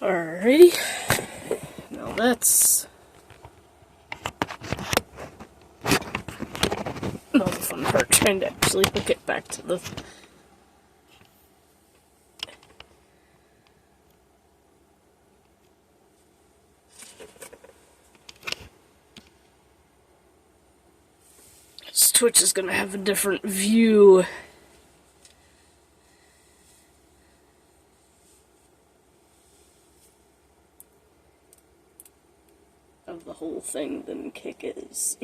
Alrighty. Now that's not the fun part, trying to actually hook it back to the... Twitch is gonna have a different view of the whole thing than Kick is.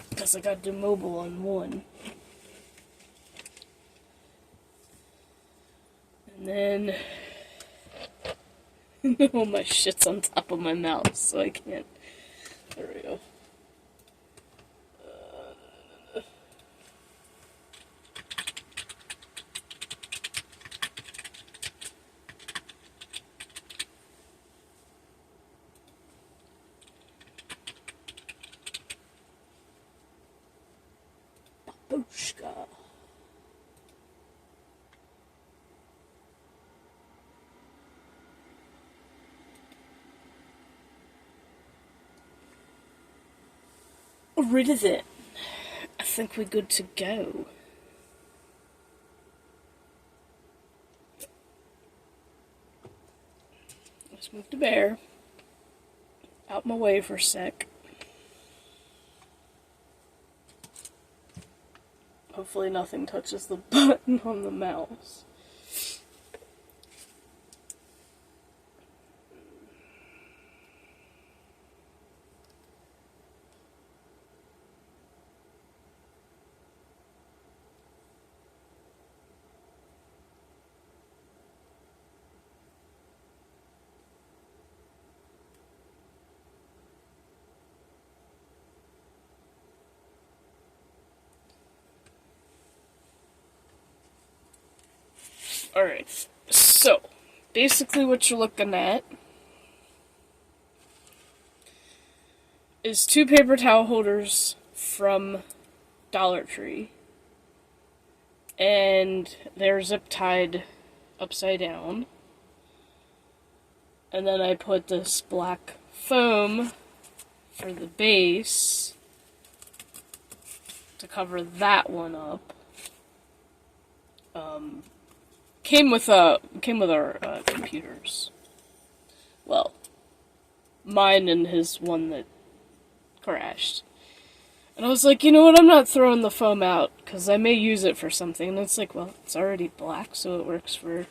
Because I got to do mobile on one. And then all my shit's on top of my mouse, so I can't. There we go. Babushka. Rid of it. I think we're good to go. Let's move the bear out my way for a sec. Hopefully nothing touches the button on the mouse. Alright, so, basically what you're looking at is 2 paper towel holders from Dollar Tree, and they're zip tied upside down, and then I put this black foam for the base to cover that one up. Came with our computers. Well, mine and his one that crashed. And I was like, you know what, I'm not throwing the foam out, because I may use it for something. And it's like, well, it's already black, so it works for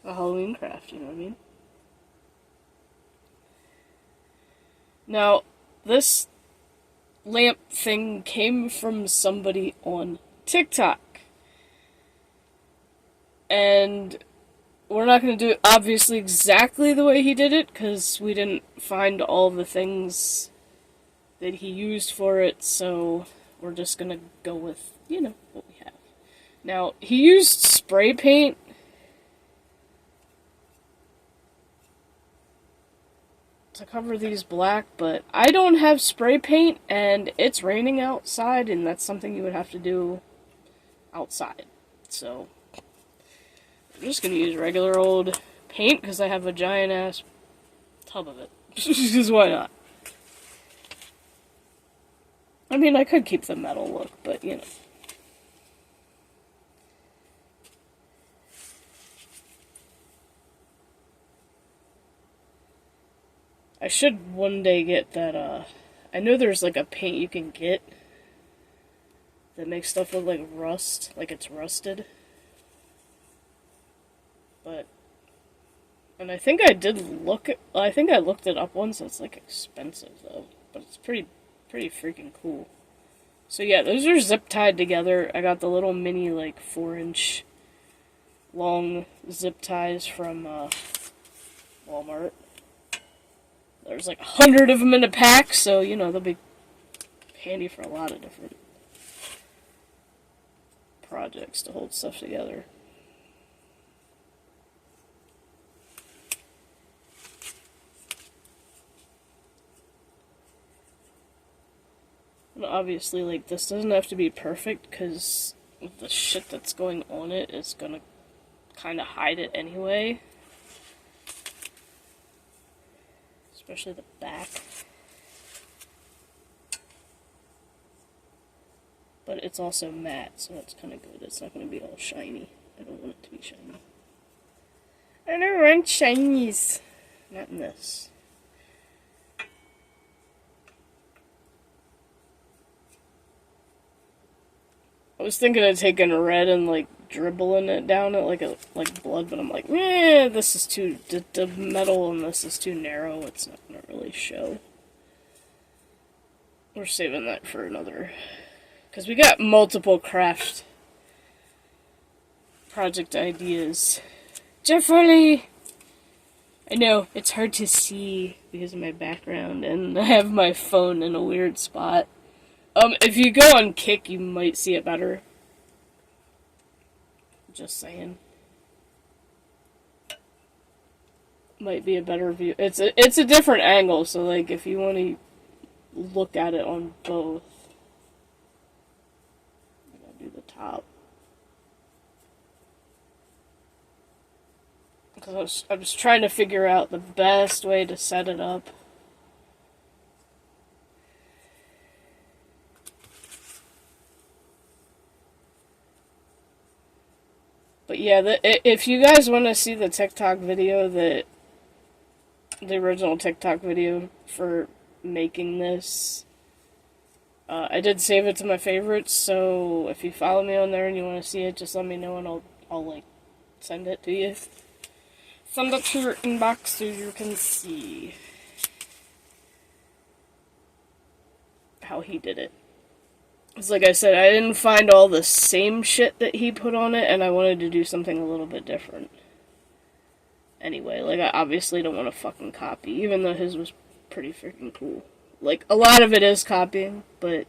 a Halloween craft, you know what I mean? Now, this lamp thing came from somebody on TikTok. And we're not going to do it, obviously, exactly the way he did it, because we didn't find all the things that he used for it, so we're just going to go with, you know, what we have. Now, he used spray paint to cover these black, but I don't have spray paint, and it's raining outside, and that's something you would have to do outside, so... I'm just gonna use regular old paint because I have a giant ass tub of it. Because why not? I mean, I could keep the metal look, but you know. I should one day get that, I know there's like a paint you can get that makes stuff look like rust, like it's rusted. But, and I think I did look at, I think I looked it up once, it's like expensive though, but it's pretty freaking cool. So yeah, those are zip tied together. I got the little mini, like, 4-inch long zip ties from, Walmart. There's like 100 of them in a pack, so, you know, they'll be handy for a lot of different projects to hold stuff together. And obviously, like, this doesn't have to be perfect, because the shit that's going on it is gonna kind of hide it anyway. Especially the back. But it's also matte, so that's kind of good. It's not going to be all shiny. I don't want it to be shiny. I don't want shinies. Not in this. I was thinking of taking red and like dribbling it down it like blood, but I'm like, this is too the metal on this is too narrow. It's not gonna really show. We're saving that for another, because we got multiple craft project ideas. Jeffrey, I know it's hard to see because of my background, and I have my phone in a weird spot. If you go on Kick, you might see it better. Just saying. Might be a better view. It's a different angle, so like if you want to look at it on both, I'm gonna do the top. Because I was trying to figure out the best way to set it up. But yeah, if you guys want to see the TikTok video, the original TikTok video for making this, I did save it to my favorites, so if you follow me on there and you want to see it, just let me know and I'll like send it to you. Send it to your inbox so you can see how he did it. It's like I said, I didn't find all the same shit that he put on it, and I wanted to do something a little bit different. Anyway, like, I obviously don't want to fucking copy, even though his was pretty freaking cool. Like, a lot of it is copying, but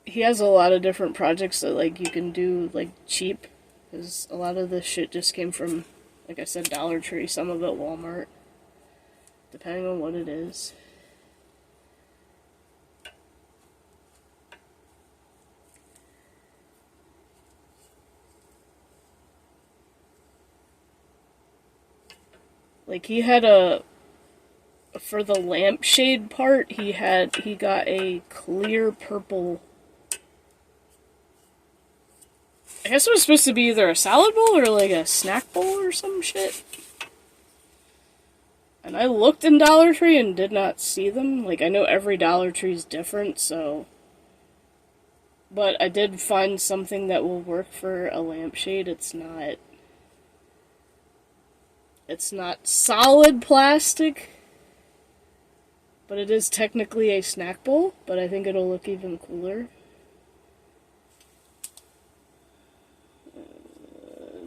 he has a lot of different projects that, like, you can do, like, cheap, because a lot of the shit just came from, like I said, Dollar Tree, some of it Walmart, depending on what it is. Like, he had for the lampshade part, he got a clear purple, I guess it was supposed to be either a salad bowl or like a snack bowl or some shit. And I looked in Dollar Tree and did not see them. Like, I know every Dollar Tree is different, so, but I did find something that will work for a lampshade. It's not solid plastic, but it is technically a snack bowl, but I think it'll look even cooler.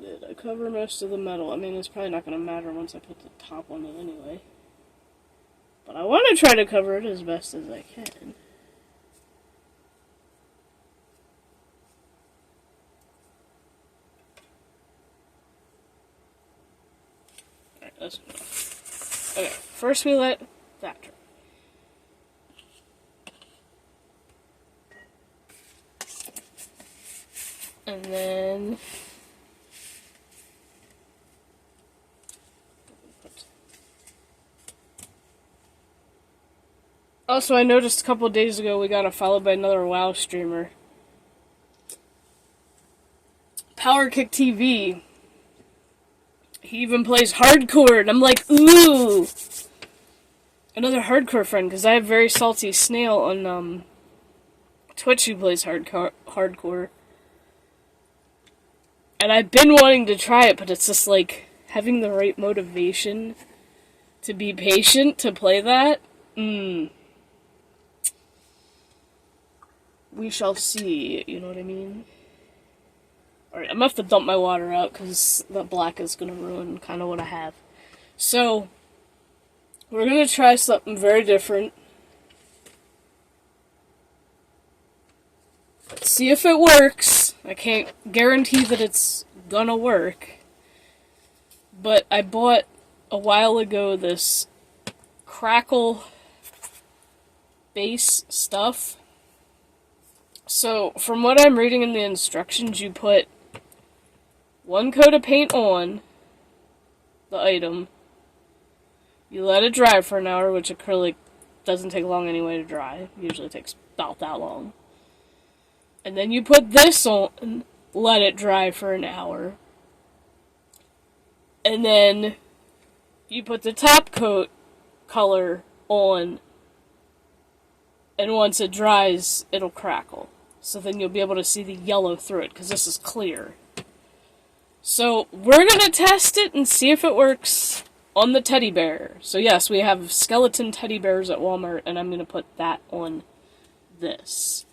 Did I cover most of the metal? I mean, it's probably not going to matter once I put the top on it anyway. But I want to try to cover it as best as I can. That's enough. Okay, first we let that dry. And then also, I noticed a couple of days ago we got followed by another WoW streamer. Powerkick TV. He even plays hardcore, and I'm like, ooh! Another hardcore friend, because I have Very Salty Snail on Twitch who plays hardcore. And I've been wanting to try it, but it's just like having the right motivation to be patient to play that. We shall see, you know what I mean? Alright, I'm gonna have to dump my water out because the black is gonna ruin kind of what I have. So, we're gonna try something very different. Let's see if it works. I can't guarantee that it's gonna work. But I bought a while ago this Crackle base stuff. So, from what I'm reading in the instructions, you put one coat of paint on the item. You let it dry for an hour, which acrylic doesn't take long anyway to dry. Usually it takes about that long. And then you put this on, let it dry for an hour. And then you put the top coat color on, and once it dries, it'll crackle. So then you'll be able to see the yellow through it, because this is clear. So we're going to test it and see if it works on the teddy bear. So yes, we have skeleton teddy bears at Walmart, and I'm going to put that on this.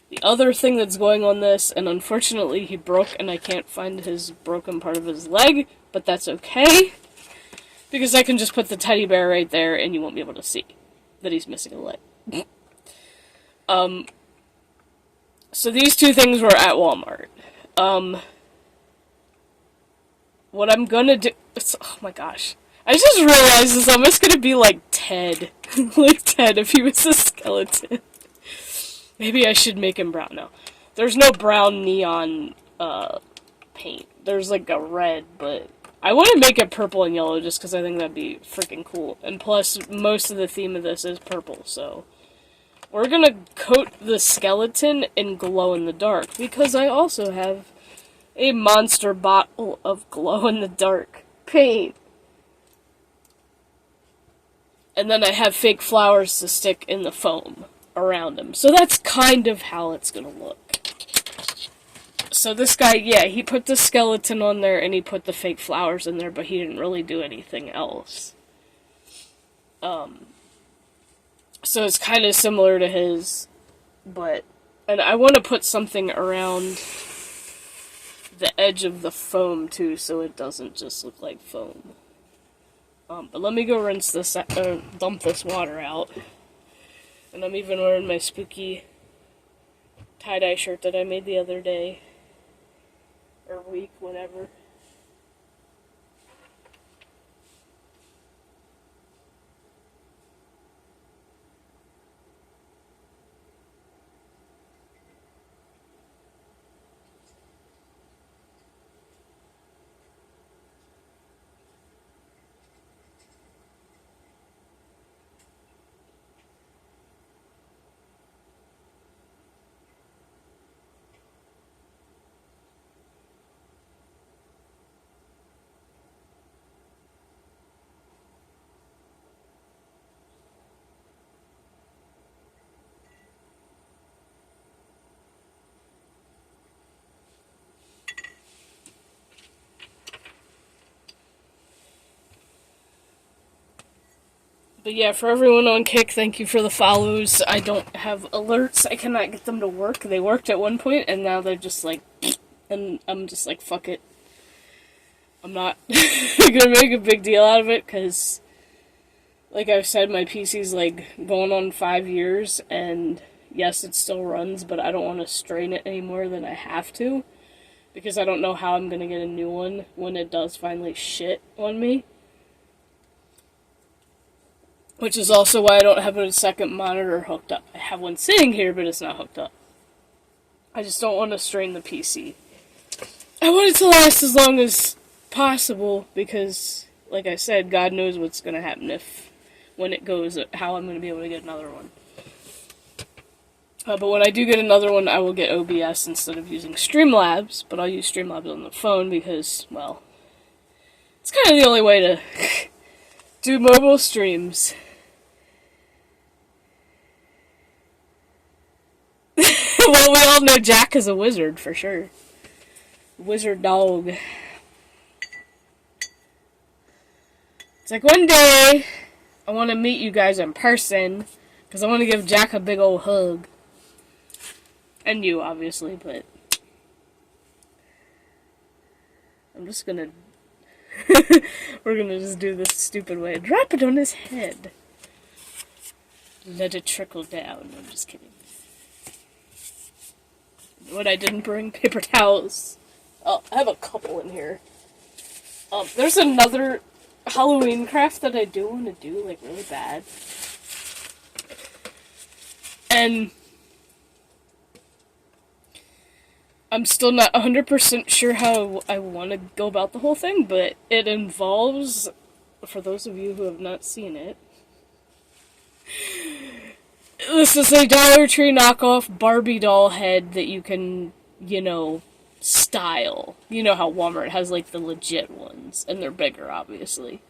The other thing that's going on this, and unfortunately he broke and I can't find his broken part of his leg, but that's okay, because I can just put the teddy bear right there and you won't be able to see that he's missing a leg. So these two things were at Walmart. What I'm gonna do... Oh my gosh. I just realized it's almost gonna be like Ted. Like Ted if he was a skeleton. Maybe I should make him brown. No. There's no brown neon paint. There's like a red, but I want to make it purple and yellow just because I think that'd be freaking cool. And plus, most of the theme of this is purple, so... We're gonna coat the skeleton in glow-in-the-dark, because I also have a monster bottle of glow-in-the-dark paint. And then I have fake flowers to stick in the foam around him. So that's kind of how it's gonna look. So this guy, yeah, he put the skeleton on there and he put the fake flowers in there, but he didn't really do anything else. So it's kind of similar to his, but... And I want to put something around the edge of the foam, too, so it doesn't just look like foam. But let me go rinse this, dump this water out. And I'm even wearing my spooky tie-dye shirt that I made the other day. Or week, whatever. But yeah, for everyone on Kick, thank you for the follows. I don't have alerts. I cannot get them to work. They worked at one point, and now they're just like... And I'm just like, fuck it. I'm not gonna make a big deal out of it, because... Like I've said, my PC's like going on 5 years, and yes, it still runs, but I don't want to strain it any more than I have to. Because I don't know how I'm gonna get a new one when it does finally shit on me. Which is also why I don't have a second monitor hooked up. I have one sitting here, but it's not hooked up. I just don't want to strain the PC. I want it to last as long as possible, because, like I said, God knows what's going to happen when it goes, how I'm going to be able to get another one. But when I do get another one, I will get OBS instead of using Streamlabs, but I'll use Streamlabs on the phone because, well, it's kind of the only way to do mobile streams. Well, we all know Jack is a wizard, for sure. Wizard dog. It's like, one day, I want to meet you guys in person, because I want to give Jack a big old hug. And you, obviously, but... I'm just gonna... We're gonna just do this stupid way. Drop it on his head. Let it trickle down. I'm just kidding. What I didn't bring? Paper towels. Oh, I have a couple in here. There's another Halloween craft that I do want to do, like, really bad. And I'm still not 100% sure how I want to go about the whole thing, but it involves, for those of you who have not seen it, this is a Dollar Tree knockoff Barbie doll head that you can, style. You know how Walmart has, like, the legit ones, and they're bigger, obviously.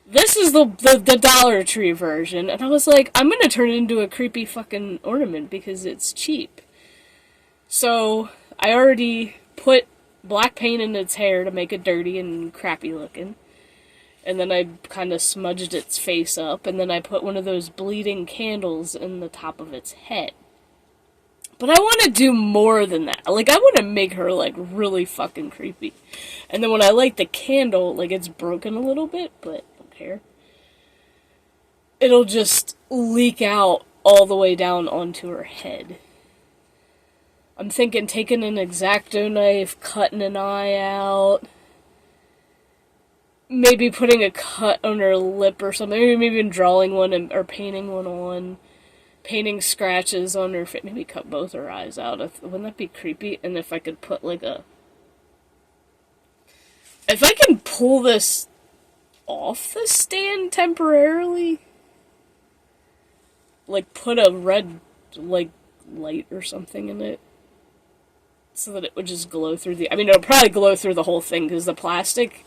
This is the Dollar Tree version, and I was like, I'm gonna turn it into a creepy fucking ornament because it's cheap. So, I already put black paint in its hair to make it dirty and crappy looking. And then I kind of smudged its face up, and then I put one of those bleeding candles in the top of its head. But I want to do more than that. Like, I want to make her, like, really fucking creepy. And then when I light the candle, like, it's broken a little bit, but I don't care. It'll just leak out all the way down onto her head. I'm thinking taking an X-Acto knife, cutting an eye out, maybe putting a cut on her lip or something, maybe even drawing one or painting one on, painting scratches on her face, maybe cut both her eyes out. Wouldn't that be creepy? And if I could put like if I can pull this off the stand temporarily, like put a red, like, light or something in it, so that it would just glow through it'll probably glow through the whole thing, because the plastic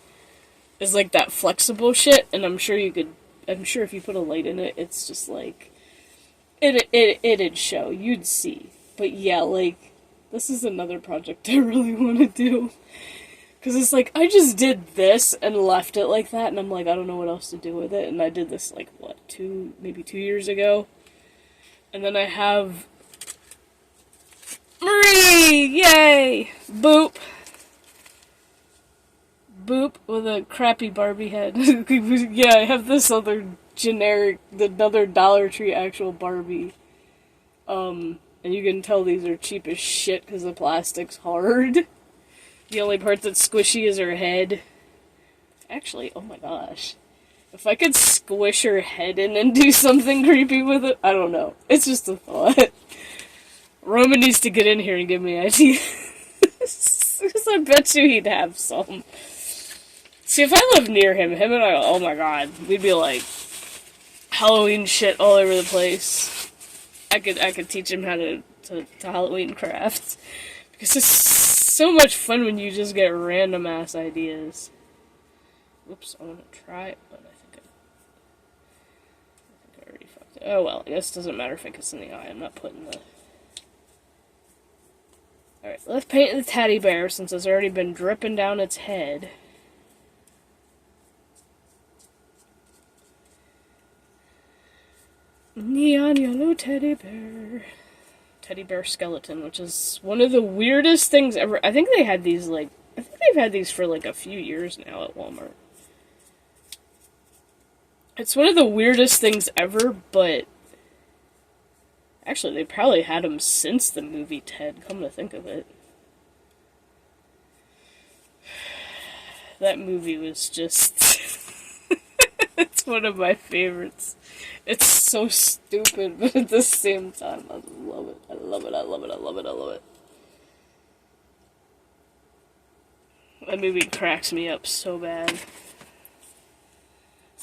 is like that flexible shit, and I'm sure if you put a light in it, it's just like, it'd show, you'd see. But yeah, like, this is another project I really want to do. Because it's like, I just did this and left it like that, and I'm like, I don't know what else to do with it, and I did this, like, maybe 2 years ago. And then I have Marie! Yay! Boop. Boop with a crappy Barbie head. Yeah, I have this other another Dollar Tree actual Barbie. And you can tell these are cheap as shit because the plastic's hard. The only part that's squishy is her head. Actually, oh my gosh. If I could squish her head in and do something creepy with it, I don't know. It's just a thought. Roman needs to get in here and give me ideas. Because I bet you he'd have some. See, if I lived near him and I, oh my god, we'd be like Halloween shit all over the place. I could teach him how to Halloween craft. Because it's so much fun when you just get random ass ideas. Oops, I want to try it, but I think I already fucked it. Oh well, I guess it doesn't matter if it gets in the eye. I'm not putting the... Alright, let's paint the teddy bear since it's already been dripping down its head. Neon yellow teddy bear. Teddy bear skeleton, which is one of the weirdest things ever. I think they've had these for like a few years now at Walmart. It's one of the weirdest things ever, but actually they probably had them since the movie Ted, come to think of it. That movie was just... It's one of my favorites. It's so stupid, but at the same time, I love it. I love it, I love it, I love it, I love it. That movie cracks me up so bad.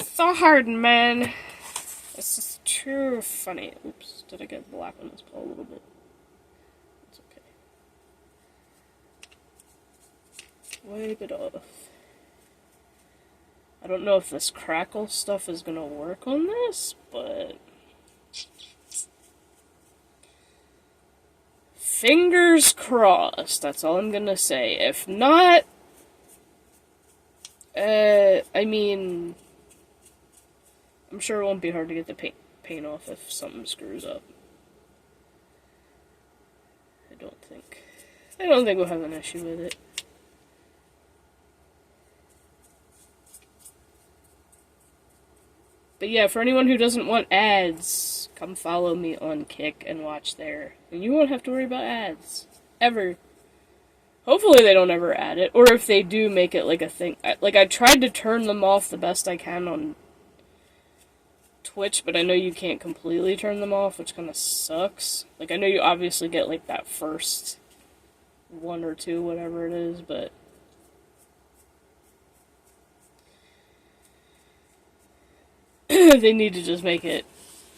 So hard, man. It's just too funny. Oops, did I get black on this paw a little bit? It's okay. Wipe it off. I don't know if this crackle stuff is gonna work on this, but... fingers crossed, that's all I'm gonna say. If not... I'm sure it won't be hard to get the paint off if something screws up. I don't think we'll have an issue with it. But yeah, for anyone who doesn't want ads, come follow me on Kick and watch there. And you won't have to worry about ads. Ever. Hopefully they don't ever add it. Or if they do, make it like a thing. I tried to turn them off the best I can on Twitch, but I know you can't completely turn them off, which kind of sucks. Like, I know you obviously get, like, that first 1 or 2, whatever it is, but they need to just make it,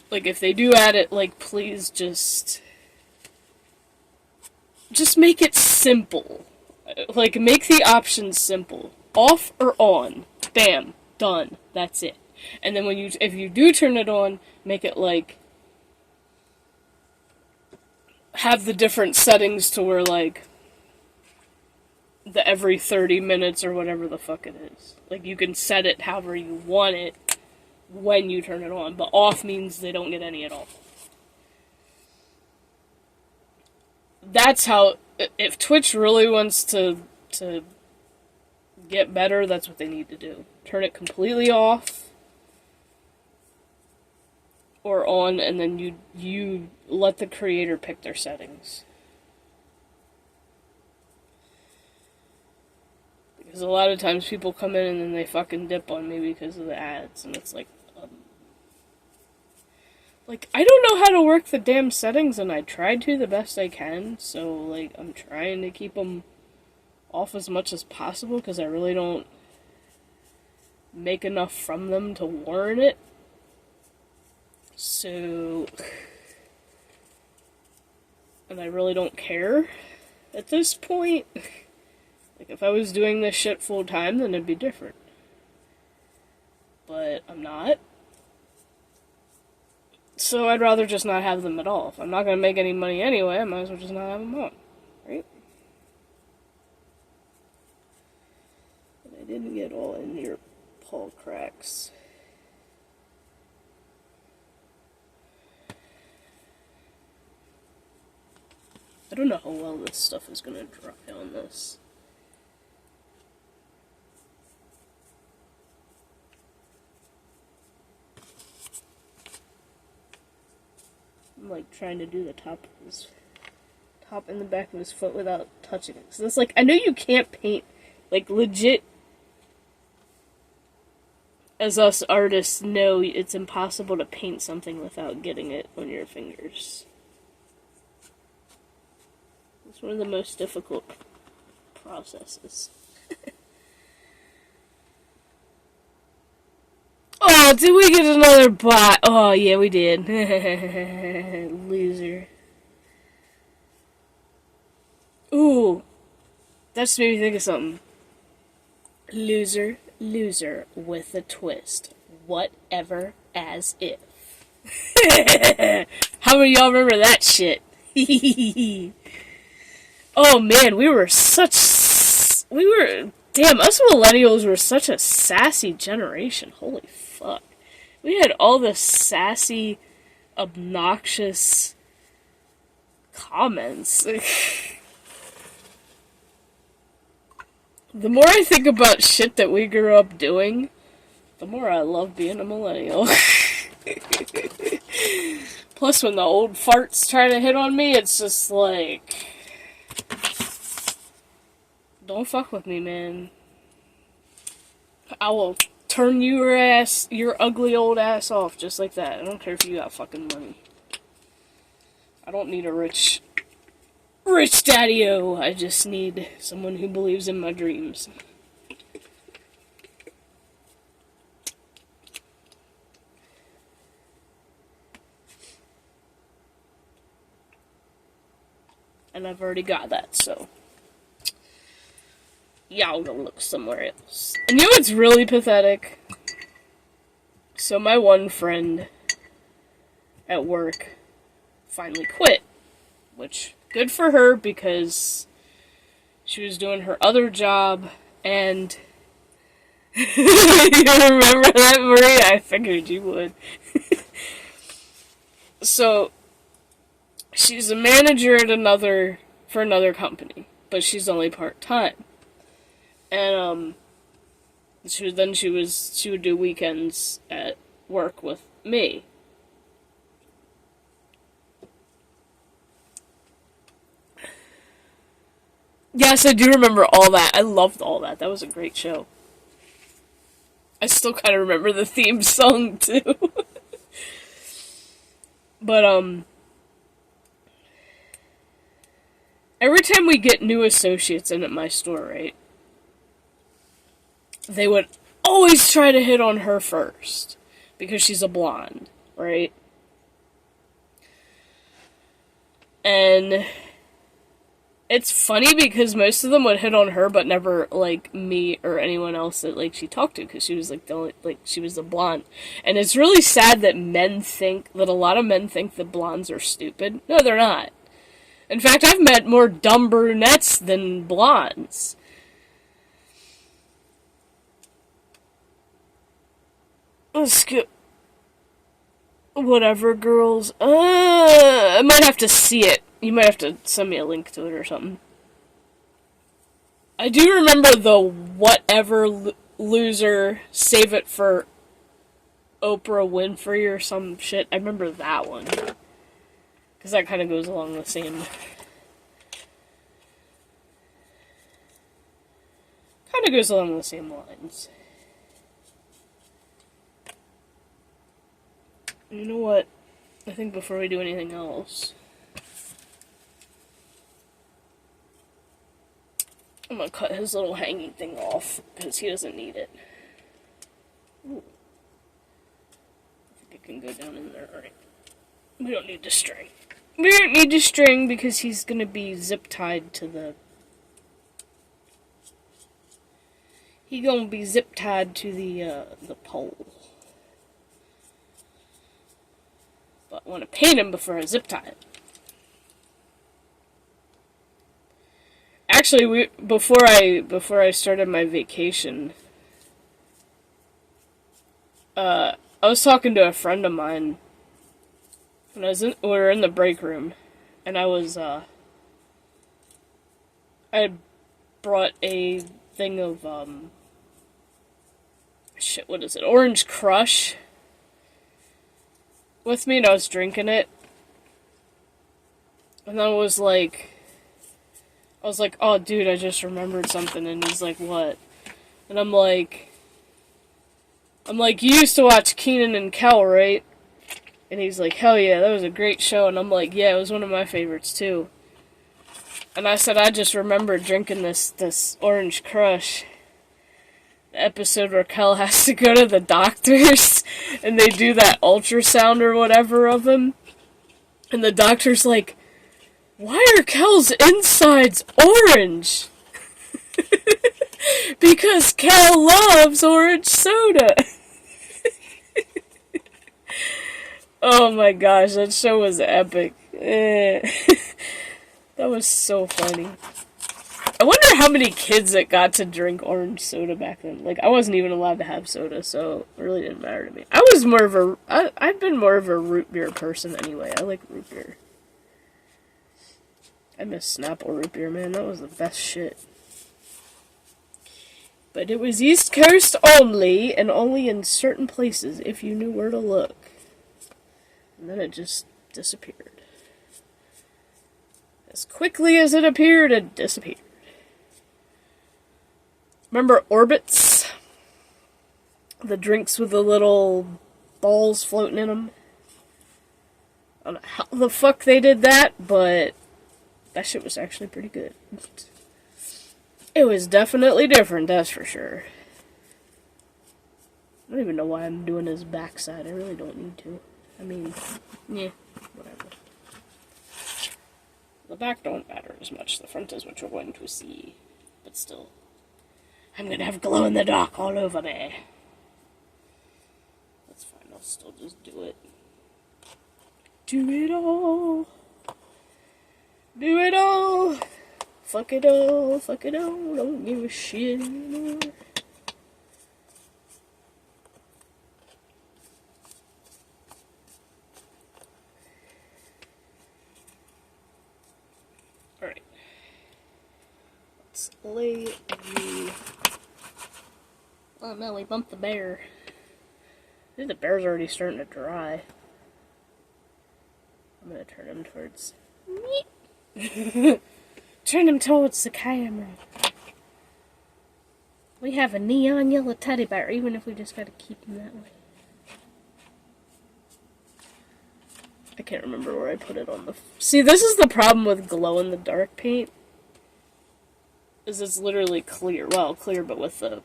like, if they do add it, like, please just make it simple. Like, make the options simple. Off or on. Bam. Done. That's it. And then if you do turn it on, make it, like, have the different settings to where, like, the every 30 minutes or whatever the fuck it is. Like, you can set it however you want it when you turn it on, but off means they don't get any at all. That's how, if Twitch really wants to get better, that's what they need to do. Turn it completely off or on, and then you let the creator pick their settings. Because a lot of times people come in and then they fucking dip on me because of the ads, and it's like, I don't know how to work the damn settings, and I tried to the best I can, so, like, I'm trying to keep them off as much as possible, because I really don't make enough from them to warrant it. So, and I really don't care at this point. Like, if I was doing this shit full time, then it'd be different. But I'm not. So I'd rather just not have them at all. If I'm not going to make any money anyway, I might as well just not have them on. Right? But I didn't get all in your Paul cracks. I don't know how well this stuff is going to dry on this. I'm like trying to do the top and the back of his foot without touching it. So it's like, I know you can't paint, like, legit, as us artists know, it's impossible to paint something without getting it on your fingers. It's one of the most difficult processes. Oh, did we get another bot? Oh, yeah, we did. Loser. Ooh. That just made me think of something. Loser, loser with a twist. Whatever as if. How many of y'all remember that shit? Oh, man, damn, us millennials were such a sassy generation. Holy fuck. We had all the sassy, obnoxious comments. The more I think about shit that we grew up doing, the more I love being a millennial. Plus, when the old farts try to hit on me, it's just like, don't fuck with me, man. I will turn your ugly old ass off just like that. I don't care if you got fucking money. I don't need a rich daddy-o. I just need someone who believes in my dreams. And I've already got that, so y'all go look somewhere else. And you know what's really pathetic? So my one friend at work finally quit, which, good for her, because she was doing her other job, and you remember that, Maria? I figured you would. So she's a manager at for another company, but she's only part-time. And she would do weekends at work with me. Yes, I do remember all that. I loved all that. That was a great show. I still kind of remember the theme song, too. But, every time we get new associates in at my store, right, they would always try to hit on her first because she's a blonde, right? And it's funny because most of them would hit on her, but never like me or anyone else that like she talked to, because she was like the only, like she was a blonde. And it's really sad that a lot of men think that blondes are stupid. No, they're not. In fact, I've met more dumb brunettes than blondes. Let's go. Whatever, girls. I might have to see it. You might have to send me a link to it or something. I do remember the whatever loser, save it for Oprah Winfrey or some shit. I remember that one. Because that kind of goes along the same... kind of goes along the same lines. You know what? I think before we do anything else, I'm gonna cut his little hanging thing off, because he doesn't need it. Ooh. I think it can go down in there, alright. We don't need the string. We don't need the string because he's gonna be zip tied to the... He gonna be zip tied to the pole. But I want to paint him before I zip tie it. Actually, before I started my vacation, I was talking to a friend of mine, and we were in the break room, and I had brought a thing of what is it? Orange Crush with me, and I was drinking it, and I was like, oh dude, I just remembered something, and he's like, what? And I'm like, you used to watch Kenan and Kel, right? And he's like, hell yeah, that was a great show, and I'm like, yeah, it was one of my favorites too. And I said, I just remembered drinking this Orange Crush. The episode where Kel has to go to the doctors, and they do that ultrasound or whatever of him. And the doctor's like, why are Kel's insides orange? Because Kel loves orange soda. Oh my gosh, that show was epic. That was so funny. I wonder how many kids that got to drink orange soda back then. Like, I wasn't even allowed to have soda, so it really didn't matter to me. I've been more of a root beer person anyway. I like root beer. I miss Snapple root beer, man. That was the best shit. But it was East Coast only, and only in certain places if you knew where to look. And then it just disappeared. As quickly as it appeared, it disappeared. Remember Orbits? The drinks with the little balls floating in them? I don't know how the fuck they did that, but that shit was actually pretty good. It was definitely different, that's for sure. I don't even know why I'm doing his backside. I really don't need to. I mean, yeah, whatever. The back don't matter as much. The front is what you're going to see. But still, I'm gonna have glow-in-the-dark all over me. That's fine, I'll still just do it. Do it all. Do it all. Fuck it all. Fuck it all. Don't give a shit anymore. Alright. Let's lay the... Oh no, we bumped the bear. I think the bear's already starting to dry. I'm gonna turn him towards... Turn him towards the camera. We have a neon yellow teddy bear, even if we just gotta keep him that way. I can't remember where I put it on the... See, this is the problem with glow-in-the-dark paint. Is it's literally clear. Well, clear, but with the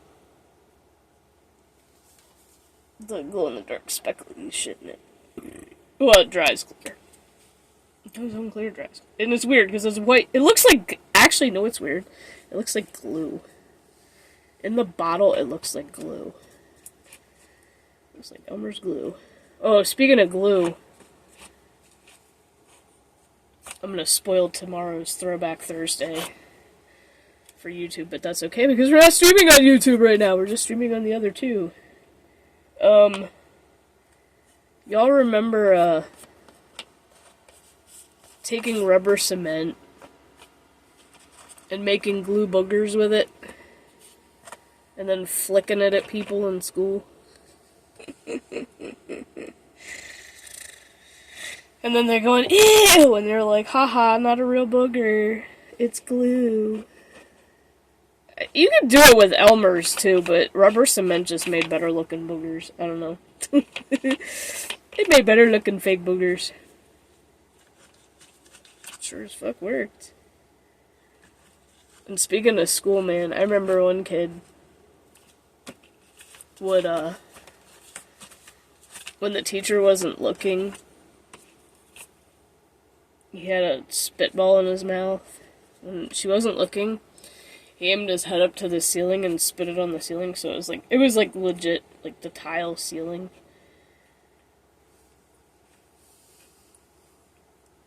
glow-in-the-dark speckly shit in it. Well, it dries clear. It goes on clear, dries. And it's weird, because it's white. It looks like... Actually, no, it's weird. It looks like glue. In the bottle, it looks like glue. It looks like Elmer's glue. Oh, speaking of glue... I'm gonna spoil tomorrow's Throwback Thursday for YouTube, but that's okay because we're not streaming on YouTube right now. We're just streaming on the other two. Y'all remember, taking rubber cement and making glue boogers with it? And then flicking it at people in school? And then they're going, ew! And they're like, haha, not a real booger. It's glue. You could do it with Elmer's, too, but rubber cement just made better looking boogers. I don't know. It made better looking fake boogers. Sure as fuck worked. And speaking of school, man, I remember one kid would, when the teacher wasn't looking, he had a spitball in his mouth. When she wasn't looking, he aimed his head up to the ceiling and spit it on the ceiling, so it was like legit, like the tile ceiling.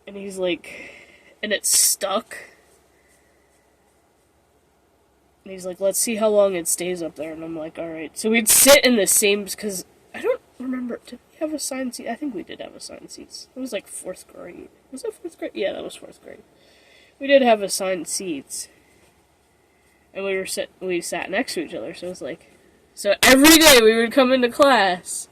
And he's like, and it stuck. And he's like, let's see how long it stays up there. And I'm like, alright. So we'd sit in the same, because I don't remember, did we have assigned seats? I think we did have assigned seats. It was like 4th grade. Was it 4th grade? Yeah, that was 4th grade. We did have assigned seats. And we sat next to each other, so it was like... So every day we would come into class,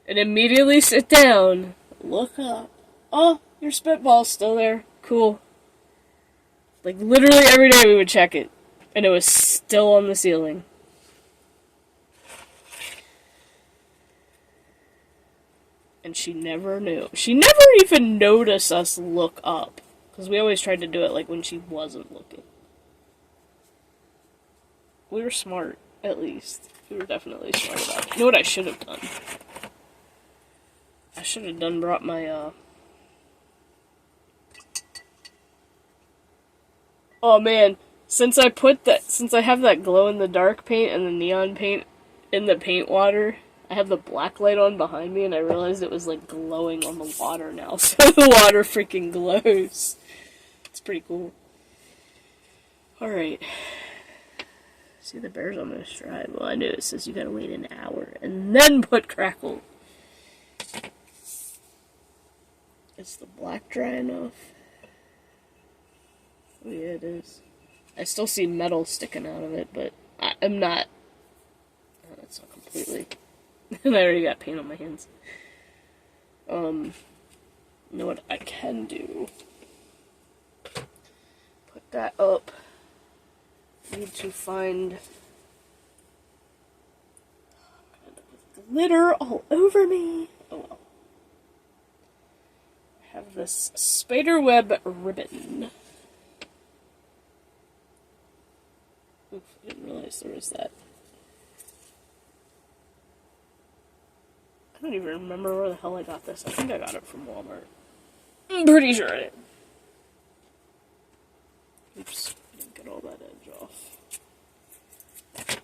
and immediately sit down, look up. Oh, your spitball's still there. Cool. Like, literally every day we would check it, and it was still on the ceiling. And she never knew. She never even noticed us look up. Because we always tried to do it, like, when she wasn't looking. We were smart, at least. We were definitely smart about it. You know what I should have done? I should have brought my, Oh, man. Since I have that glow-in-the-dark paint and the neon paint in the paint water, I have the black light on behind me, and I realized it was, like, glowing on the water now, so the water freaking glows. It's pretty cool. Alright. See, the bear's almost dry. Well, I knew it says you gotta wait an hour, and then put Crackle. Is the black dry enough? Oh, yeah, it is. I still see metal sticking out of it, but I'm not... Oh, that's not completely... And I already got paint on my hands. You know what I can do? Put that up. I need to find... I'm gonna end up with glitter all over me. Oh well. I have this spiderweb ribbon. Oof, I didn't realize there was that. I don't even remember where the hell I got this. I think I got it from Walmart. I'm pretty sure I did. Oops, I didn't get all that edge off.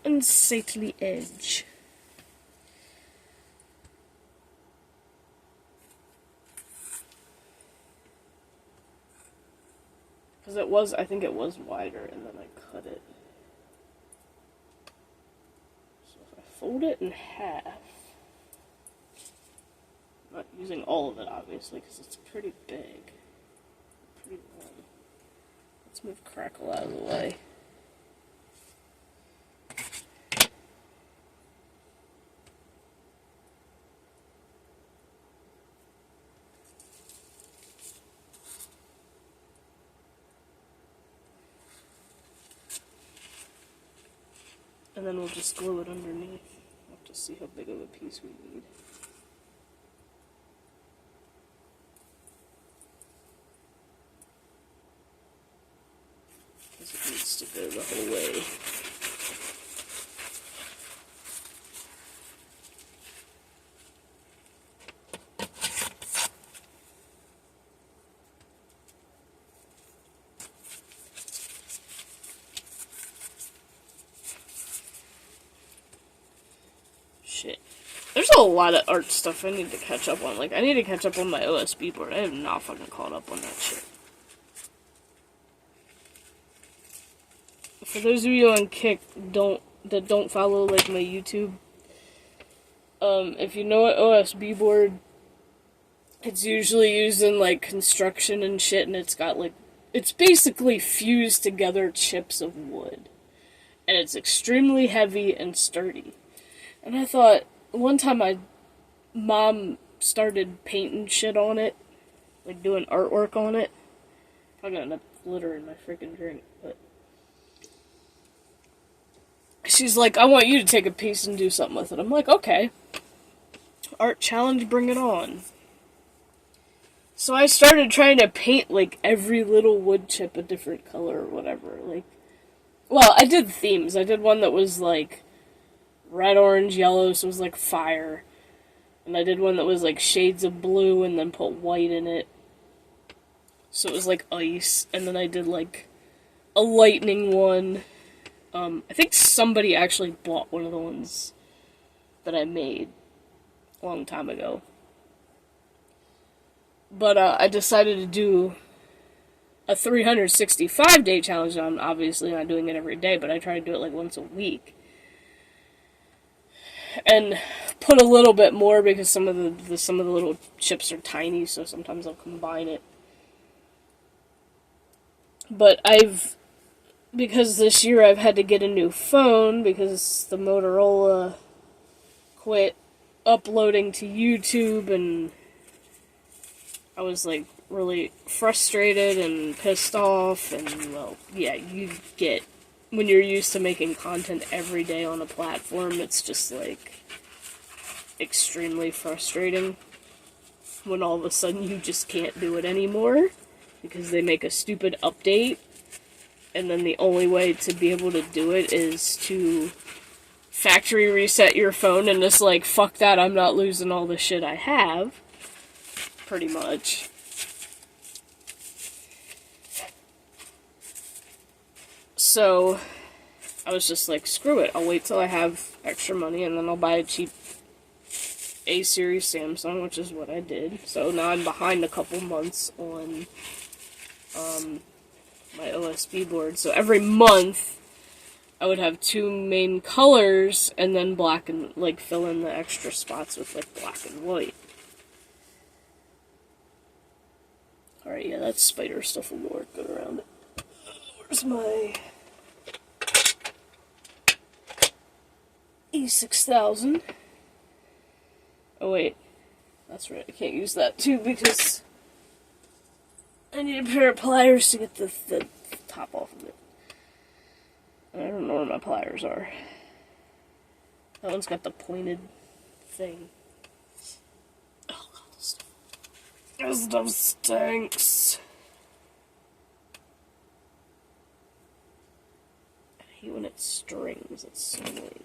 Unsightly edge. Because I think it was wider, and then I cut it. So if I fold it in half, I'm not using all of it, obviously, because it's pretty big. Pretty long. Let's move Crackle out of the way. And then we'll just glue it underneath. We'll have to see how big of a piece we need. the whole way. Shit. There's a lot of art stuff I need to catch up on. Like, I need to catch up on my OSB board. I have not fucking caught up on that shit. For those of you on Kick that don't follow, like, my YouTube, if you know an OSB board, it's usually used in, like, construction and shit, and it's got, like, it's basically fused together chips of wood. And it's extremely heavy and sturdy. And I thought, one time my mom started painting shit on it, like doing artwork on it. Probably got enough glitter in my freaking drink, but she's like, I want you to take a piece and do something with it. I'm like, okay. Art challenge, bring it on. So I started trying to paint, like, every little wood chip a different color or whatever. Like, well, I did themes. I did one that was, like, red, orange, yellow, so it was, like, fire. And I did one that was, like, shades of blue and then put white in it. So it was, like, ice. And then I did, like, a lightning one. I think somebody actually bought one of the ones that I made a long time ago. But I decided to do a 365-day challenge. I'm obviously not doing it every day, but I try to do it like once a week. And put a little bit more because some of the little chips are tiny, so sometimes I'll combine it. But because this year I've had to get a new phone because the Motorola quit uploading to YouTube, and I was, like, really frustrated and pissed off, and, well, yeah, you get, when you're used to making content every day on a platform, it's just, like, extremely frustrating when all of a sudden you just can't do it anymore, because they make a stupid update, and then the only way to be able to do it is to factory reset your phone and just, like, fuck that, I'm not losing all the shit I have. Pretty much. So, I was just like, screw it, I'll wait till I have extra money and then I'll buy a cheap A-series Samsung, which is what I did. So now I'm behind a couple months on my OSB board. So every month, I would have 2 main colors and then black and, like, fill in the extra spots with, like, black and white. Alright, yeah, that spider stuff will work good around it. Where's my E6000? Oh wait, that's right, I can't use that too because I need a pair of pliers to get the top off of it. I don't know where my pliers are. That one's got the pointed thing. Oh god, this stuff stinks. I hate when it strings, it's so annoying.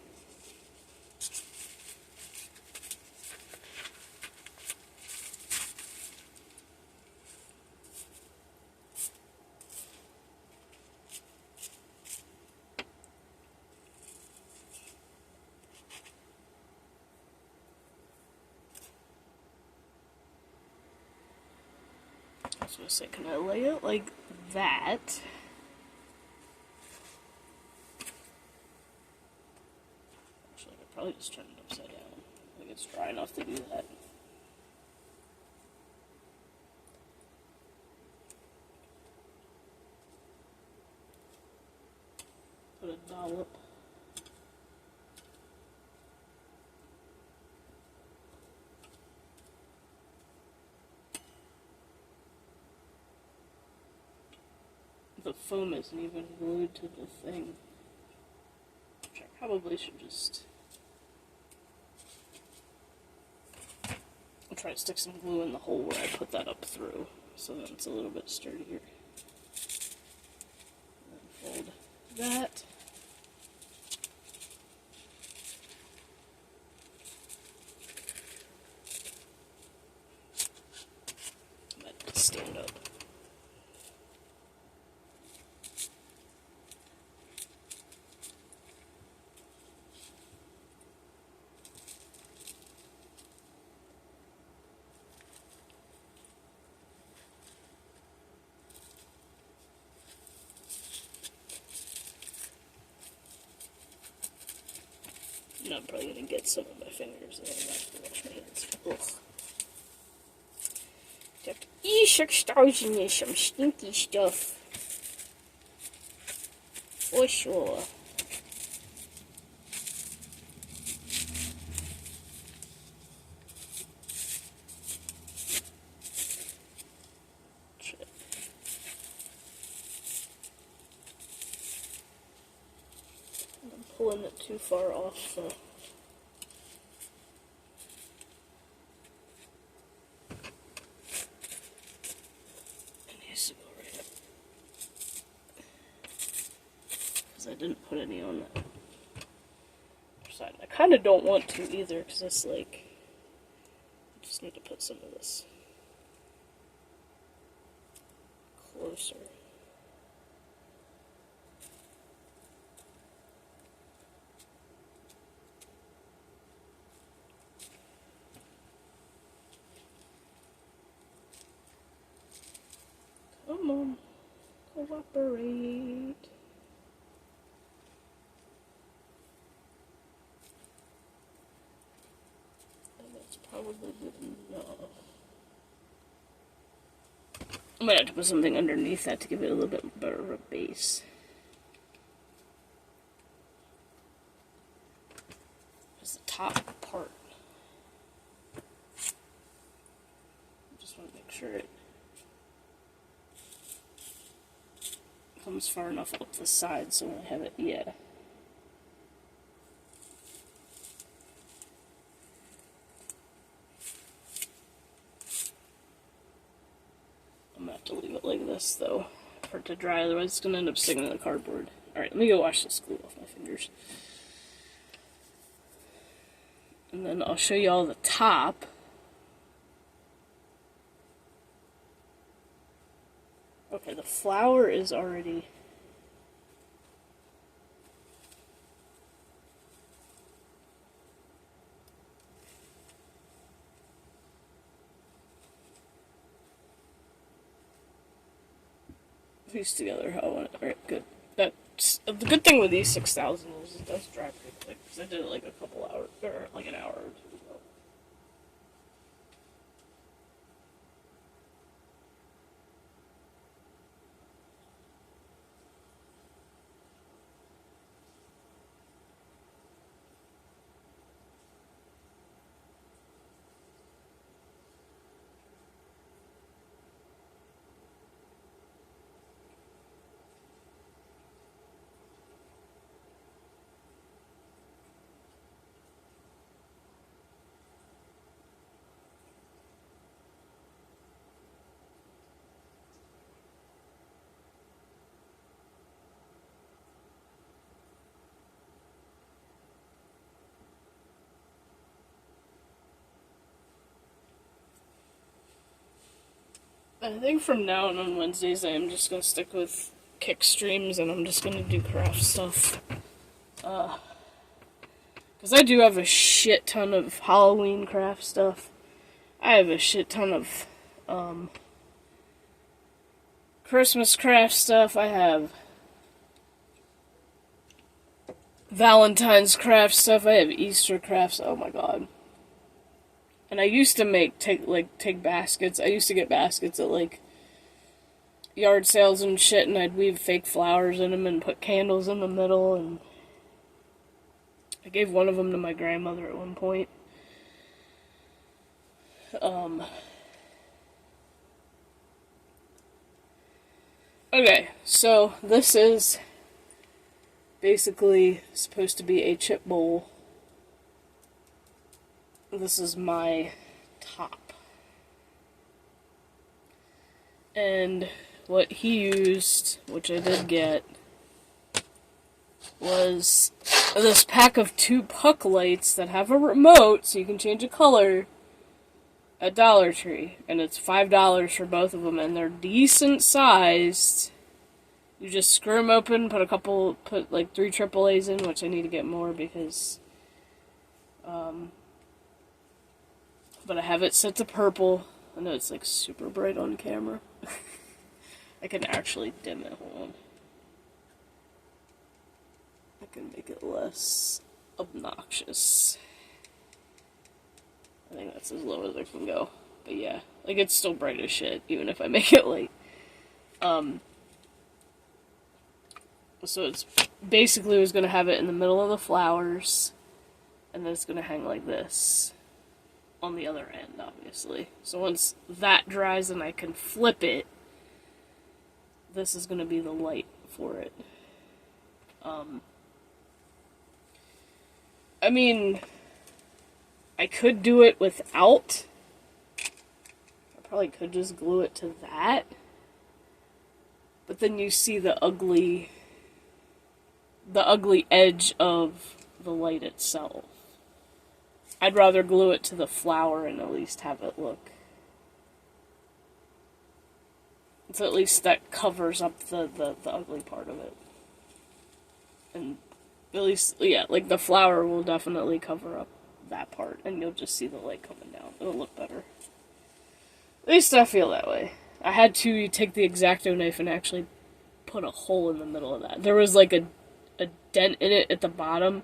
I was gonna say, can I lay it like that? Actually, I could probably just turn it upside down. I think it's dry enough to do that. Put a dollop. The foam isn't even glued to the thing. Which I probably should just... I'll try to stick some glue in the hole where I put that up through, so that it's a little bit sturdier. And then fold that. Let's stand up. And I'm probably gonna get some of my fingers and I'm have to wash my hands. Ugh. That E6000 is some stinky stuff. For sure. Shit. I'm pulling it too far off, so. I didn't put any on that side. I kind of don't want to either, because it's like, I just need to put some of this closer. Come on, cooperate. Probably good enough. I might have to put something underneath that to give it a little bit better of a base. It's the top part. I just want to make sure it comes far enough up the side so when I have it, yeah. To leave it like this though for it to dry, otherwise it's gonna end up sticking to the cardboard. Alright, let me go wash this glue off my fingers. And then I'll show you all the top. Okay, the flower is already pieced together how I want it. Alright, good. That's the good thing with these 6000 is it does dry pretty quick, because I did it like a couple hours, or like an hour or two ago. I think from now on Wednesdays I'm just gonna stick with kick streams and I'm just gonna do craft stuff. Because I do have a shit ton of Halloween craft stuff. I have a shit ton of Christmas craft stuff. I have Valentine's craft stuff. I have Easter crafts. Oh my god. And I used to take baskets. I used to get baskets at like yard sales and shit, and I'd weave fake flowers in them and put candles in the middle, and I gave one of them to my grandmother at one point. Okay, so this is basically supposed to be a chip bowl. This is my top. And what he used, which I did get, was this pack of 2 puck lights that have a remote so you can change a color at Dollar Tree. And it's $5 for both of them, and they're decent sized. You just screw them open, put like 3 AAAs in, which I need to get more because, but I have it set to purple. I know it's like super bright on camera. I can actually dim it, hold on. I can make it less obnoxious. I think that's as low as I can go. But yeah, like it's still bright as shit, even if I make it light. So it's basically was gonna have it in the middle of the flowers, and then it's gonna hang like this on the other end, obviously. So once that dries and I can flip it, this is gonna be the light for it. I mean, I could do it without. I probably could just glue it to that. But then you see the ugly edge of the light itself. I'd rather glue it to the flower and at least have it look. So at least that covers up the ugly part of it. And at least, yeah, like the flower will definitely cover up that part, and you'll just see the light coming down. It'll look better. At least I feel that way. I had to take the X-Acto knife and actually put a hole in the middle of that. There was like a dent in it at the bottom.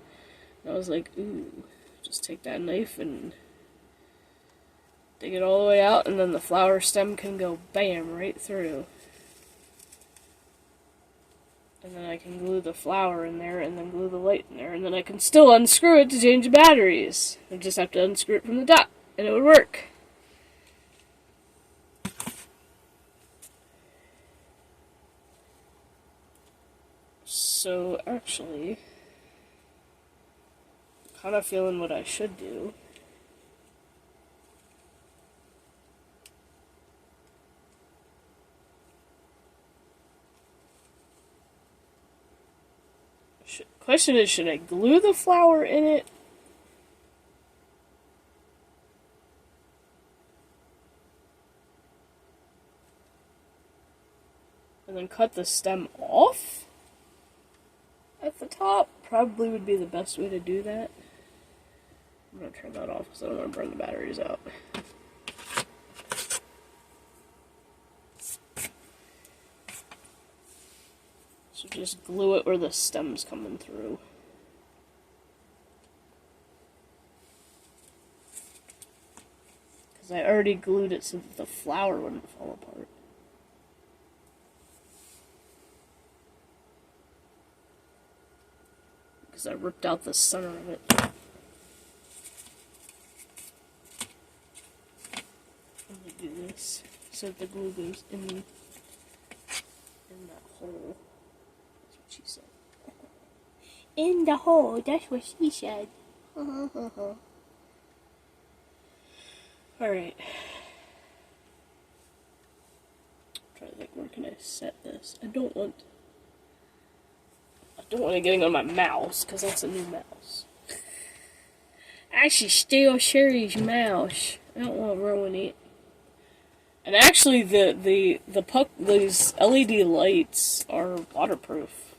And I was like, ooh, just take that knife and dig it all the way out, and then the flower stem can go bam right through. And then I can glue the flower in there, and then glue the light in there, and then I can still unscrew it to change the batteries. I just have to unscrew it from the top, and it would work. So, actually, kind of feeling what I should do. Question is, should I glue the flower in it? And then cut the stem off at the top? Probably would be the best way to do that. I'm gonna turn that off because I don't want to burn the batteries out. So just glue it where the stem's coming through. Because I already glued it so that the flower wouldn't fall apart. Because I ripped out the center of it. I'm gonna do this so that the glue goes in that hole. She said. In the hole, that's what she said. Alright. Trying to think, where can I set this? I don't want it getting on my mouse, because that's a new mouse. I should steal Sherry's mouse. I don't want to ruin it. And actually, these LED lights are waterproof.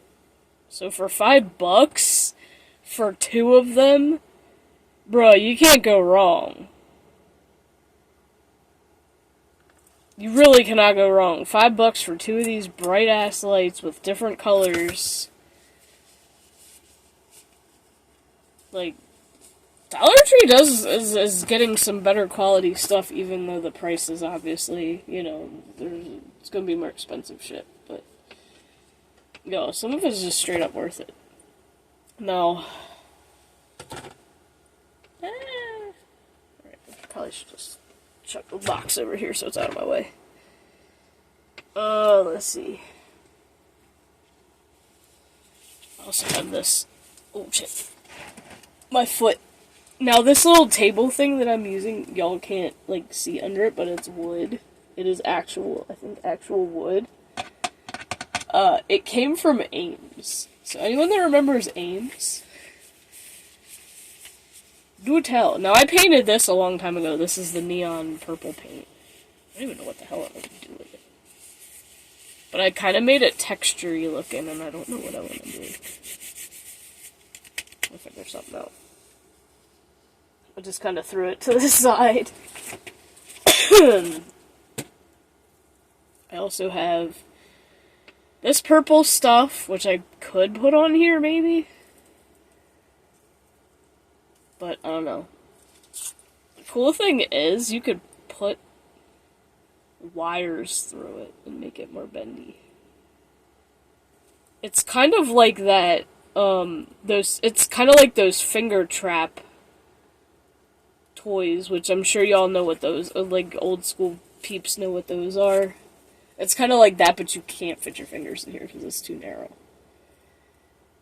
So for $5 for 2 of them, bruh, you can't go wrong. You really cannot go wrong. $5 for 2 of these bright ass lights with different colors. Like, Dollar Tree is getting some better quality stuff, even though the price is obviously, you know, it's gonna be more expensive shit, but yo, some of it is just straight up worth it. No. Alright, I probably should just chuck the box over here so it's out of my way. Let's see. I also have this. Oh shit. My foot. Now, this little table thing that I'm using, y'all can't, like, see under it, but it's wood. It is actual, I think, actual wood. It came from Ames. So anyone that remembers Ames? Do tell. Now, I painted this a long time ago. This is the neon purple paint. I don't even know what the hell I would do with it. But I kind of made it texture-y looking, and I don't know what I want to do. I'll figure something out. I just kind of threw it to the side. I also have this purple stuff, which I could put on here, maybe. But, I don't know. The cool thing is, you could put wires through it and make it more bendy. It's kind of like that, it's kind of like those finger trap toys, which I'm sure y'all know what those, like, old school peeps know what those are. It's kind of like that, but you can't fit your fingers in here because it's too narrow.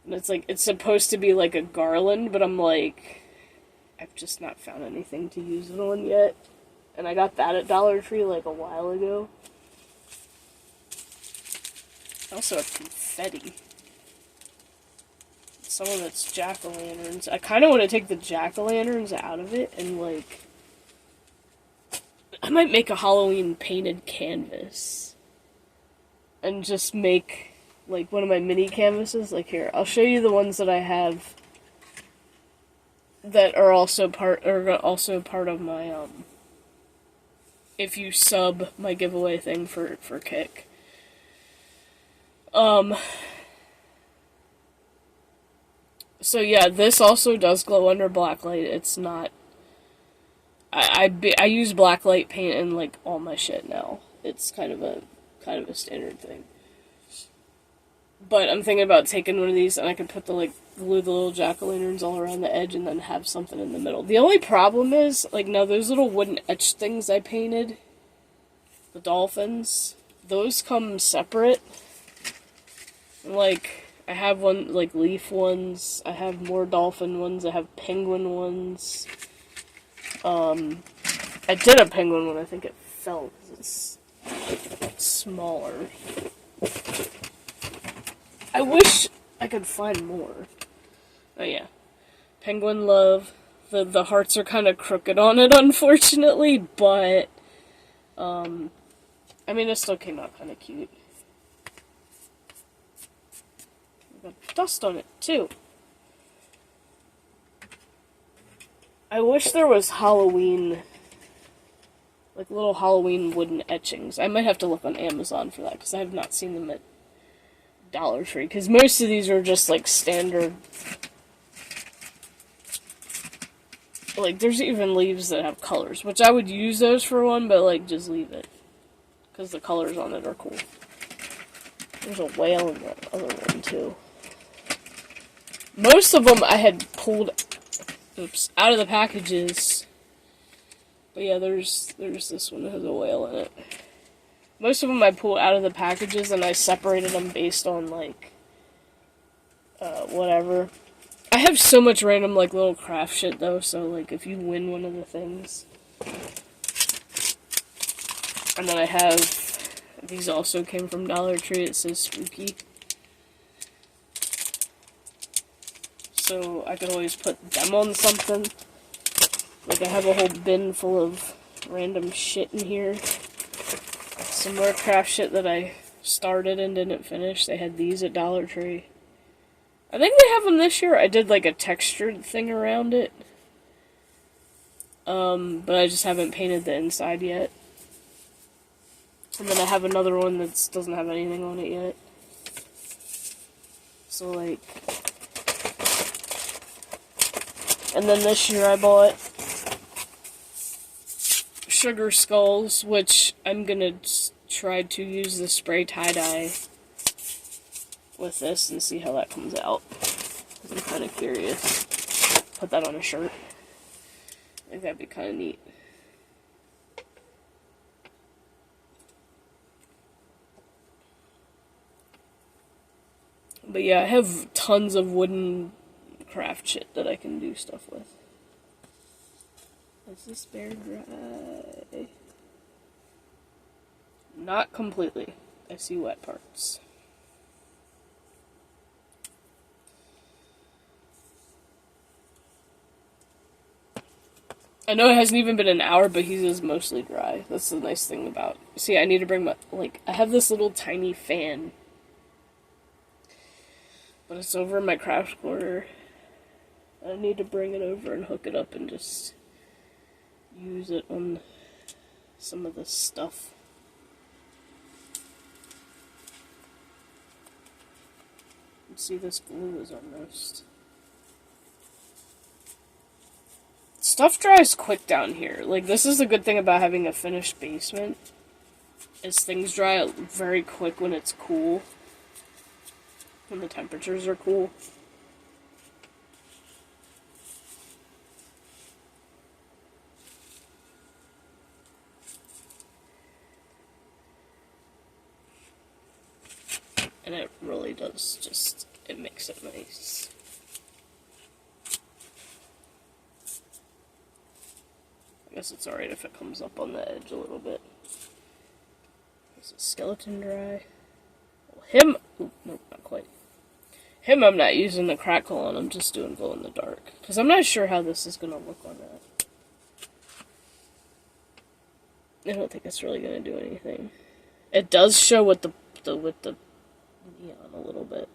And it's like, it's supposed to be like a garland, but I'm like, I've just not found anything to use it on yet. And I got that at Dollar Tree like a while ago. I also have confetti. Some of it's jack-o'-lanterns. I kind of want to take the jack-o'-lanterns out of it and, like, I might make a Halloween painted canvas. And just make, like, one of my mini canvases. Like, here, I'll show you the ones that I have that are also part of my, if you sub my giveaway thing for Kick. So yeah, this also does glow under blacklight. It's not, I use blacklight paint in, like, all my shit now. It's kind of a standard thing. But I'm thinking about taking one of these, and I could put glue the little jack-o'-lanterns all around the edge and then have something in the middle. The only problem is, like, now those little wooden etch things I painted, the dolphins, those come separate. Like, I have one, like, leaf ones, I have more dolphin ones, I have penguin ones. I did a penguin one, I think it fell because it's smaller. I wish I could find more. Oh yeah. Penguin love. The hearts are kind of crooked on it, unfortunately, but, I mean, it still came out kind of cute. Got dust on it, too. I wish there was Halloween, like, little Halloween wooden etchings. I might have to look on Amazon for that, because I have not seen them at Dollar Tree, because most of these are just, like, standard. Like, there's even leaves that have colors, which I would use those for one, but, like, just leave it. Because the colors on it are cool. There's a whale in that other one, too. Most of them I had pulled, out of the packages. But yeah, there's this one that has a whale in it. Most of them I pulled out of the packages, and I separated them based on, like, whatever. I have so much random, like, little craft shit, though, so, like, if you win one of the things. And then I have, these also came from Dollar Tree, it says spooky. So I could always put them on something. Like, I have a whole bin full of random shit in here. Some more craft shit that I started and didn't finish. They had these at Dollar Tree. I think they have them this year. I did, like, a textured thing around it. But I just haven't painted the inside yet. And then I have another one that doesn't have anything on it yet. So, like... And then this year I bought Sugar Skulls, which I'm gonna try to use the spray tie-dye with this and see how that comes out. I'm kind of curious. Put that on a shirt. I think that'd be kind of neat. But yeah, I have tons of wooden craft shit that I can do stuff with. Is this bear dry? Not completely. I see wet parts. I know it hasn't even been an hour, but he is mostly dry. That's the nice thing about. See, I need to bring my I have this little tiny fan, but it's over in my craft corner. I need to bring it over and hook it up and just use it on some of this stuff. See, this glue is almost... Stuff dries quick down here. Like, this is the good thing about having a finished basement, is things dry out very quick when it's cool. When the temperatures are cool. And it really does just, it makes it nice. I guess it's alright if it comes up on the edge a little bit. Is it skeleton dry? Well, him, ooh, nope, not quite. Him I'm not using the crackle on, I'm just doing glow in the dark. Because I'm not sure how this is going to look on that. I don't think it's really going to do anything. It does show with the neon a little bit.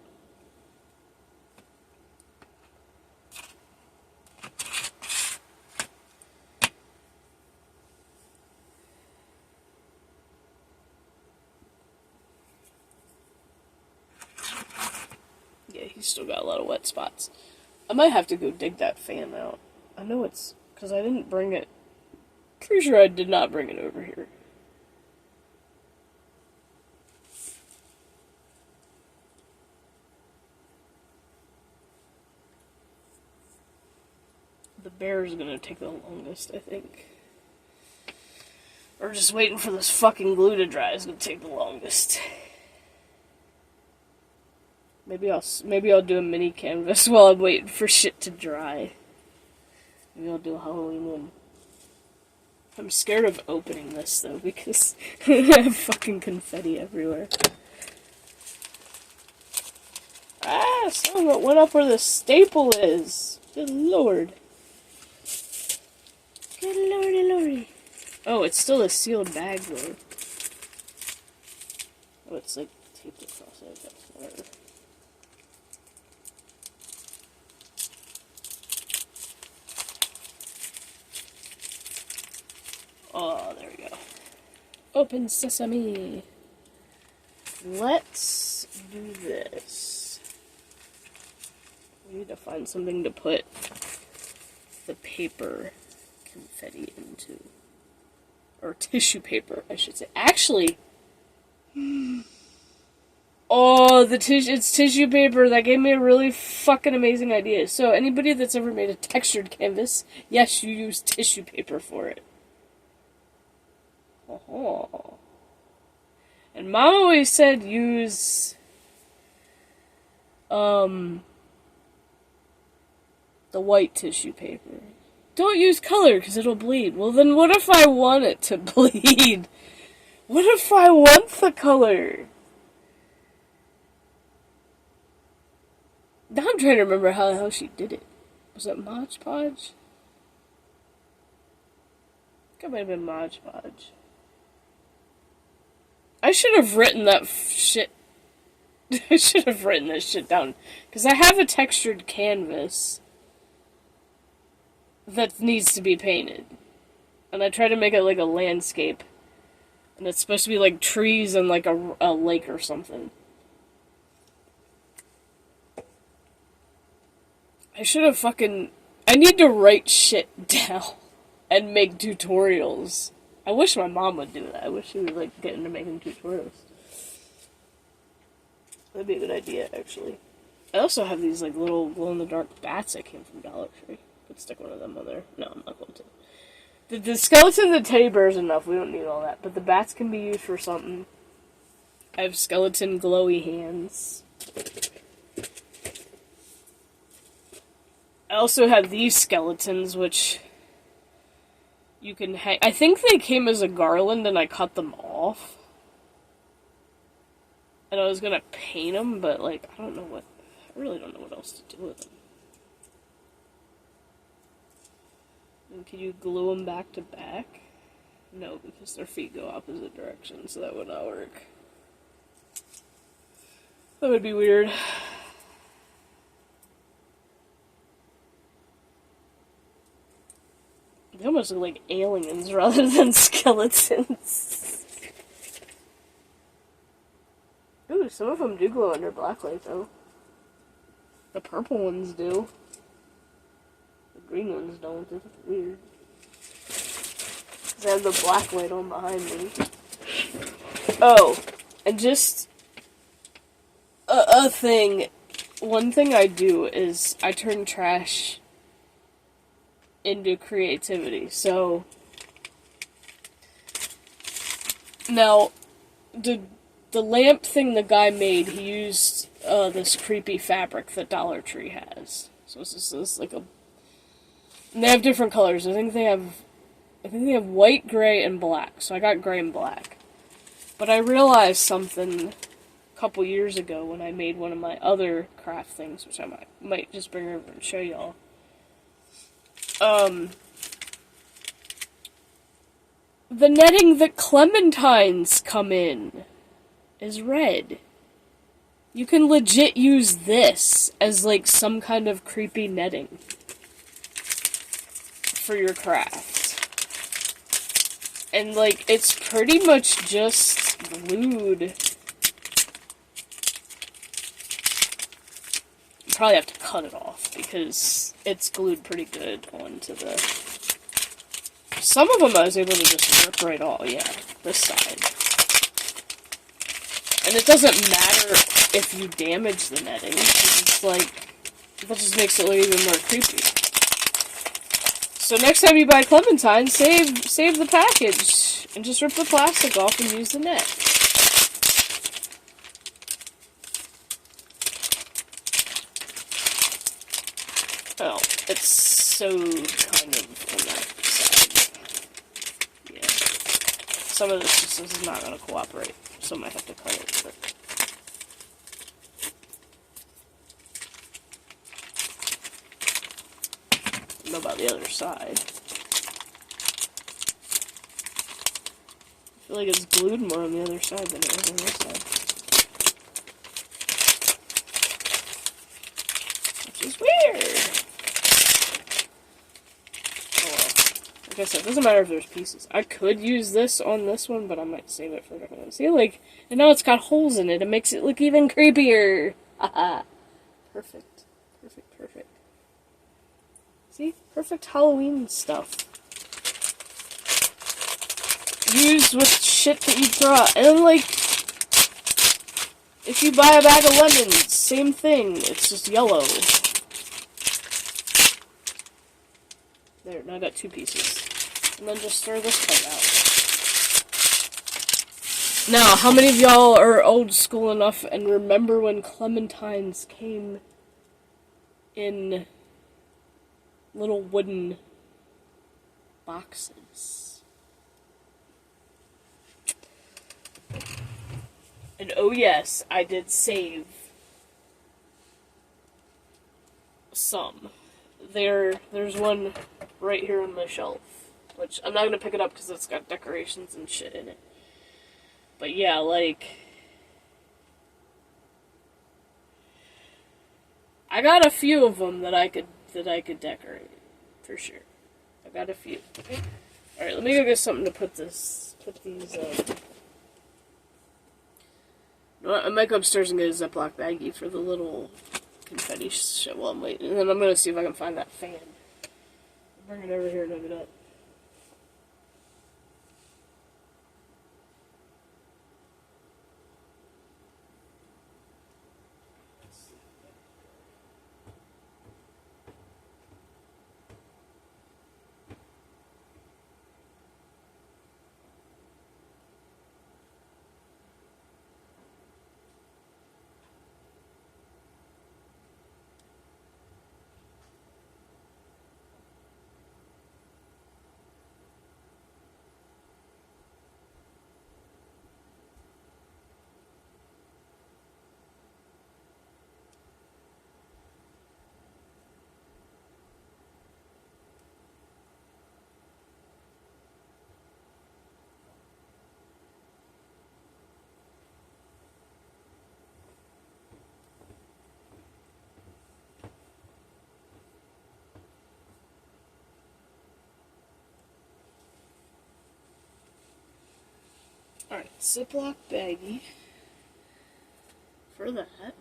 Yeah, he's still got a lot of wet spots. I might have to go dig that fan out. I know it's because I didn't bring it. Pretty sure I did not bring it over here. The bear is gonna take the longest, I think. Or just waiting for this fucking glue to dry is gonna take the longest. Maybe I'll do a mini canvas while I'm waiting for shit to dry. Maybe I'll do a Halloween one. I'm scared of opening this though because I have fucking confetti everywhere. Ah, some of it went up where the staple is. Good lord. Good lordy lordy. Oh, it's still a sealed bag though. Oh, it's like taped across it. That's whatever. Oh, there we go. Open sesame. Let's do this. We need to find something to put the paper confetti into. Or tissue paper, I should say. Actually, oh, it's tissue paper. That gave me a really fucking amazing idea. So, anybody that's ever made a textured canvas, yes, you use tissue paper for it. Oh. And Mom always said use the white tissue paper. Don't use color because it'll bleed. Well, then what if I want it to bleed? What if I want the color? Now I'm trying to remember how the hell she did it. Was it Mod Podge? I think it might have been Mod Podge. I should have written that shit. I should have written this shit down. Because I have a textured canvas that needs to be painted. And I try to make it like a landscape. And it's supposed to be like trees and like a lake or something. I should have fucking... I need to write shit down and make tutorials. I wish my mom would do that. I wish she would like get into making tutorials. That'd be a good idea, actually. I also have these like little glow-in-the-dark bats that came from Dollar Tree. Could stick one of them on there. No, I'm not going to. The skeleton, the teddy bear is enough. We don't need all that. But the bats can be used for something. I have skeleton glowy hands. I also have these skeletons, which you can hang. I think they came as a garland and I cut them off. And I was gonna paint them, but like, I really don't know what else to do with them. And can you glue them back to back? No, because their feet go opposite directions, so that would not work. That would be weird. They almost look like aliens rather than skeletons. Ooh, some of them do glow under blacklight, though. The purple ones do. The green ones don't. It's weird. I have the black light on behind me. Oh, and just a thing. One thing I do is I turn trash into creativity. So now the lamp thing the guy made, he used this creepy fabric that Dollar Tree has. So it's just this like a. And they have different colors. I think they have white, gray, and black. So I got gray and black. But I realized something a couple years ago when I made one of my other craft things, which I might just bring over and show y'all. The netting that clementines come in is red. You can legit use this as like some kind of creepy netting for your craft. And like, it's pretty much just glued. You probably have to cut it off because it's glued pretty good onto the... Some of them I was able to just rip right off, yeah, this side. And it doesn't matter if you damage the netting, because it's like, that just makes it look even more creepy. So next time you buy clementine, save the package, and just rip the plastic off and use the net. Well, it's so kind of on that side. Yeah. Some of this just is not going to cooperate, so I might have to cut it, but... I don't know about the other side. I feel like it's glued more on the other side than it is on this side. Which is weird. Oh well. Like I said, it doesn't matter if there's pieces. I could use this on this one, but I might save it for a different one. See, like, and now it's got holes in it. It makes it look even creepier. Haha. Perfect. Perfect, perfect. See? Perfect Halloween stuff. Used with shit that you throw out. And like, if you buy a bag of lemons, same thing. It's just yellow. There, now I got two pieces. And then just throw this part out. Now, how many of y'all are old school enough and remember when clementines came in little wooden boxes? And oh yes, I did save some. There's one right here on the shelf, which I'm not gonna pick it up because it's got decorations and shit in it. But yeah, like, I got a few of them that I could decorate for sure. I got a few. All right, let me go get something to put these. I might go upstairs and get a Ziploc baggie for the little confetti shit while I'm waiting. And then I'm going to see if I can find that fan. I'll bring it over here and hook it up. Alright, Ziploc baggie for that.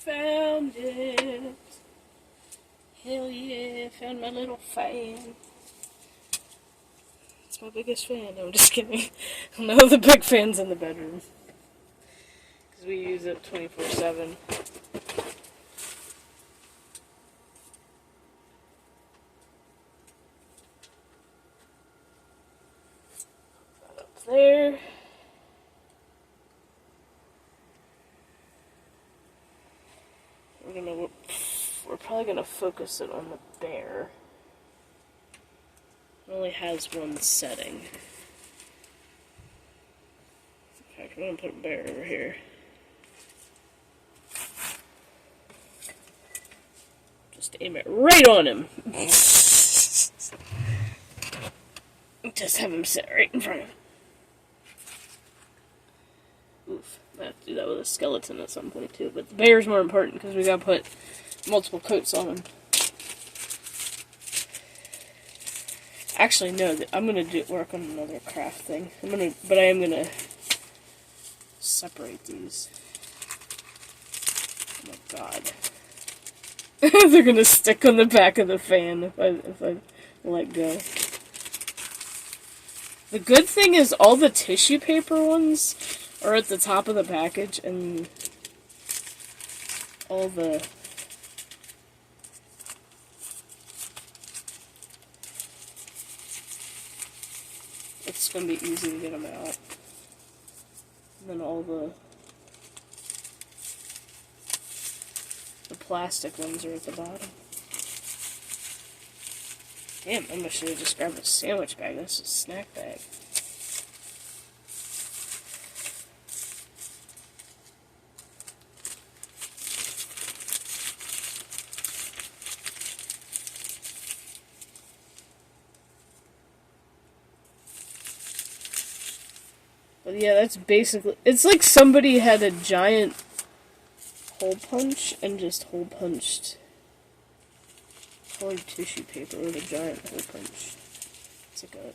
Found it. Hell yeah, found my little fan. It's my biggest fan. No, I'm just kidding. No, the big fan's in the bedroom. Because we use it 24/7. Up there. We're probably gonna focus it on the bear. It only has one setting. In fact, we're gonna put a bear over here. Just aim it right on him. Just have him sit right in front of him. Oof. I have to do that with a skeleton at some point too, but the bear's more important because we gotta put multiple coats on him. Actually, no, I'm gonna work on another craft thing. But I am gonna separate these. Oh my god. They're gonna stick on the back of the fan if I let go. The good thing is all the tissue paper ones are at the top of the package, and all the it's gonna be easy to get them out. And then all the plastic ones are at the bottom. Damn, I should have just grabbed a sandwich bag. This is a snack bag. But yeah, that's basically... It's like somebody had a giant hole punch and just hole punched colored tissue paper with a giant hole punch. It's like a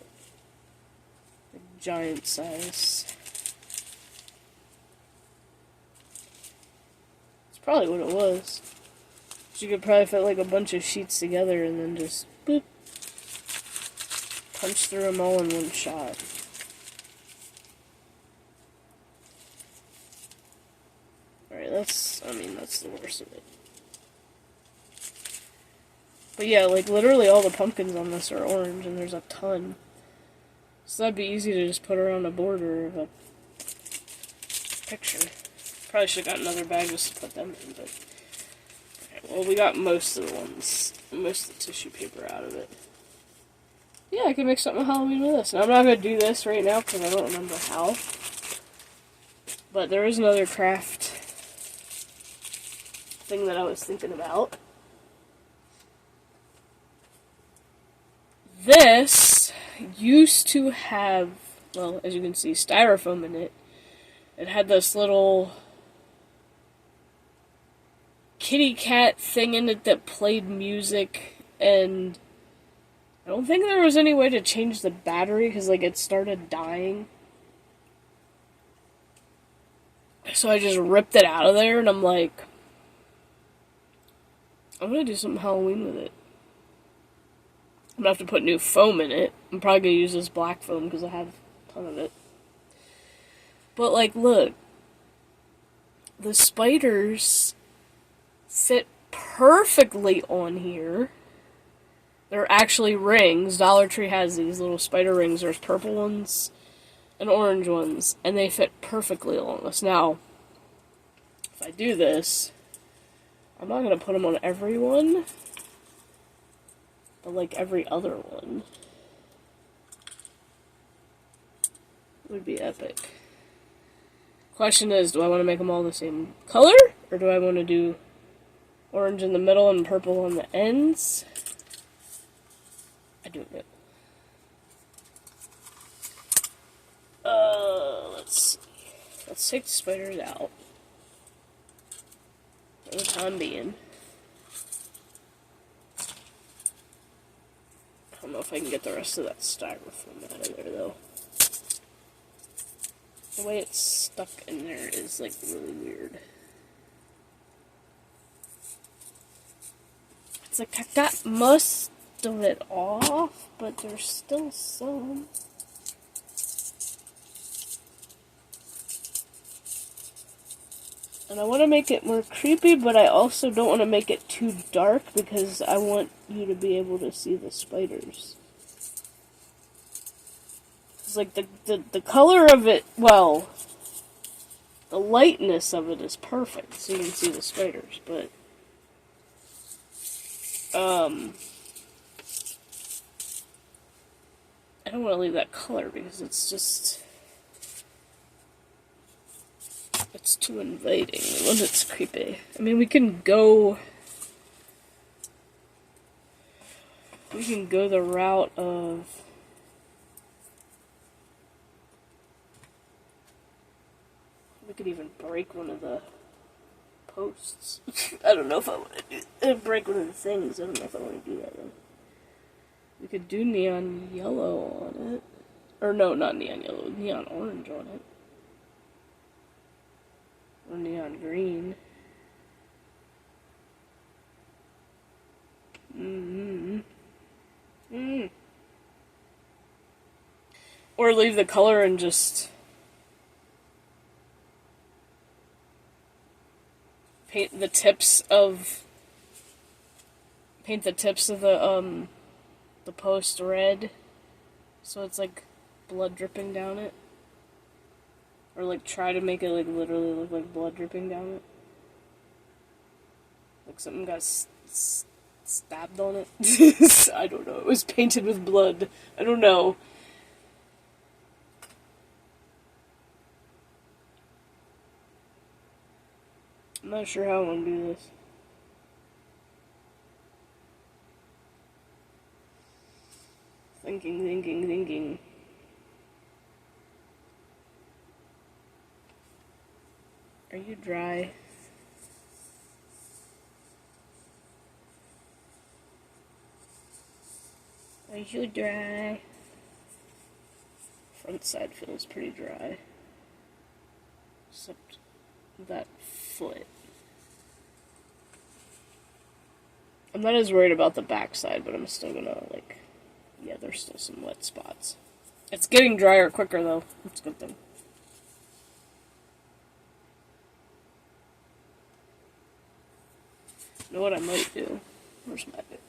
giant size. It's probably what it was. You could probably fit like a bunch of sheets together and then just boop, punch through them all in one shot. Alright, that's the worst of it. But yeah, like literally all the pumpkins on this are orange and there's a ton. So that'd be easy to just put around a border of a picture. Probably should have got another bag just to put them in, but... Okay, well, we got most of the tissue paper out of it. Yeah, I can make something Halloween with this. Now, I'm not going to do this right now because I don't remember how. But there is another craft thing that I was thinking about. This used to have, well, as you can see, styrofoam in it. It had this little kitty cat thing in it that played music, and I don't think there was any way to change the battery because, like, it started dying. So I just ripped it out of there, and I'm like, I'm gonna do something Halloween with it. I'm gonna have to put new foam in it. I'm probably gonna use this black foam because I have a ton of it. But, like, look. The spiders fit perfectly on here. They're actually rings. Dollar Tree has these little spider rings. There's purple ones and orange ones. And they fit perfectly along this. Now, if I do this, I'm not going to put them on every one. But, like, every other one. It would be epic. Question is, do I want to make them all the same color? Or do I want to do orange in the middle and purple on the ends? I don't know. Let's see. Let's take the spiders out. For the time being. I don't know if I can get the rest of that styrofoam out of there, though. The way it's stuck in there is, like, really weird. It's like I got most of it off, but there's still some. And I want to make it more creepy, but I also don't want to make it too dark because I want you to be able to see the spiders. It's like the color of it, well, the lightness of it is perfect, so you can see the spiders, but I don't want to leave that color because it's just, it's too inviting when it's creepy. I mean, we can go the route of we could even break one of the posts. I don't know if I want to do break one of the things. I don't know if I want to do that though. We could do neon yellow on it. Or no, not neon yellow, neon orange on it. Or neon green. Or leave the color and just paint the tips of the post red, so it's like blood dripping down it, or like try to make it like literally look like blood dripping down it, like something got stabbed on it. I don't know. It was painted with blood. I don't know. I'm not sure how I want to do this. Thinking. Are you dry? Are you dry? Front side feels pretty dry. Except that foot. I'm not as worried about the back side, but I'm still gonna, like, yeah, there's still some wet spots. It's getting drier quicker, though. That's a good thing. You know what I might do? Where's my bit?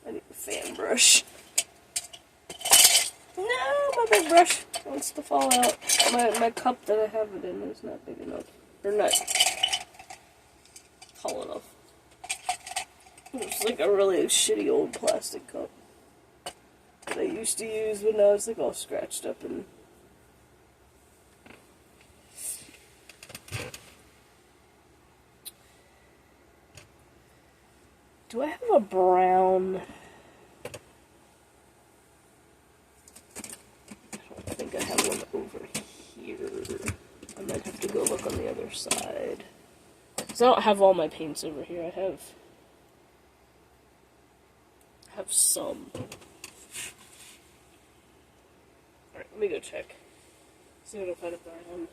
I need a fan brush. No, my big brush wants to fall out. My cup that I have it in is not big enough. Or not tall enough. It's like a really shitty old plastic cup that I used to use, but now it's like all scratched up and... Do I have a brown... I don't think I have one over here. I might have to go look on the other side. Because I don't have all my paints over here. I have some. Alright, let me go check. see what if I burn.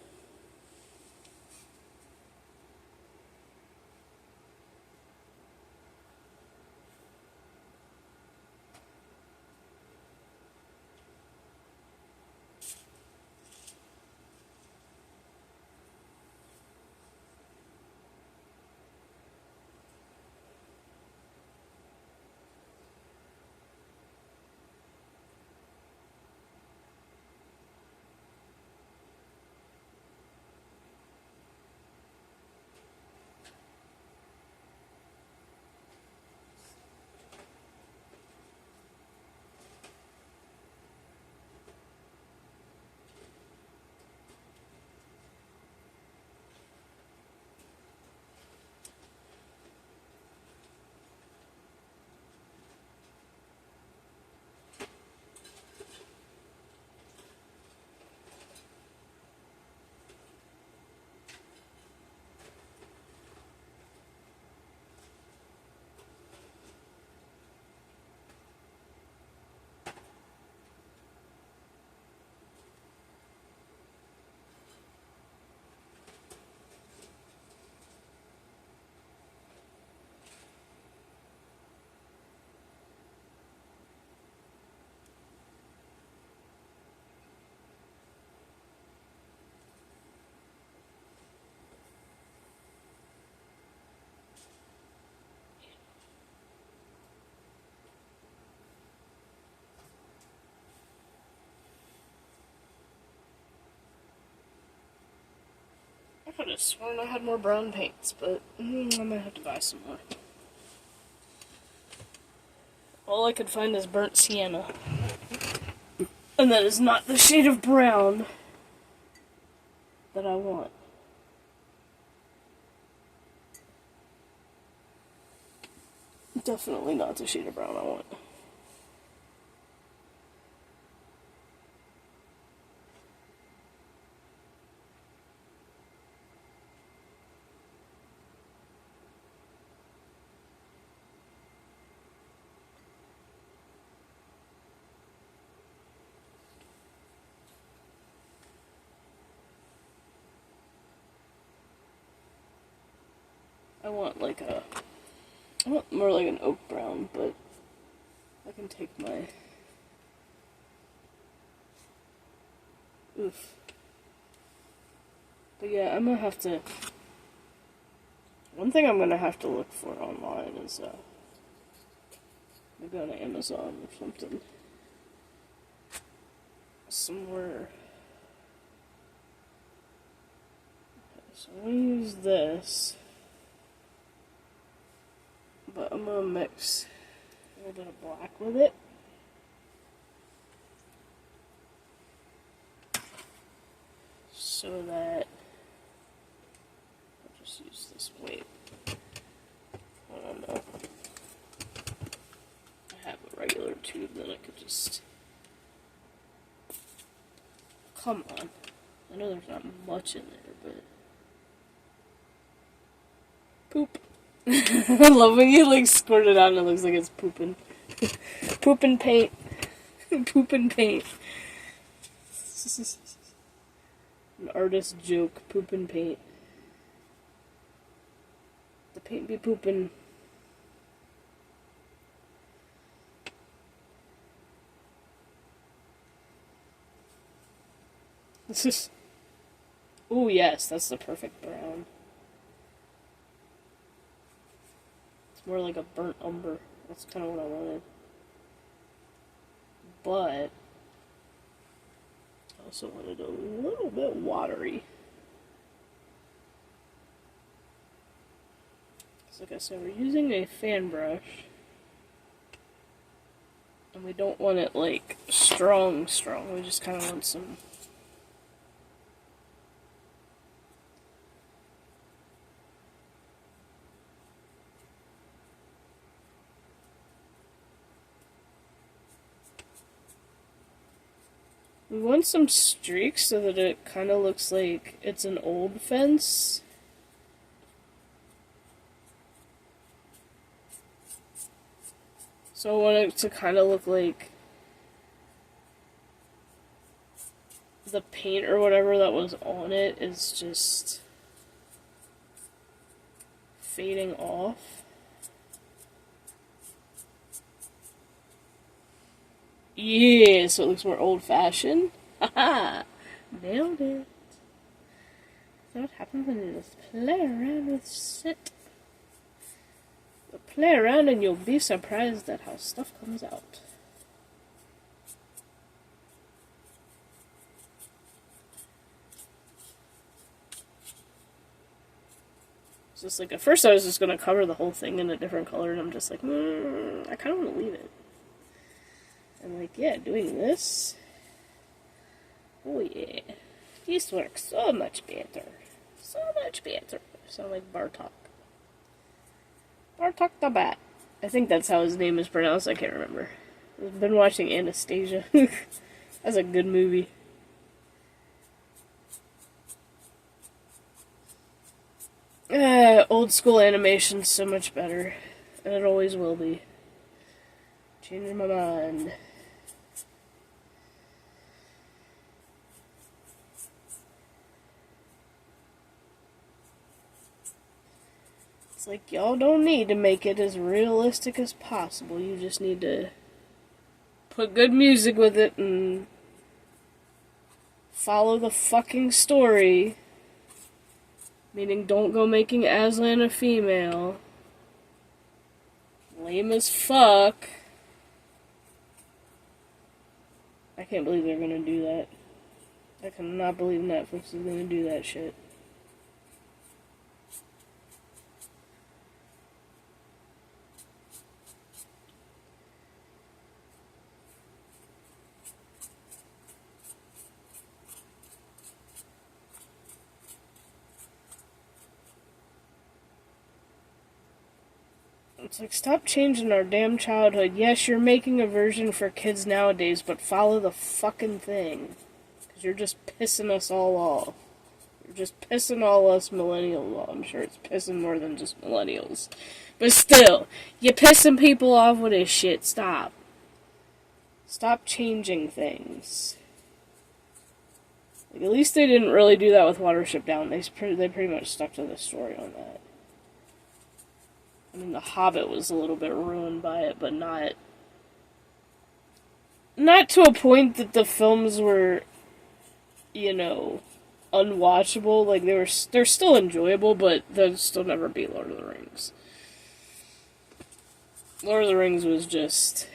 I could have sworn I had more brown paints, but I might have to buy some more. All I could find is burnt sienna. And that is not the shade of brown that I want. Definitely not the shade of brown I want. I want more like an oak brown, but I can take my... Oof. But yeah, I'm gonna have to... One thing I'm gonna have to look for online is, maybe on Amazon or something. Somewhere... Okay, so I'm gonna use this. But I'm gonna mix a little bit of black with it. So that I'll just use this weight. I don't know. I have a regular tube that I could just... Come on. I know there's not much in there, but... Poop. I love when you like squirt it out and it looks like it's pooping. Pooping paint. Pooping paint. An artist joke. Pooping paint. The paint be pooping. This is... Ooh, yes, that's the perfect brown. More like a burnt umber. That's kind of what I wanted. But I also wanted a little bit watery. So like I said, we're using a fan brush. And we don't want it like strong. We just kind of want some... We want some streaks so that it kind of looks like it's an old fence. So I want it to kind of look like the paint or whatever that was on it is just fading off. Yeah, so it looks more old-fashioned. Haha! Nailed it. So what happens when you just play around with shit? You'll play around and you'll be surprised at how stuff comes out. It's just like, at first I was just going to cover the whole thing in a different color, and I'm just like, I kind of want to leave it. I'm like, yeah, doing this. Oh yeah. This works so much better. So much better. Sound like Bartok. Bartok the Bat. I think that's how his name is pronounced. I can't remember. I've been watching Anastasia. That's a good movie. Old school animation's so much better. And it always will be. Changing my mind. It's like, y'all don't need to make it as realistic as possible. You just need to put good music with it and follow the fucking story. Meaning, don't go making Aslan a female. Lame as fuck. I can't believe they're gonna do that. I cannot believe Netflix is gonna do that shit. It's like, stop changing our damn childhood. Yes, you're making a version for kids nowadays, but follow the fucking thing. Because you're just pissing us all off. You're just pissing all us millennials off. I'm sure it's pissing more than just millennials. But still, you're pissing people off with this shit. Stop. Stop changing things. Like, at least they didn't really do that with Watership Down. They pretty much stuck to the story on that. I mean, The Hobbit was a little bit ruined by it, but not to a point that the films were, you know, unwatchable. Like, they're still enjoyable, but they'll still never beat Lord of the Rings. Lord of the Rings was just...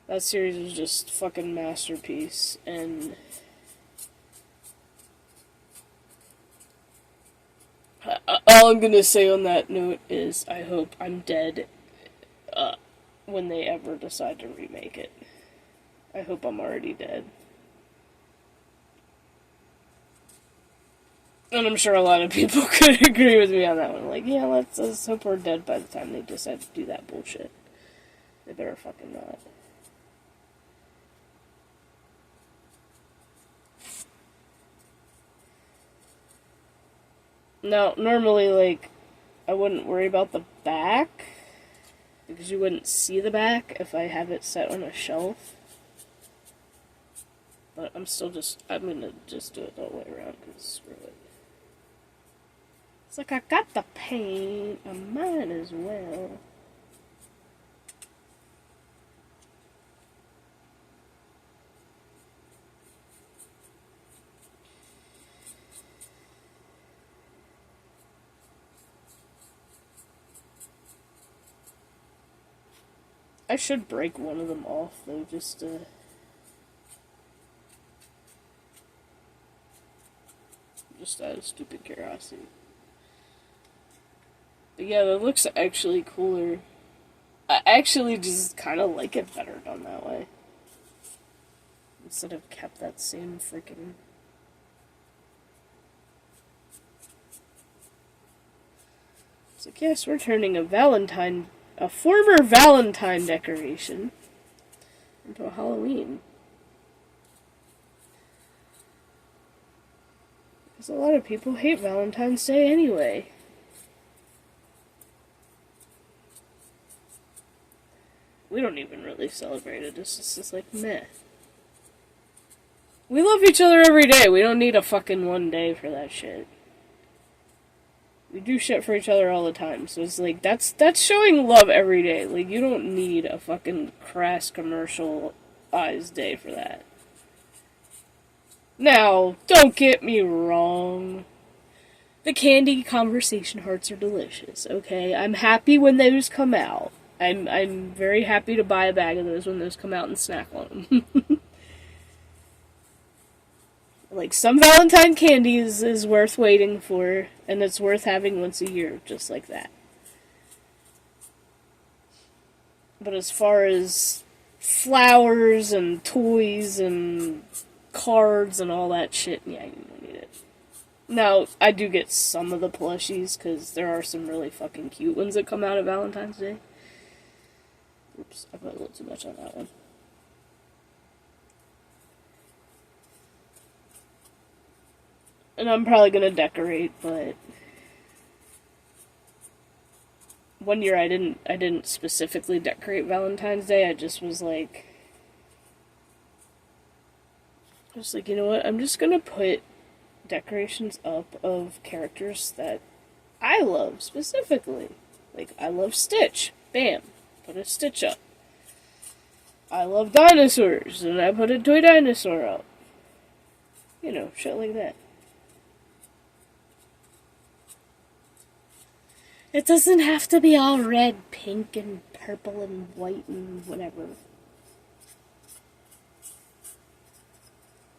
That series was just fucking masterpiece, and... all I'm gonna say on that note is I hope I'm dead when they ever decide to remake it. I hope I'm already dead. And I'm sure a lot of people could agree with me on that one. Like, yeah, let's hope we're dead by the time they decide to do that bullshit. They better fucking not. Now, normally, like, I wouldn't worry about the back, because you wouldn't see the back if I have it set on a shelf. But I'm gonna just do it the whole way around, because screw it. It's like, I got the paint, I might as well. I should break one of them off, though, just out of stupid curiosity. But yeah, that looks actually cooler. I actually just kind of like it better done that way. Instead of kept that same freaking... It's like, yes, we're turning a former Valentine decoration into a Halloween. Because a lot of people hate Valentine's Day anyway. We don't even really celebrate it. It's just like, meh. We love each other every day. We don't need a fucking one day for that shit. We do shit for each other all the time. So it's like, that's showing love every day. Like, you don't need a fucking crass commercialized day for that. Now, don't get me wrong. The candy conversation hearts are delicious, okay? I'm happy when those come out. I'm very happy to buy a bag of those when those come out and snack on them. Like, some Valentine candy is worth waiting for, and it's worth having once a year, just like that. But as far as flowers and toys and cards and all that shit, yeah, you don't need it. Now, I do get some of the plushies, because there are some really fucking cute ones that come out at Valentine's Day. Oops, I put a little too much on that one. And I'm probably gonna decorate, but one year I didn't specifically decorate Valentine's Day. I just was like, you know what? I'm just gonna put decorations up of characters that I love specifically. Like, I love Stitch. Bam. Put a Stitch up. I love dinosaurs, and I put a toy dinosaur up. You know, shit like that. It doesn't have to be all red, pink, and purple, and white, and whatever.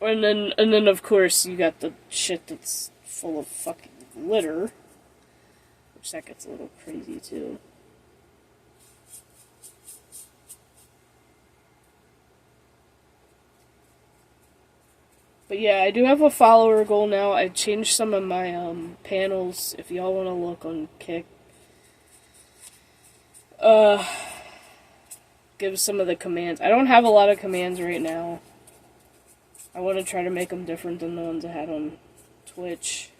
And then of course, you got the shit that's full of fucking glitter. Which that gets a little crazy, too. But yeah, I do have a follower goal now. I changed some of my panels. If y'all want to look on Kick, give some of the commands. I don't have a lot of commands right now. I want to try to make them different than the ones I had on Twitch.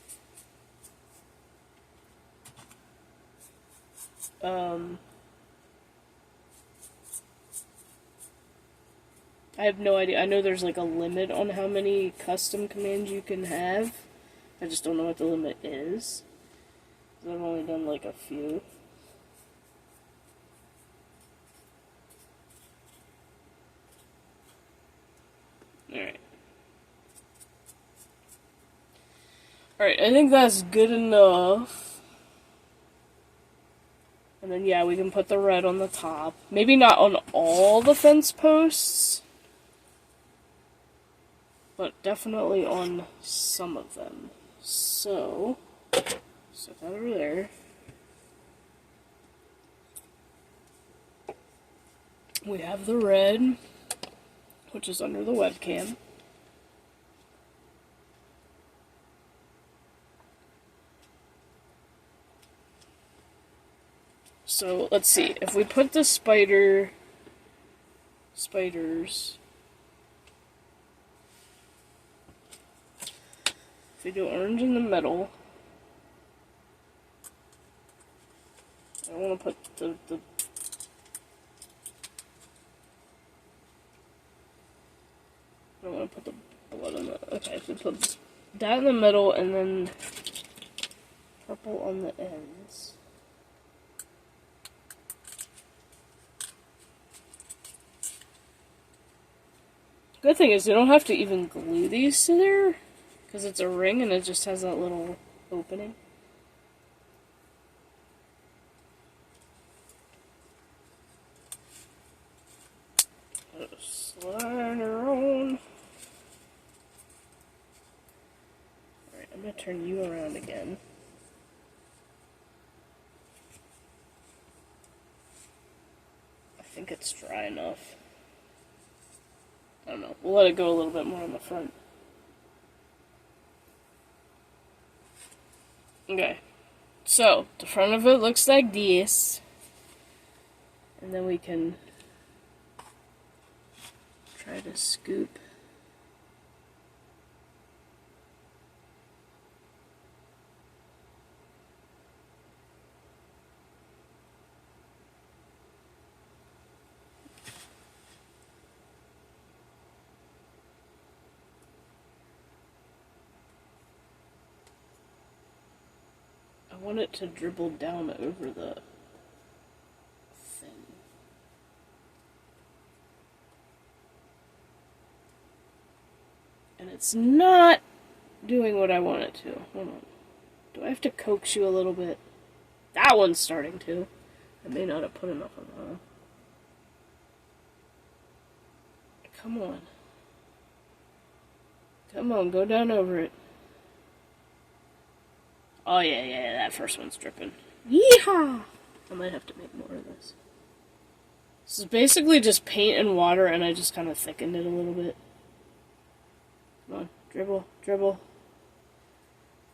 I have no idea. I know there's like a limit on how many custom commands you can have. I just don't know what the limit is. I've only done like a few. Alright. Alright, I think that's good enough. And then, yeah, we can put the red on the top. Maybe not on all the fence posts, but definitely on some of them. So, set that over there. We have the red, which is under the webcam. So, let's see. If we put the spiders... If we do orange in the middle... I want to put the I don't want to put the blood on the... Okay, so put that in the middle, and then purple on the ends. Good thing is, you don't have to even glue these to there, because it's a ring and it just has that little opening. Slide around. Alright, I'm going to turn you around again. I think it's dry enough. I don't know. We'll let it go a little bit more on the front. Okay. So, the front of it looks like this. And then we can try to scoop. want it to dribble down over the thing. And it's not doing what I want it to. Hold on. Do I have to coax you a little bit? That one's starting to. I may not have put enough on that. Come on. Come on, go down over it. Oh yeah, that first one's dripping. Yeehaw! I might have to make more of this. This is basically just paint and water, and I just kind of thickened it a little bit. Come on, dribble, dribble.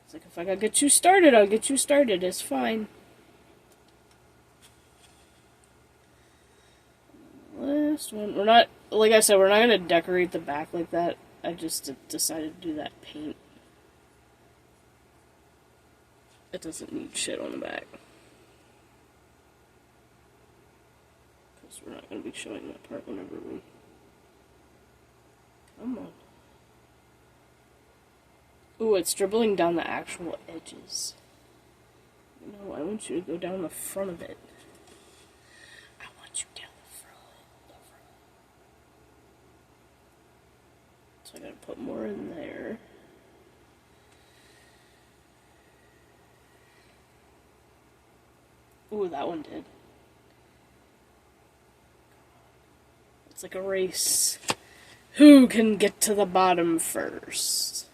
It's like, if I gotta get you started, I'll get you started. It's fine. Last one. We're not, like I said, we're not gonna decorate the back like that. I just decided to do that paint. It doesn't need shit on the back. Because we're not going to be showing that part whenever we... Come on. Ooh, it's dribbling down the actual edges. No, I want you to go down the front of it. I want you down the front. So I gotta put more in there. Ooh, that one did. It's like a race. Who can get to the bottom first?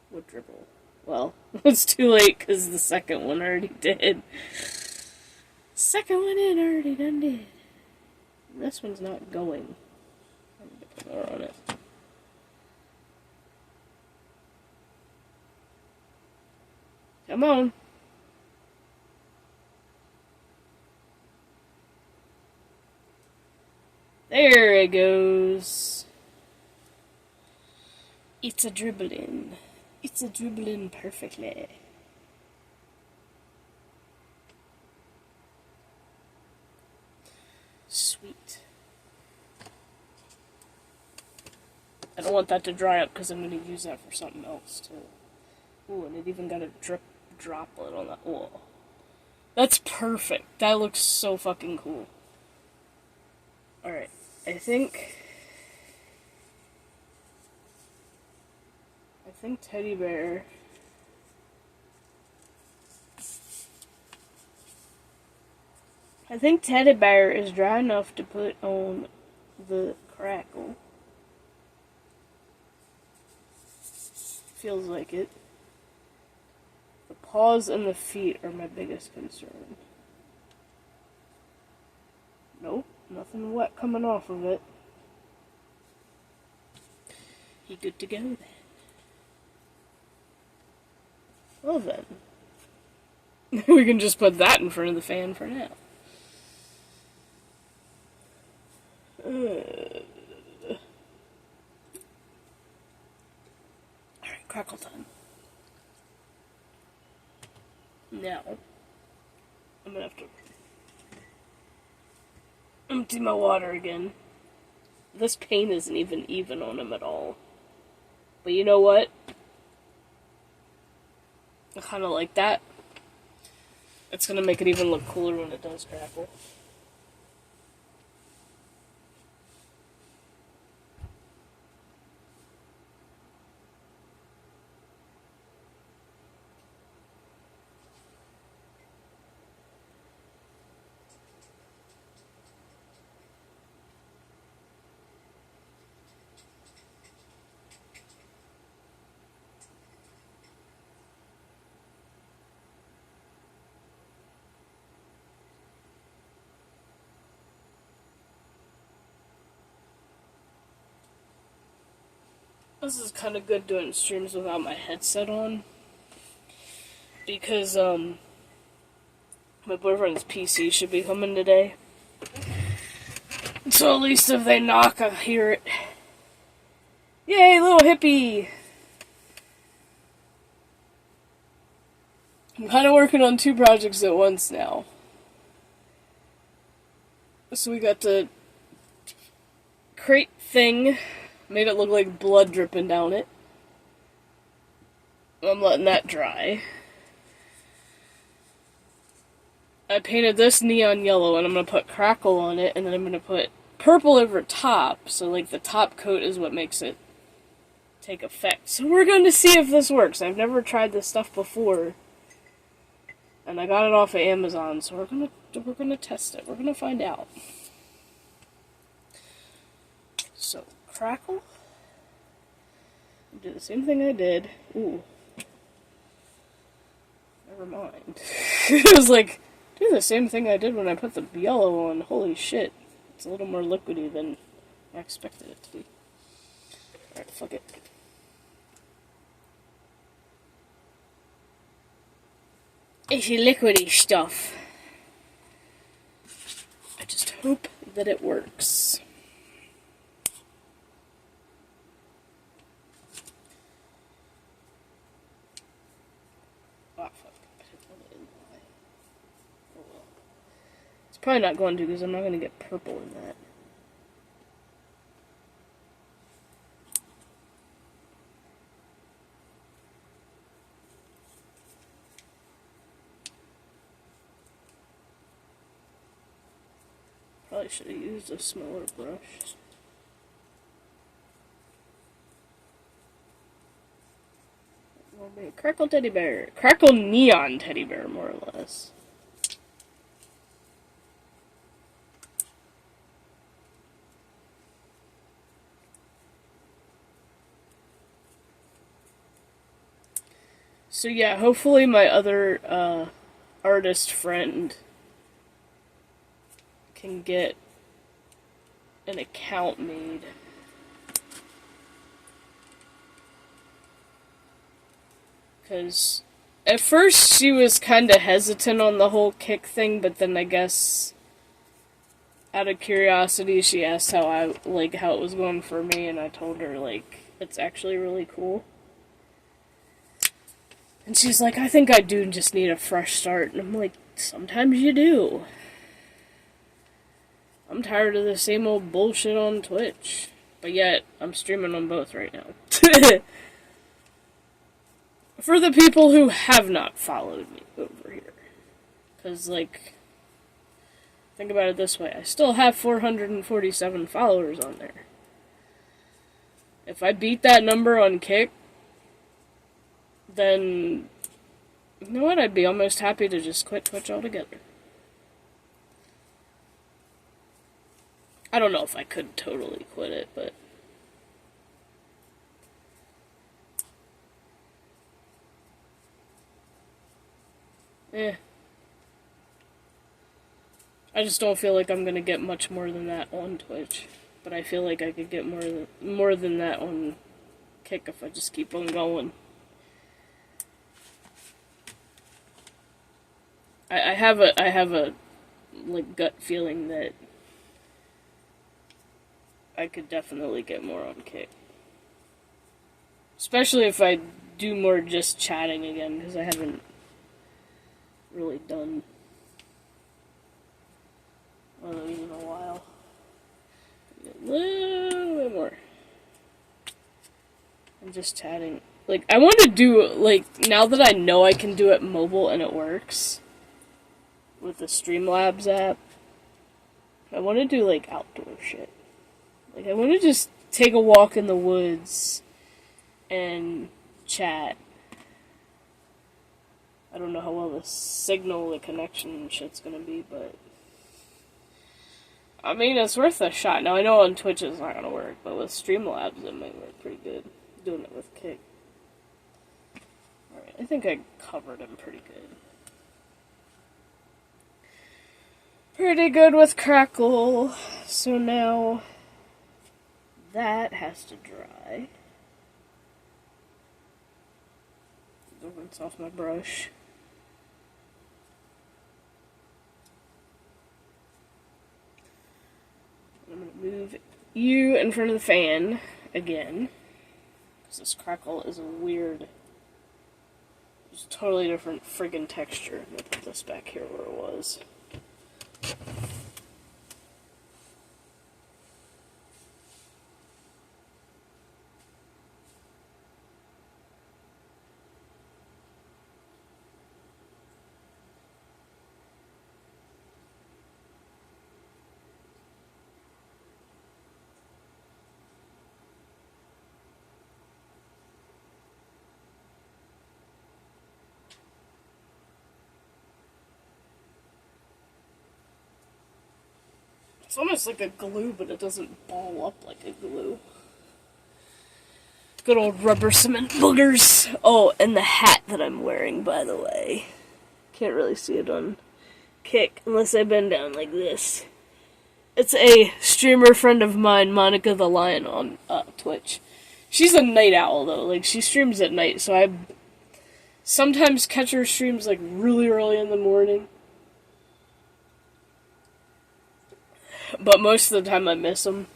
What dribble? Well, it's too late because the second one already did. Second one in already done did. This one's not going. I'm gonna put more on it. Come on. There it goes. It's a dribbling. It's a dribbling perfectly. Sweet. I don't want that to dry up because I'm going to use that for something else too. Ooh, and it even got a droplet on that. Whoa. That's perfect. That looks so fucking cool. Alright. I think Teddy Bear is dry enough to put on the crackle. Feels like it. The paws and the feet are my biggest concern. Nope. Nothing wet coming off of it. He good to go then. Well then. We can just put that in front of the fan for now. Alright, crackle time. Now, I'm gonna have to empty my water again. This paint isn't even on him at all. But you know what? I kind of like that. It's going to make it even look cooler when it does crackle. This is kind of good doing streams without my headset on. Because, my boyfriend's PC should be coming today. So at least if they knock, I'll hear it. Yay, little hippie! I'm kind of working on 2 projects at once now. So we got the crate thing. Made it look like blood dripping down it. I'm letting that dry. I painted this neon yellow, and I'm gonna put crackle on it, and then I'm gonna put purple over top, so like the top coat is what makes it take effect. So we're going to see if this works. I've never tried this stuff before, and I got it off of Amazon, so we're gonna test it. We're gonna find out. So crackle. Do the same thing I did. Ooh. Never mind. It was like, do the same thing I did when I put the yellow on. Holy shit. It's a little more liquidy than I expected it to be. Alright, fuck it. It's liquidy stuff. I just hope that it works. Oh, fuck. I didn't want it in the eye. Oh well. It's probably not going to, because I'm not going to get purple in that. Probably should have used a smaller brush. Crackle teddy bear. Crackle neon teddy bear, more or less. So yeah, hopefully my other artist friend can get an account made. Because at first she was kind of hesitant on the whole kick thing, but then I guess out of curiosity she asked how it was going for me, and I told her like it's actually really cool. And she's like, I think I do just need a fresh start. And I'm like, sometimes you do. I'm tired of the same old bullshit on Twitch. But yet, I'm streaming on both right now. For the people who have not followed me over here. Because, like, think about it this way. I still have 447 followers on there. If I beat that number on Kick, then, you know what, I'd be almost happy to just quit Twitch altogether. I don't know if I could totally quit it, but... I just don't feel like I'm gonna get much more than that on Twitch. But I feel like I could get more than that on Kick if I just keep on going. I have a like gut feeling that I could definitely get more on Kick. Especially if I do more just chatting again, because I haven't really done one of these in a while. A little bit more. I'm just chatting. Like, I want to do, like, now that I know I can do it mobile and it works with the Streamlabs app, I want to do, like, outdoor shit. Like, I want to just take a walk in the woods and chat. I don't know how well the signal, the connection and shit's gonna be, but... I mean, it's worth a shot. Now, I know on Twitch it's not gonna work, but with Streamlabs it might work pretty good. Doing it with Kick. Alright, I think I covered him pretty good. Pretty good with Crackle. So now... that has to dry. Rinse off my brush. I'm going to move you in front of the fan again. Because this Crackle is a weird... it's a totally different friggin' texture. I'm going to put this back here where it was. It's almost like a glue, but it doesn't ball up like a glue. Good old rubber cement boogers. Oh, and the hat that I'm wearing, by the way. Can't really see it on Kick unless I bend down like this. It's a streamer friend of mine, Monica the Lion, on Twitch. She's a night owl, though. Like, she streams at night, so I sometimes catch her streams, like, really early in the morning. But most of the time I miss them.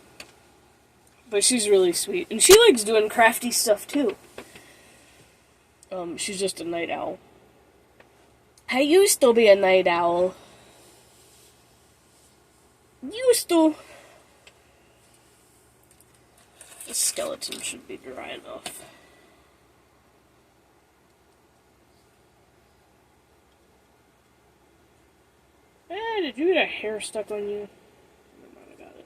But she's really sweet. And she likes doing crafty stuff, too. She's just a night owl. I used to be a night owl. Used to. The skeleton should be dry enough. Did you get a hair stuck on you? Never mind, I got it.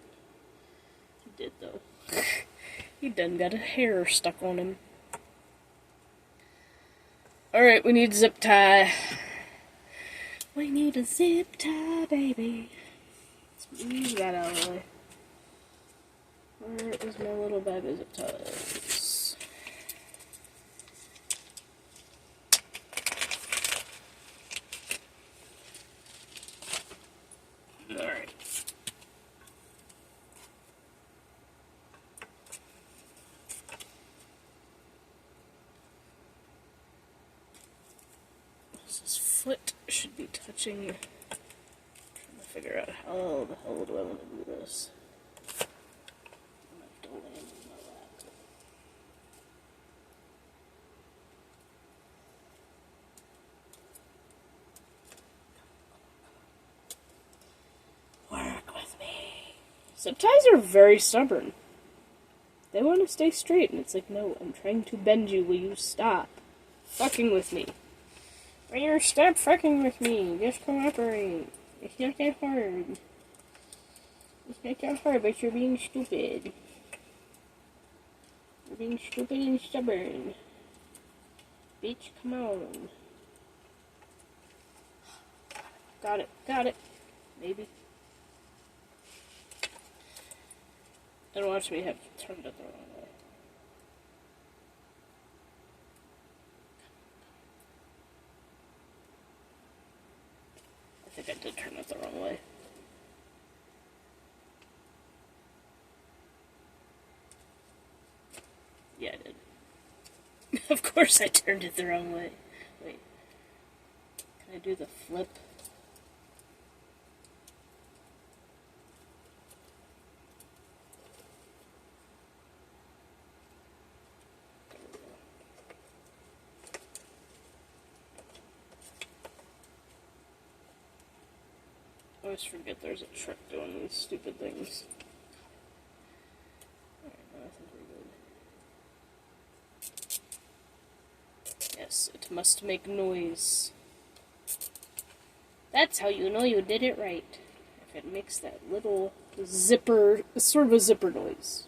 He did, though. He done got a hair stuck on him. Alright, we need zip tie. We need a zip tie, baby. Let's move that out of the way. Where is my little bag of zip ties? Alright. His foot should be touching. I'm trying to figure out how the hell do I want to do this. I'm going to have to land in my lap. Work with me. Zip ties are very stubborn. They want to stay straight, and it's like, no, I'm trying to bend you. Will you stop fucking with me? Will you stop fucking with me? Just cooperate. It's not that hard. It's not that hard, but you're being stupid. You're being stupid and stubborn. Bitch, come on. Got it. Maybe. And watch me have to turn it the wrong way. I think I did turn it the wrong way. Yeah, I did. Of course I turned it the wrong way. Wait. Can I do the flip? I always forget there's a trick doing these stupid things. Alright, now I think we're good. Yes, it must make noise. That's how you know you did it right. If it makes that little zipper, sort of a zipper noise.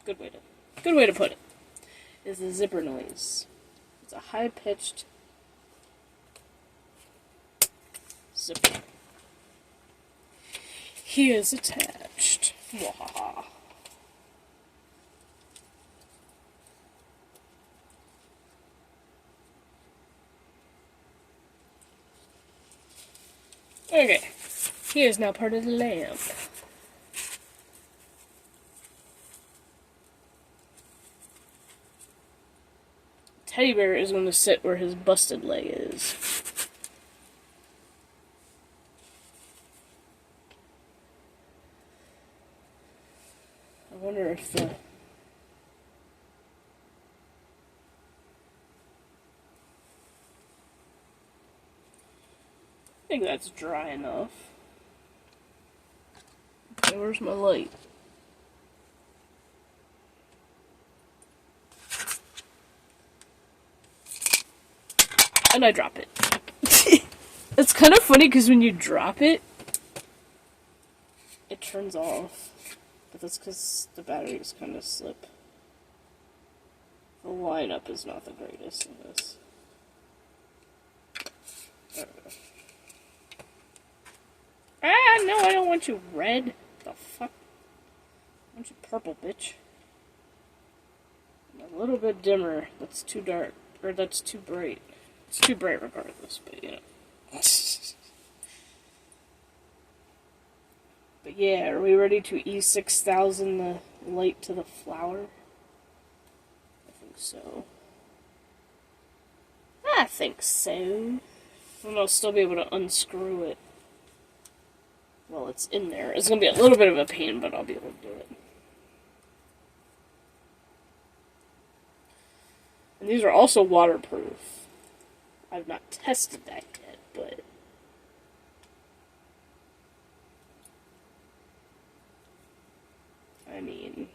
Good way to put it. Is a zipper noise. It's a high-pitched zipper. He is attached. Wahaha. Okay. He is now part of the lamp. Teddy bear is going to sit where his busted leg is. I wonder if the... I think that's dry enough. Okay, where's my light? And I drop it. It's kind of funny because when you drop it, it turns off. But that's because the batteries kind of slip. The lineup is not the greatest in this. There we go. Ah, no, I don't want you red. The fuck? I want you purple, bitch. A little bit dimmer. That's too dark. Or that's too bright. It's too bright regardless, but you know. But yeah, are we ready to E6000 the light to the flower? I think so. I think so. And I'll still be able to unscrew it while it's in there. It's going to be a little bit of a pain, but I'll be able to do it. And these are also waterproof. I've not tested that yet, but... I mean...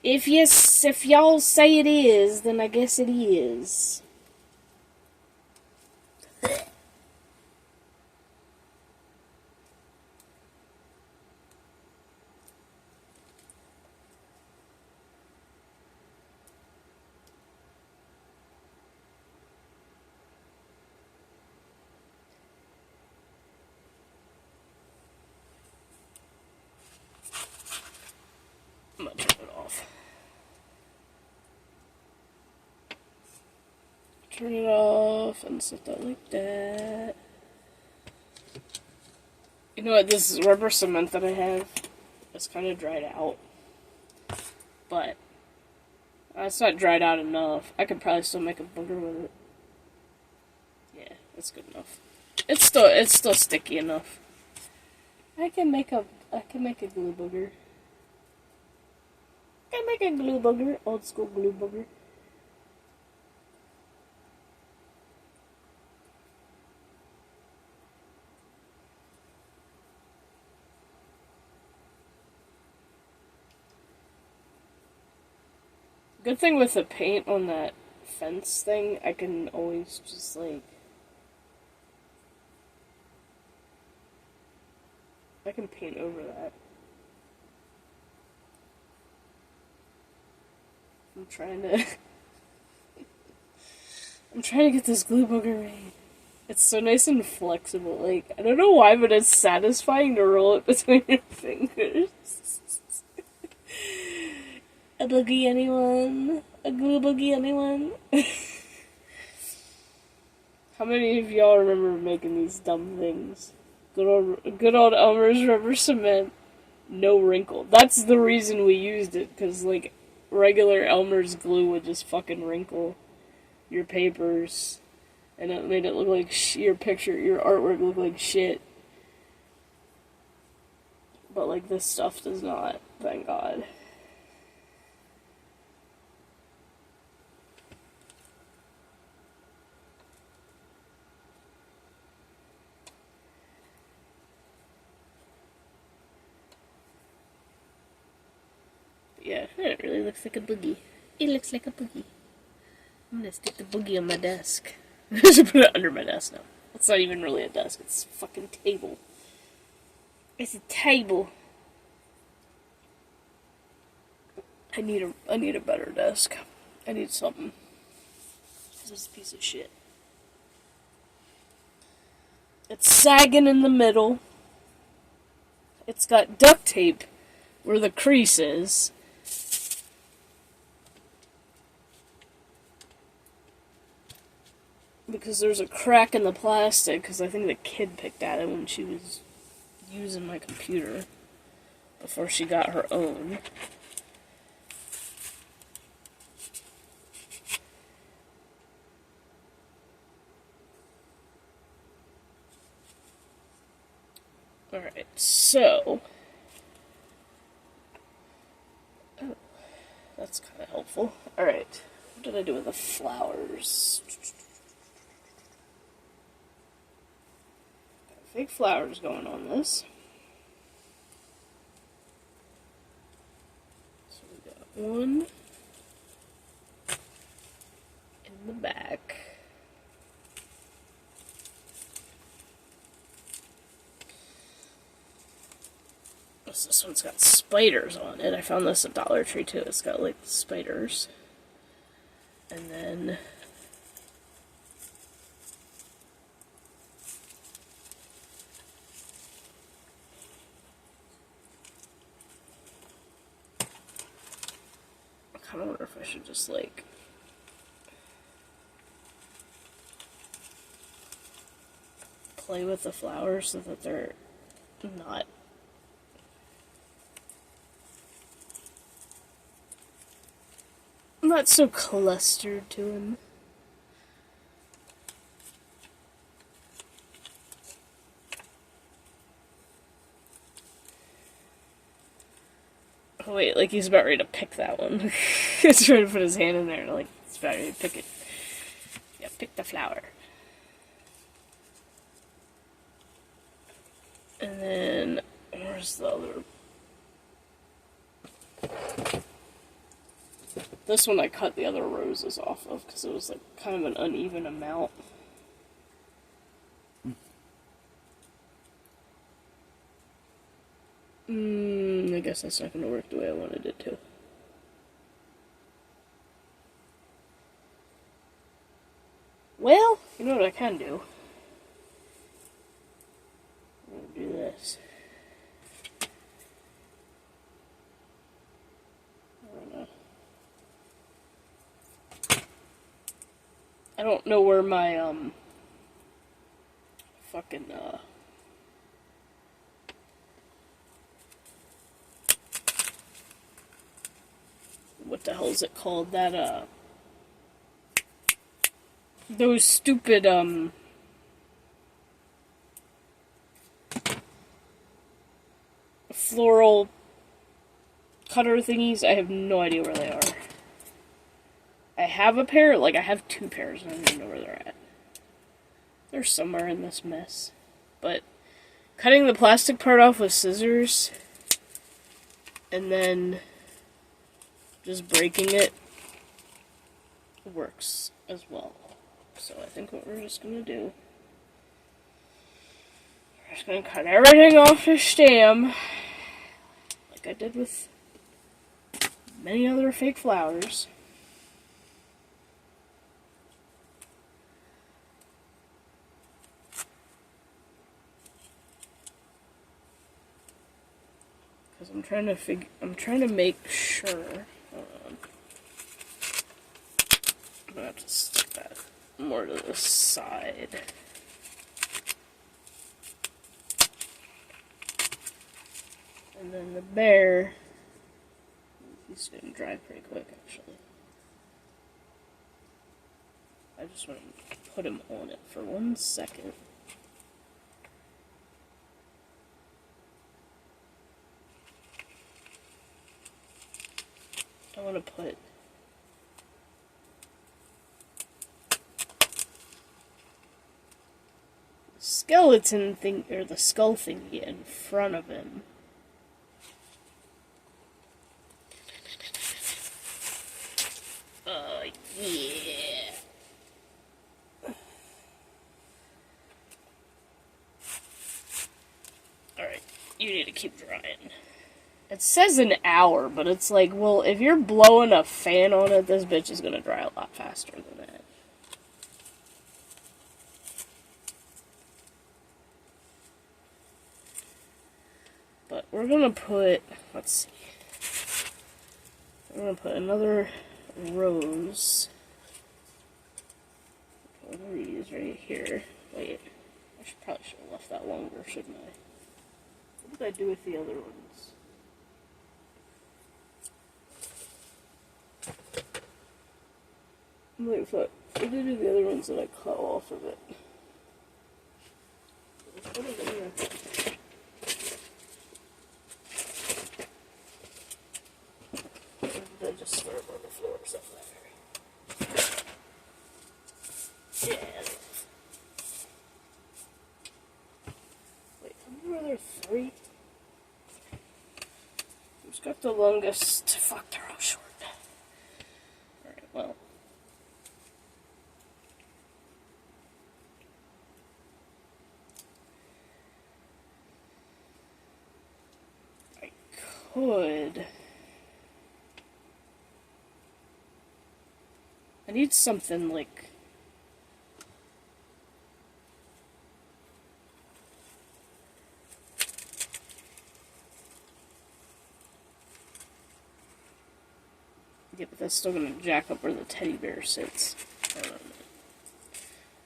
If y'all say it is, then I guess it is. I'm gonna turn it off. Turn it off and set that like that. You know what, this is rubber cement that I have. It's kind of dried out. But it's not dried out enough. I could probably still make a booger with it. Yeah, that's good enough. It's still sticky enough. I can make a glue booger. I can make a glue booger, old school glue booger. Good thing with the paint on that fence thing, I can always just like... I can paint over that. I'm trying to... I'm trying to get this glue booger right. It's so nice and flexible. Like, I don't know why, but it's satisfying to roll it between your fingers. A boogie, anyone? A glue boogie, anyone? How many of y'all remember making these dumb things? Good old Elmer's rubber cement, no wrinkle. That's the reason we used it, because, like, regular Elmer's glue would just fucking wrinkle your papers, and it made it look like your artwork look like shit. But, like, this stuff does not, thank God. Yeah, it really looks like a boogie. It looks like a boogie. I'm gonna stick the boogie on my desk. I should put it under my desk now. It's not even really a desk, it's a fucking table. It's a table. I need a better desk. I need something. This is a piece of shit. It's sagging in the middle. It's got duct tape where the crease is. Because there's a crack in the plastic, because I think the kid picked at it when she was using my computer before she got her own. Alright, so... Oh, that's kind of helpful. Alright, what did I do with the flowers? Fake flowers going on this. So we got one in the back. This one's got spiders on it. I found this at Dollar Tree too. It's got like spiders. And then kind of wonder if I should just, like, play with the flowers so that they're not so clustered to him. Oh wait, like he's about ready to pick that one. He's trying to put his hand in there, like he's about ready to pick it. Yeah, pick the flower. And then, where's the other? This one I cut the other roses off of because it was like kind of an uneven amount. I guess that's not going to work the way I wanted it to. Well, you know what I can do? I'm going to do this. I don't know where my, fucking, what the hell is it called? That, those stupid, floral cutter thingies. I have no idea where they are. I have a pair, like I have 2 pairs, and I don't even know where they're at. They're somewhere in this mess. But cutting the plastic part off with scissors, and then just breaking it works as well. So I think what we're just gonna do, we're just gonna cut everything off the stem, like I did with many other fake flowers. Because I'm trying to make sure, hold on. I'm gonna have to stick that more to the side. And then the bear, he's gonna dry pretty quick actually. I just want to put him on it for 1 second. I want to put the skeleton thing, or the skull thingy in front of him. Yeah. Alright, you need to keep drying. It says an hour, but it's like, well, if you're blowing a fan on it, this bitch is gonna dry a lot faster than that. But we're gonna put, let's see. We're gonna put another rose. One of these right here. Wait, probably should have left that longer, shouldn't I? What did I do with the other ones? Wait, what did I do with the other ones that I cut off of it? What is in there? Or did I just throw them on the floor or something? Yeah. Wait, how many were there? 3? Who's got the longest? Fuck, they're all short. Alright, well. I could. I need something like. Yeah, but that's still gonna jack up where the teddy bear sits.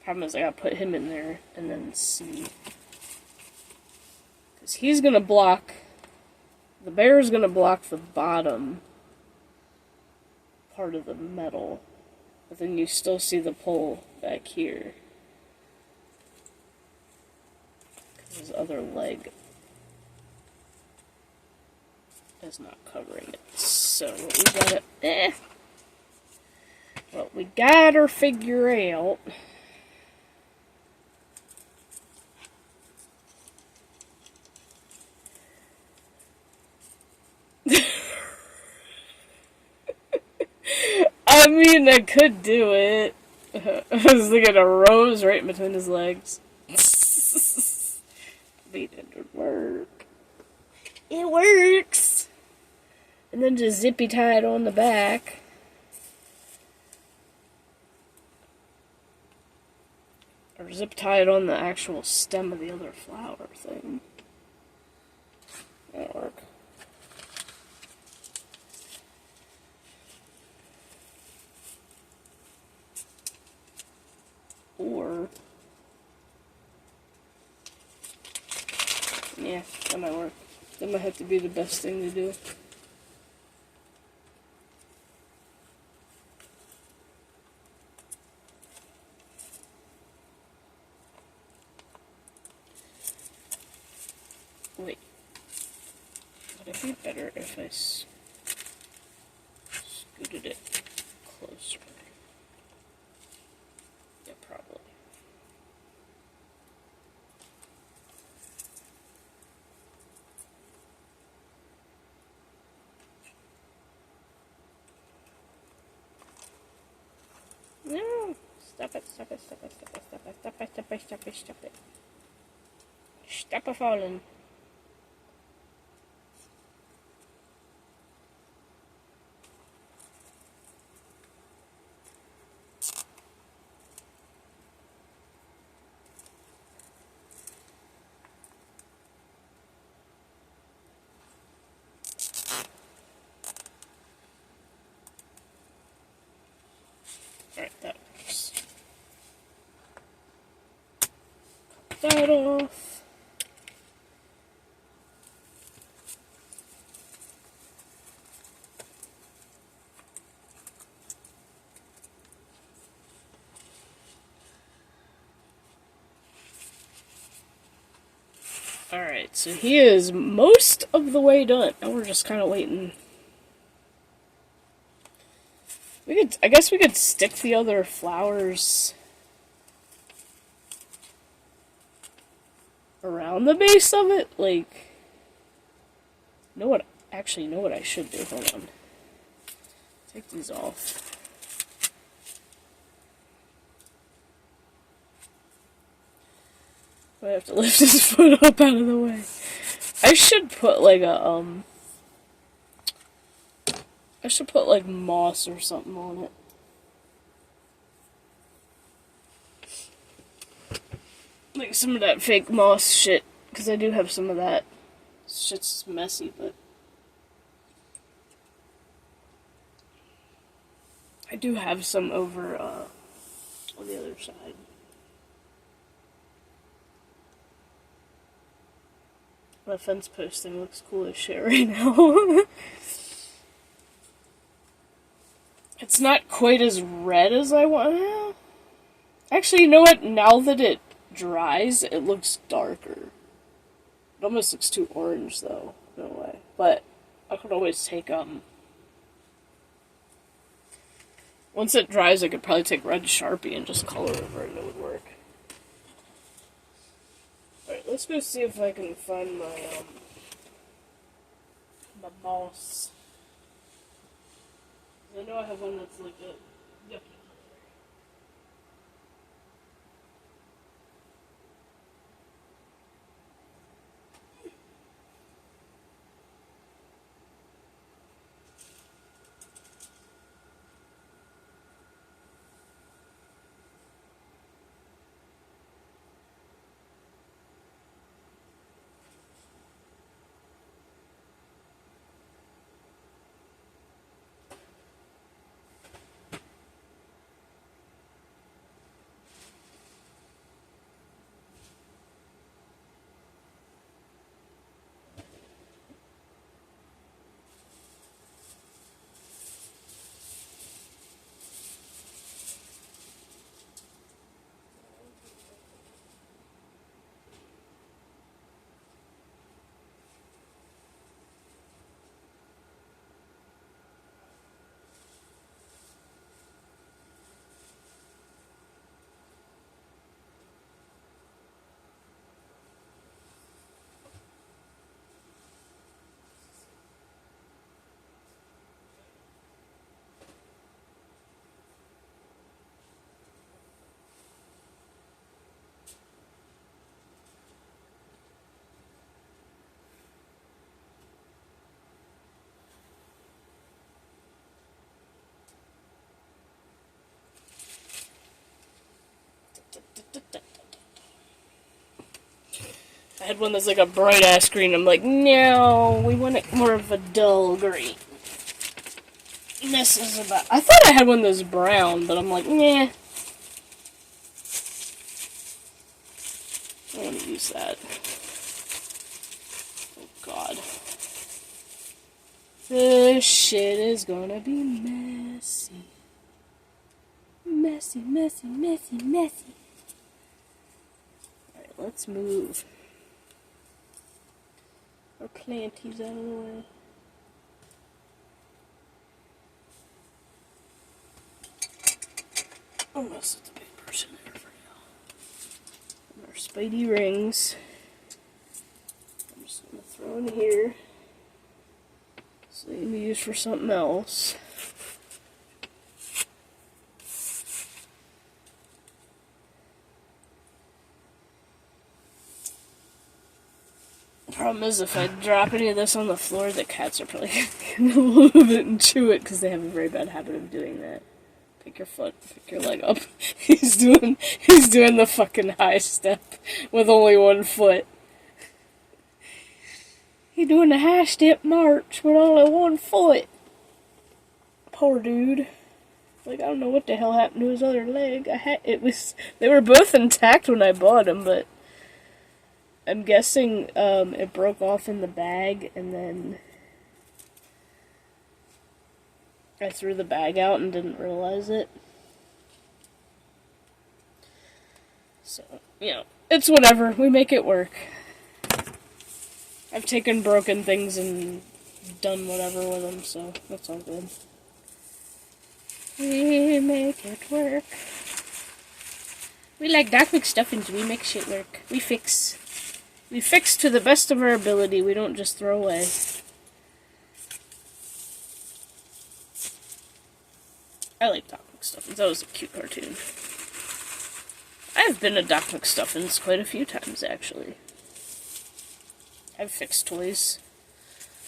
Problem is I gotta put him in there and then see. Because he's gonna block... The bear's gonna block the bottom part of the metal. But then you still see the pole back here. Because his other leg is not covering it. So what we gotta... What we gotta figure out... I mean, I could do it. I was thinking a rose right in between his legs. I mean, it would work. It works! And then just zippy tie it on the back. Or zip tie it on the actual stem of the other flower thing. That'll work. Or... Yeah, that might work. That might have to be the best thing to do. Wait. Would it be better if I scooted it closer? Yeah, probably. No! Stop it, stop it, stop it, stop it, stop it, stop it, stop it, stop it, stop it. Stop it falling. Alright, that works. Cut that off. Alright, so he is most of the way done. Now we're just kind of waiting. I guess we could stick the other flowers around the base of it. Like, actually know what I should do. Hold on. Take these off. I have to lift his foot up out of the way. I should put like a, I should put like moss or something on it. Like some of that fake moss shit. Because I do have some of that. Shit's messy, but I do have some over on the other side. My fence posting looks cool as shit right now. It's not quite as red as I want. Actually, you know what? Now that it dries, it looks darker. It almost looks too orange, though, in a way. But I could always take, once it dries, I could probably take red Sharpie and just color over it and it would work. Alright, let's go see if I can find my, my moss. I know I have one that's like a yucky. had one that's like a bright ass green. I'm like, no, we want it more of a dull green. This is about. I thought I had one that's brown, but I'm like, nah. I want to use that. Oh God. This shit is gonna be messy. Messy, messy, messy, messy. Alright, let's move our planties out of the way. Almost at the big person there for now. And our Spidey rings. I'm just gonna throw in here. So they can be used for something else. The problem is if I drop any of this on the floor, the cats are probably going to move it and chew it because they have a very bad habit of doing that. Pick your foot, pick your leg up. He's doing the fucking high step with only one foot. He's doing the high step march with only one foot. Poor dude. Like, I don't know what the hell happened to his other leg. They were both intact when I bought them, but I'm guessing it broke off in the bag, and then I threw the bag out and didn't realize it. So, you know, it's whatever. We make it work. I've taken broken things and done whatever with them, so that's all good. We make it work. We like Doc McStuffins. We make shit work. We fix. We fix to the best of our ability. We don't just throw away. I like Doc McStuffins. That was a cute cartoon. I've been to Doc McStuffins quite a few times, actually. I've fixed toys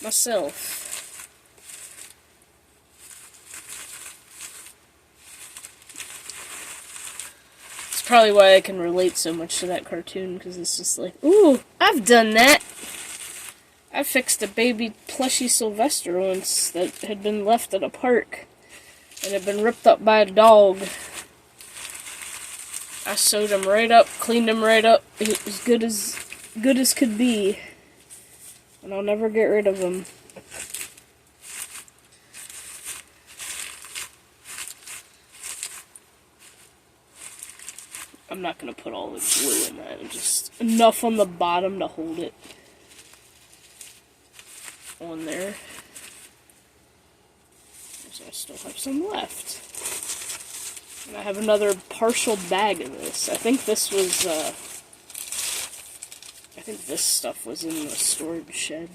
myself. It's probably why I can relate so much to that cartoon, because it's just like, ooh, I've done that! I fixed a baby plushy Sylvester once that had been left at a park and had been ripped up by a dog. I sewed him right up, cleaned him right up, as good as could be. And I'll never get rid of him. I'm not gonna put all the glue in that, just enough on the bottom to hold it on there. So I still have some left. And I have another partial bag of this. I think this was, I think this stuff was in the storage shed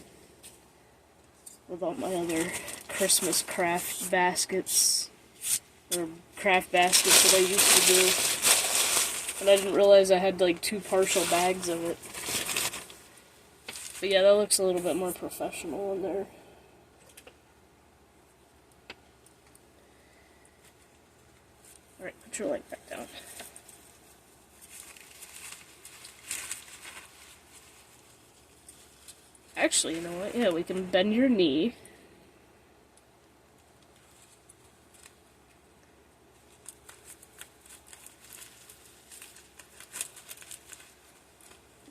with all my other Christmas craft baskets, or craft baskets that I used to do. And I didn't realize I had like 2 partial bags of it. But yeah, that looks a little bit more professional in there. Alright, put your leg back down. Actually, you know what? Yeah, we can bend your knee.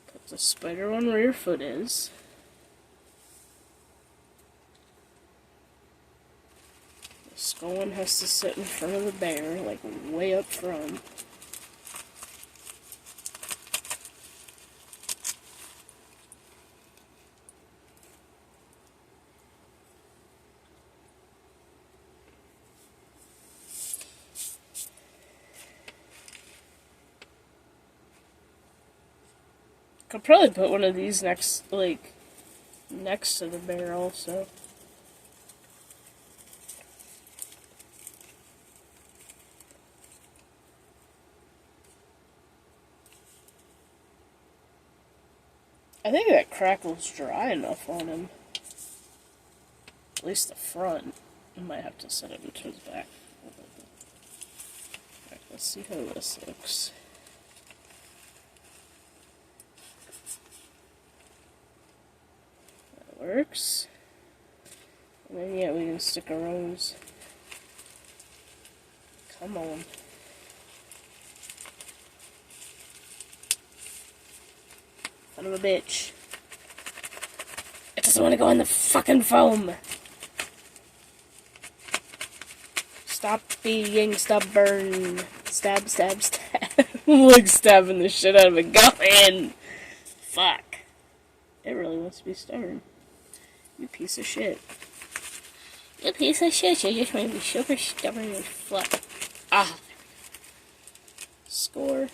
Put the spider one where your foot is. The skull one has to sit in front of the bear, like way up front. Could probably put one of these next to the bear also. I think that crackle's dry enough on him. At least the front. I might have to set it into his back. Alright, let's see how this looks. works. And then, yeah, we can stick a rose. Come on. Son of a bitch. It doesn't want to go in the fucking foam. Stop being stubborn. Stab, stab, stab. Like stabbing the shit out of a gun. Fuck. It really wants to be stubborn. You piece of shit. You piece of shit. You just made me super stubborn as fuck. Ah. Score.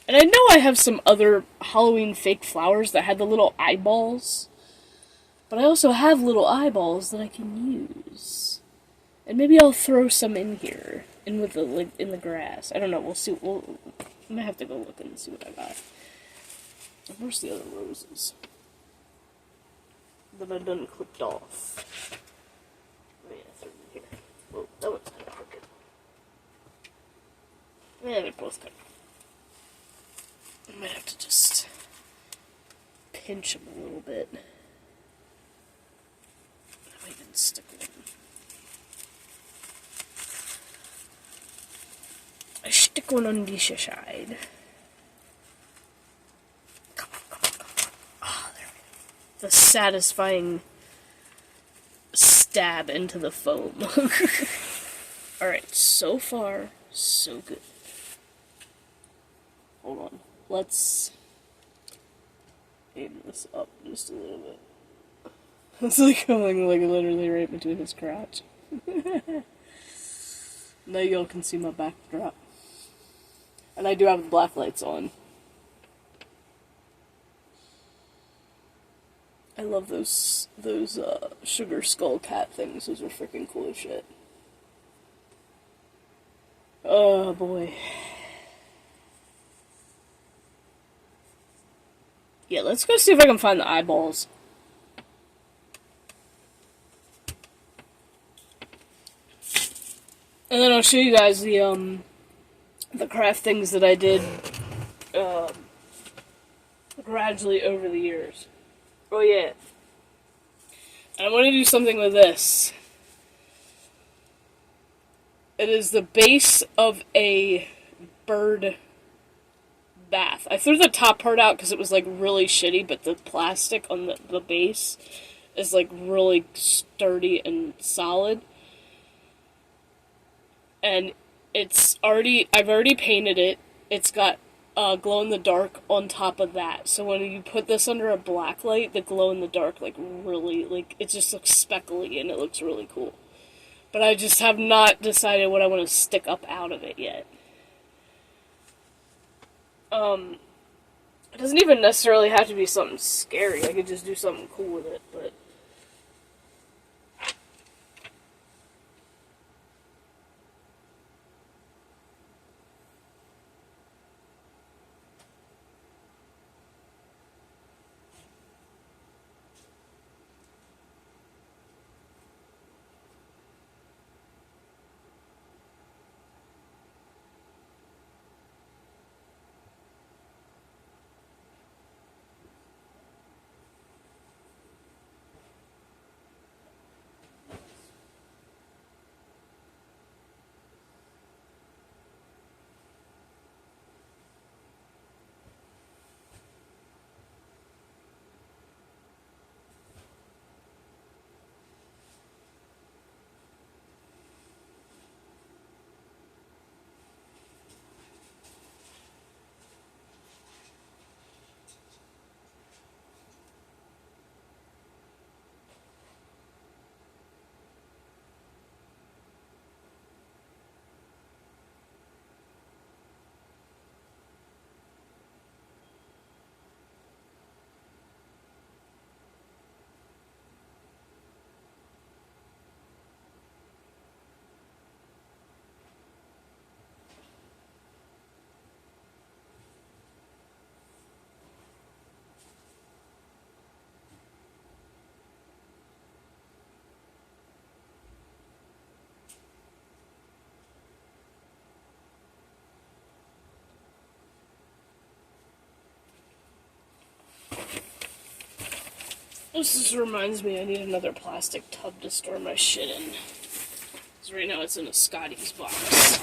And I know I have some other Halloween fake flowers that had the little eyeballs. But I also have little eyeballs that I can use. And maybe I'll throw some in here. In with the, like, in the grass. I don't know, we'll see. I might have to go look and see what I got. Where's the other roses? That I done clipped off. Oh yeah, throw them in here. Whoa, that one's kind of crooked. Yeah, they're both kind of. I might have to just pinch them a little bit. I might even stick one. I stick one on the side. Come on, come on, come on. Oh, there we go. The satisfying stab into the foam. Alright, so far, so good. Hold on. Let's aim this up just a little bit. It's like going like literally right between his crotch. Now y'all can see my backdrop. And I do have the black lights on. I love those sugar skull cat things. Those are freaking cool as shit. Oh boy. Yeah, let's go see if I can find the eyeballs. And then I'll show you guys the craft things that I did gradually over the years. Oh yeah. And I want to do something with this. It is the base of a bird bath. I threw the top part out because it was like really shitty, but the plastic on the base is like really sturdy and solid. And I've already painted it. It's got glow in the dark on top of that. So when you put this under a black light, the glow in the dark like really, like, it just looks speckly and it looks really cool. But I just have not decided what I want to stick up out of it yet. It doesn't even necessarily have to be something scary. I could just do something cool with it, but This just reminds me I need another plastic tub to store my shit in. Because right now it's in a Scotty's box.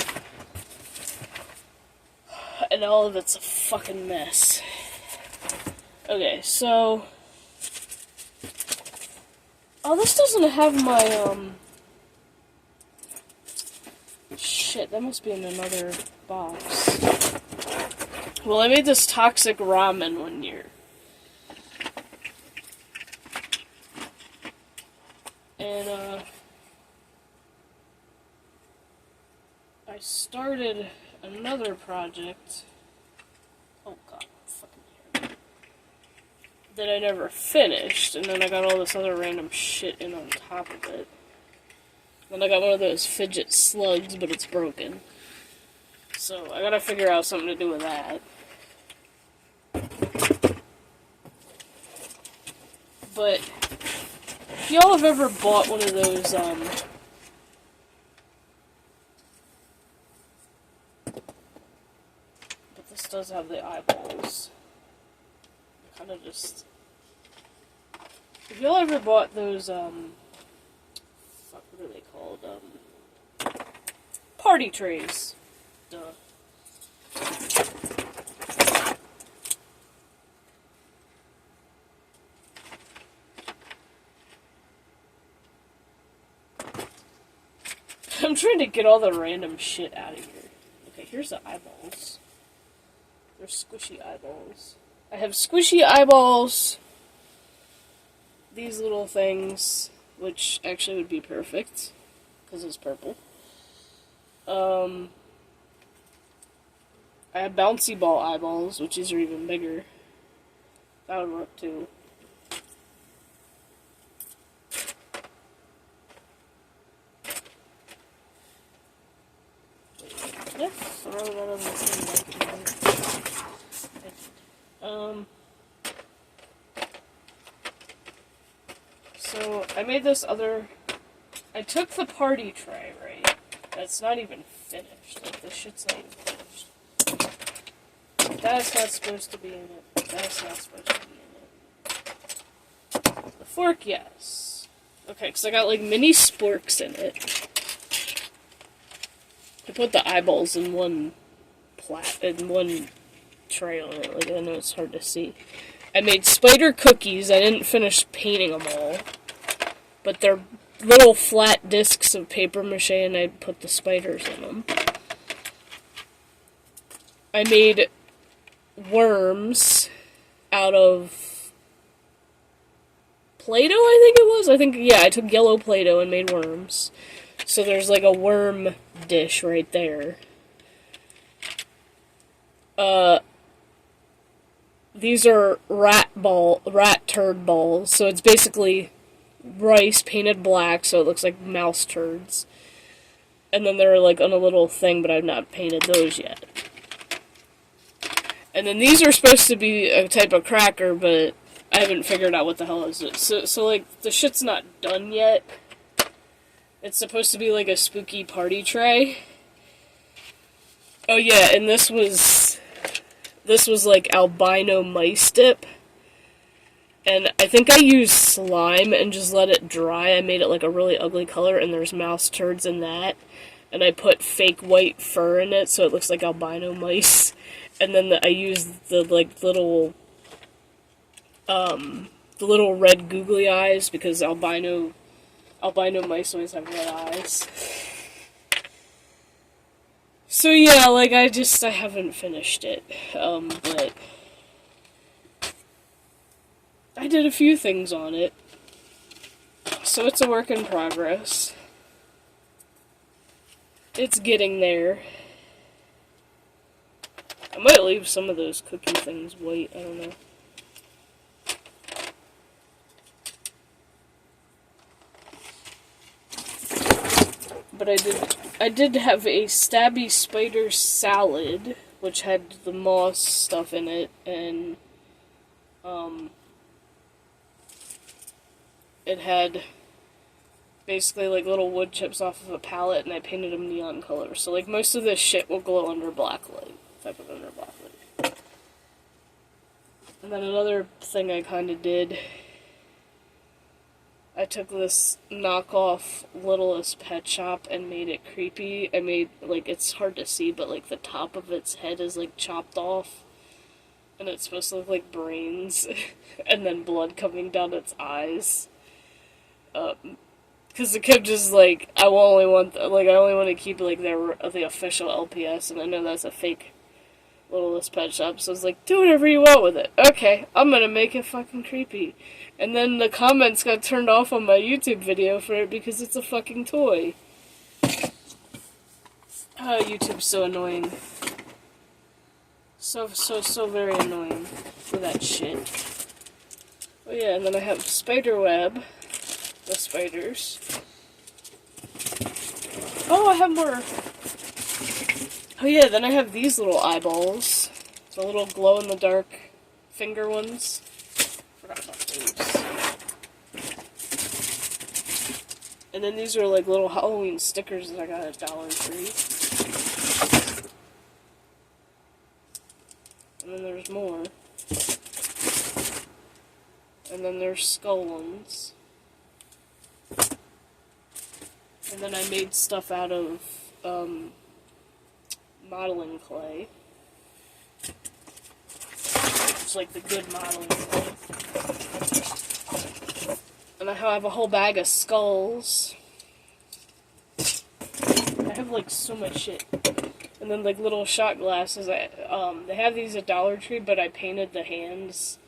And all of it's a fucking mess. Okay, so... Oh, this doesn't have my, Shit, that must be in another box. Well, I made this toxic ramen one year. And, I started another project. Oh god, fucking hair. That I never finished, and then I got all this other random shit in on top of it. Then I got one of those fidget slugs, but it's broken. So I gotta figure out something to do with that. But if y'all have ever bought one of those, but this does have the eyeballs. Kind of just... If y'all ever bought those, fuck, what are they called? Party trays. Duh. I'm trying to get all the random shit out of here. Okay, here's the eyeballs. They're squishy eyeballs. I have squishy eyeballs. These little things, which actually would be perfect, because it's purple. I have bouncy ball eyeballs, which these are even bigger. That would work too. Did I throw that on the thing? So I made this other. I took the party tray, right? That's not even finished. Like, this shit's not even finished. That's not supposed to be in it. That's not supposed to be in it. The fork, yes. Okay, because I got, like, mini sporks in it. I put the eyeballs in one tray on it. Like, I know it's hard to see. I made spider cookies. I didn't finish painting them all. But they're little flat discs of paper mache, and I put the spiders in them. I made worms out of Play-Doh, I think it was. I took yellow Play-Doh and made worms. So there's like a worm dish right there. These are rat turd balls. So it's basically rice painted black, so it looks like mouse turds. And then they're like on a little thing, but I've not painted those yet. And then these are supposed to be a type of cracker, but I haven't figured out what the hell is it. So like, the shit's not done yet. It's supposed to be like a spooky party tray. Oh yeah, and this was like albino mice dip. And I think I used slime and just let it dry. I made it like a really ugly color, and there's mouse turds in that. And I put fake white fur in it, so it looks like albino mice. And then I used the like little red googly eyes, because albino mice always have red eyes. So yeah, like I haven't finished it. But I did a few things on it. So it's a work in progress. It's getting there. I might leave some of those cookie things white, I don't know. But I did have a stabby spider salad, which had the moss stuff in it, and it had basically like little wood chips off of a palette, and I painted them neon colors. So like most of this shit will glow under black light, if I put it under black light. And then another thing I kinda did I took this knockoff Littlest Pet Shop and made it creepy. I made, like, it's hard to see, but, like, the top of its head is, like, chopped off. And it's supposed to look like brains. And then blood coming down its eyes. Because the kid just, like, I only want to keep, like, the official LPS, and I know that's a fake Littlest Pet Shop, so I was like, do whatever you want with it. Okay, I'm gonna make it fucking creepy. And then the comments got turned off on my YouTube video for it because it's a fucking toy. YouTube's so annoying. So very annoying for that shit. Oh yeah, and then I have Spiderweb, the spiders. Oh, I have more. Oh yeah, then I have these little eyeballs. The little glow-in-the-dark finger ones. Forgot about those. And then these are like little Halloween stickers that I got at Dollar Tree. And then there's more. And then there's skull ones. And then I made stuff out of modeling clay. It's like the good modeling clay. And I have a whole bag of skulls. I have like so much shit. And then like little shot glasses. They have these at Dollar Tree, but I painted the hands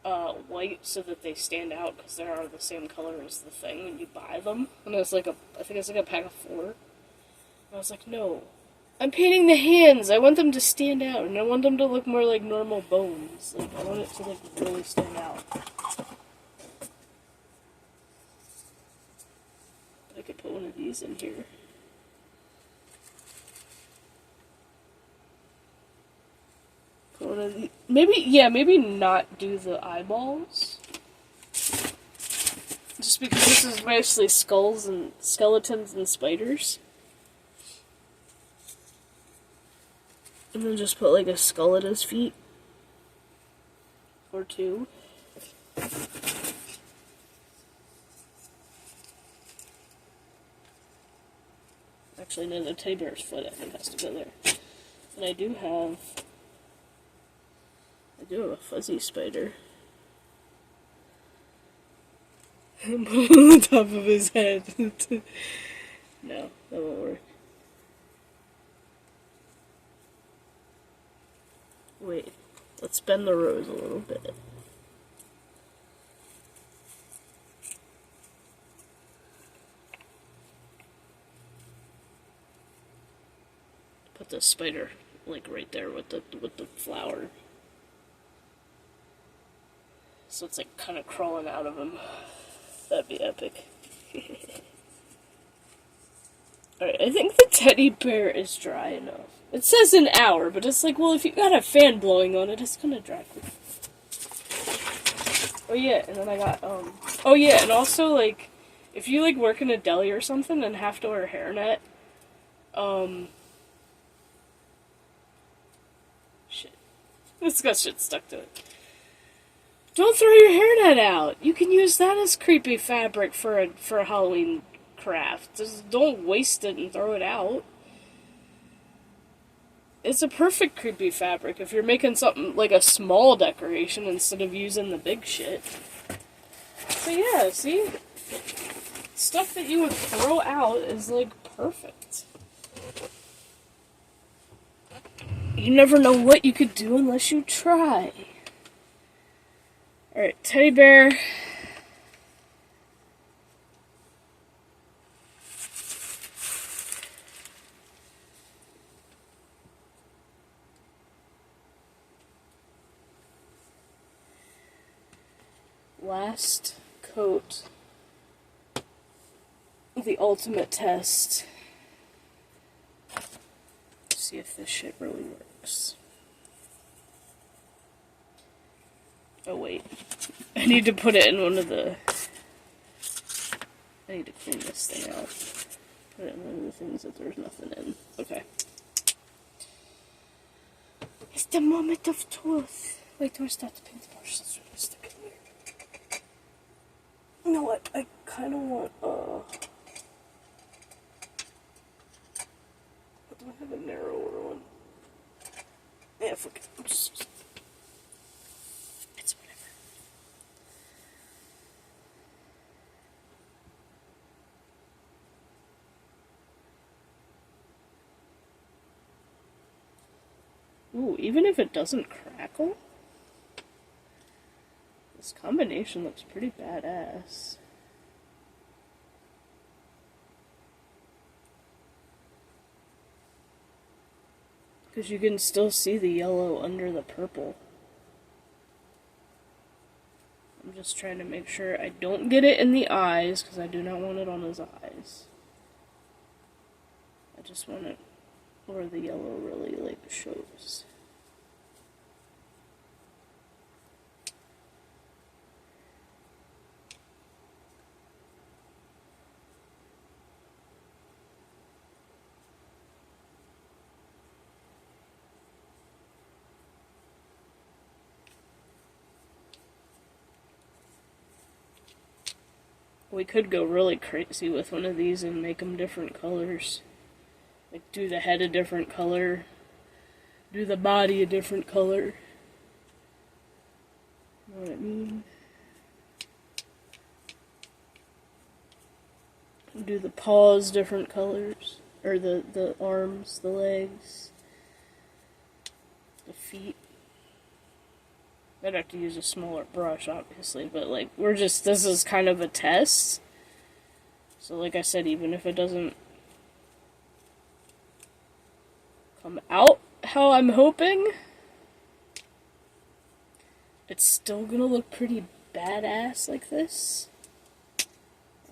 white so that they stand out because they are the same color as the thing when you buy them. And it's like I think it's like a pack of 4. And I was like, no, I'm painting the hands. I want them to stand out, and I want them to look more like normal bones. Like I want it to like really stand out. I could put one of these in here. Put one of these. Maybe not do the eyeballs. Just because this is mostly skulls and skeletons and spiders. And then just put like a skull at his feet. Or 2. Actually, no, the teddy bear's foot I think has to go there. And I do have a fuzzy spider. Put on the top of his head. No, that won't work. Wait, let's bend the rose a little bit. Put the spider like right there with the flower. So it's like kind of crawling out of him. That'd be epic. Alright, I think the teddy bear is dry enough. It says an hour, but it's like, well, if you got a fan blowing on it, it's gonna dry quick. Oh yeah, and then I got, oh yeah, and also, like, if you, like, work in a deli or something and have to wear a hairnet, shit. It's got shit stuck to it. Don't throw your hairnet out! You can use that as creepy fabric for a Halloween craft. Just don't waste it and throw it out. It's a perfect creepy fabric if you're making something like a small decoration instead of using the big shit. So yeah, see? Stuff that you would throw out is like perfect. You never know what you could do unless you try. Alright, teddy bear. Last coat of the ultimate test. See if this shit really works. Oh wait, I need to put it in one of the... I need to clean this thing out. Put it in one of the things that there's nothing in. Okay. It's the moment of truth. Wait, where's that paint brush? That's really sticking there. You know what? I kind of want, do I have a narrower one? Yeah, fuck it. It's whatever. Ooh, even if it doesn't crackle, this combination looks pretty badass. Because you can still see the yellow under the purple. I'm just trying to make sure I don't get it in the eyes, because I do not want it on his eyes. I just want it where the yellow really, like, shows. We could go really crazy with one of these and make them different colors. Like, do the head a different color, do the body a different color. You know what I mean? Do the paws different colors, or the arms, the legs, the feet. I'd have to use a smaller brush, obviously, but, like, this is kind of a test. So, like I said, even if it doesn't come out how I'm hoping, it's still gonna look pretty badass like this.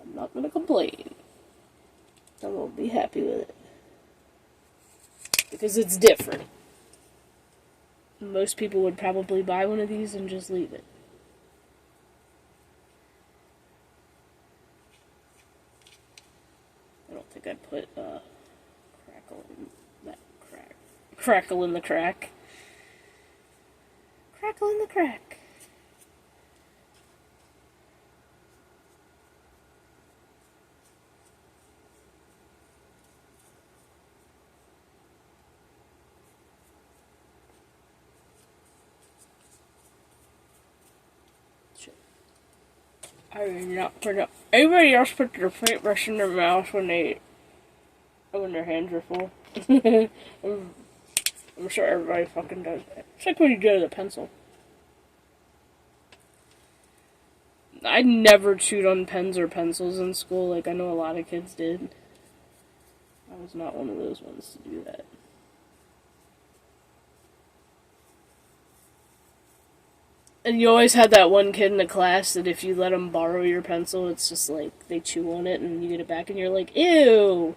I'm not gonna complain. I won't be happy with it. Because it's different. Most people would probably buy one of these and just leave it. I don't think I'd put crackle in that crack. Crackle in the crack. Crackle in the crack. I did not put up. Everybody else put their paintbrush in their mouth when their hands are full. I'm sure everybody fucking does that. It's like when you go to the pencil. I never chewed on pens or pencils in school, like I know a lot of kids did. I was not one of those ones to do that. And you always had that one kid in the class that if you let them borrow your pencil, it's just like they chew on it and you get it back and you're like, ew!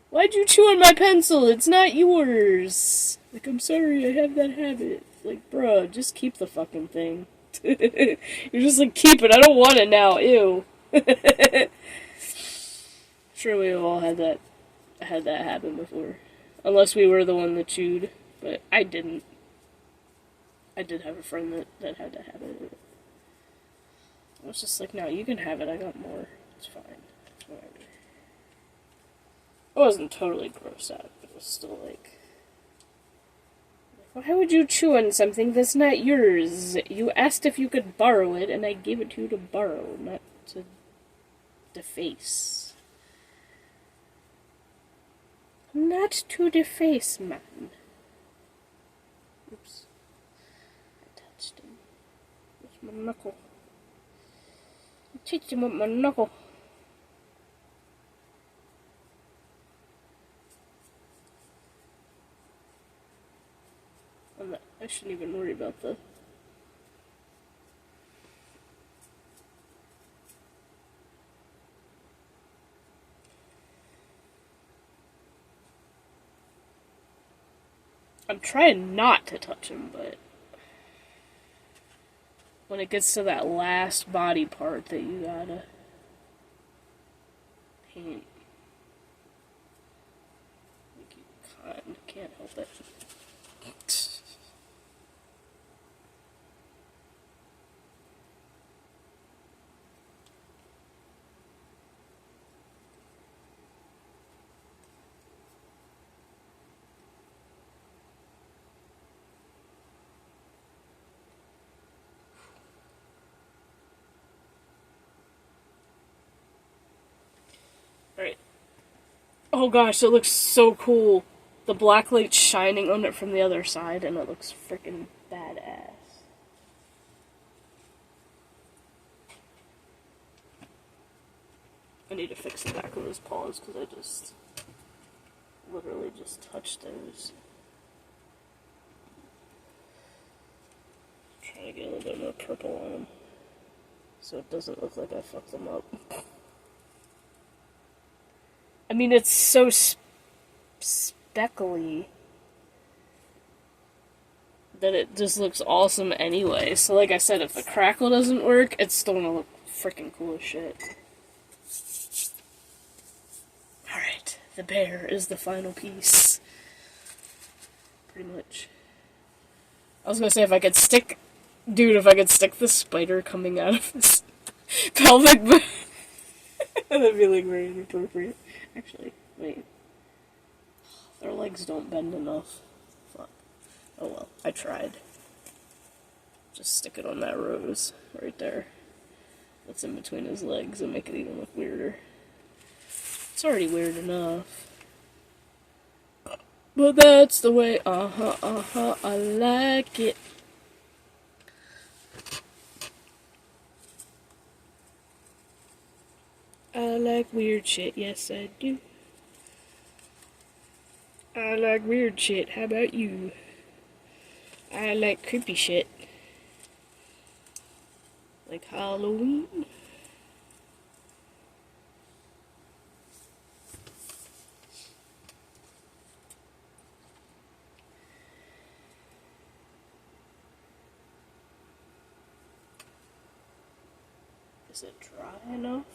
Why'd you chew on my pencil? It's not yours! Like, I'm sorry, I have that habit. Like, bruh, just keep the fucking thing. You're just like, keep it, I don't want it now, ew. Sure, we've all had that happen before. Unless we were the one that chewed, but I didn't. I did have a friend that had to have it. I was just like, no, you can have it, I got more. It's fine. Whatever. I wasn't totally grossed out, but it was still like, why would you chew on something that's not yours? You asked if you could borrow it, and I gave it to you to borrow, not to deface. Not to deface, man. Oops. My knuckle. I touched him with my knuckle. I shouldn't even worry about the... I'm trying not to touch him, but... when it gets to that last body part that you gotta paint, like you can't help it. Oh gosh, it looks so cool. The black light shining on it from the other side, and it looks freaking badass. I need to fix the back of his paws because I just literally just touched those. Trying to get a little bit more purple on them so it doesn't look like I fucked them up. I mean, it's so speckly that it just looks awesome anyway. So like I said, if the crackle doesn't work, it's still gonna look freaking cool as shit. Alright, the bear is the final piece. Pretty much. I was gonna say, if I could stick... Dude, if I could stick the spider coming out of his pelvic bone... That'd be like very inappropriate. Actually, wait. Their legs don't bend enough. Fuck. Oh well, I tried. Just stick it on that rose right there. That's in between his legs and make it even look weirder. It's already weird enough. But that's the way, I like it. I like weird shit, yes I do. I like weird shit, how about you? I like creepy shit. Like Halloween. Is it dry enough?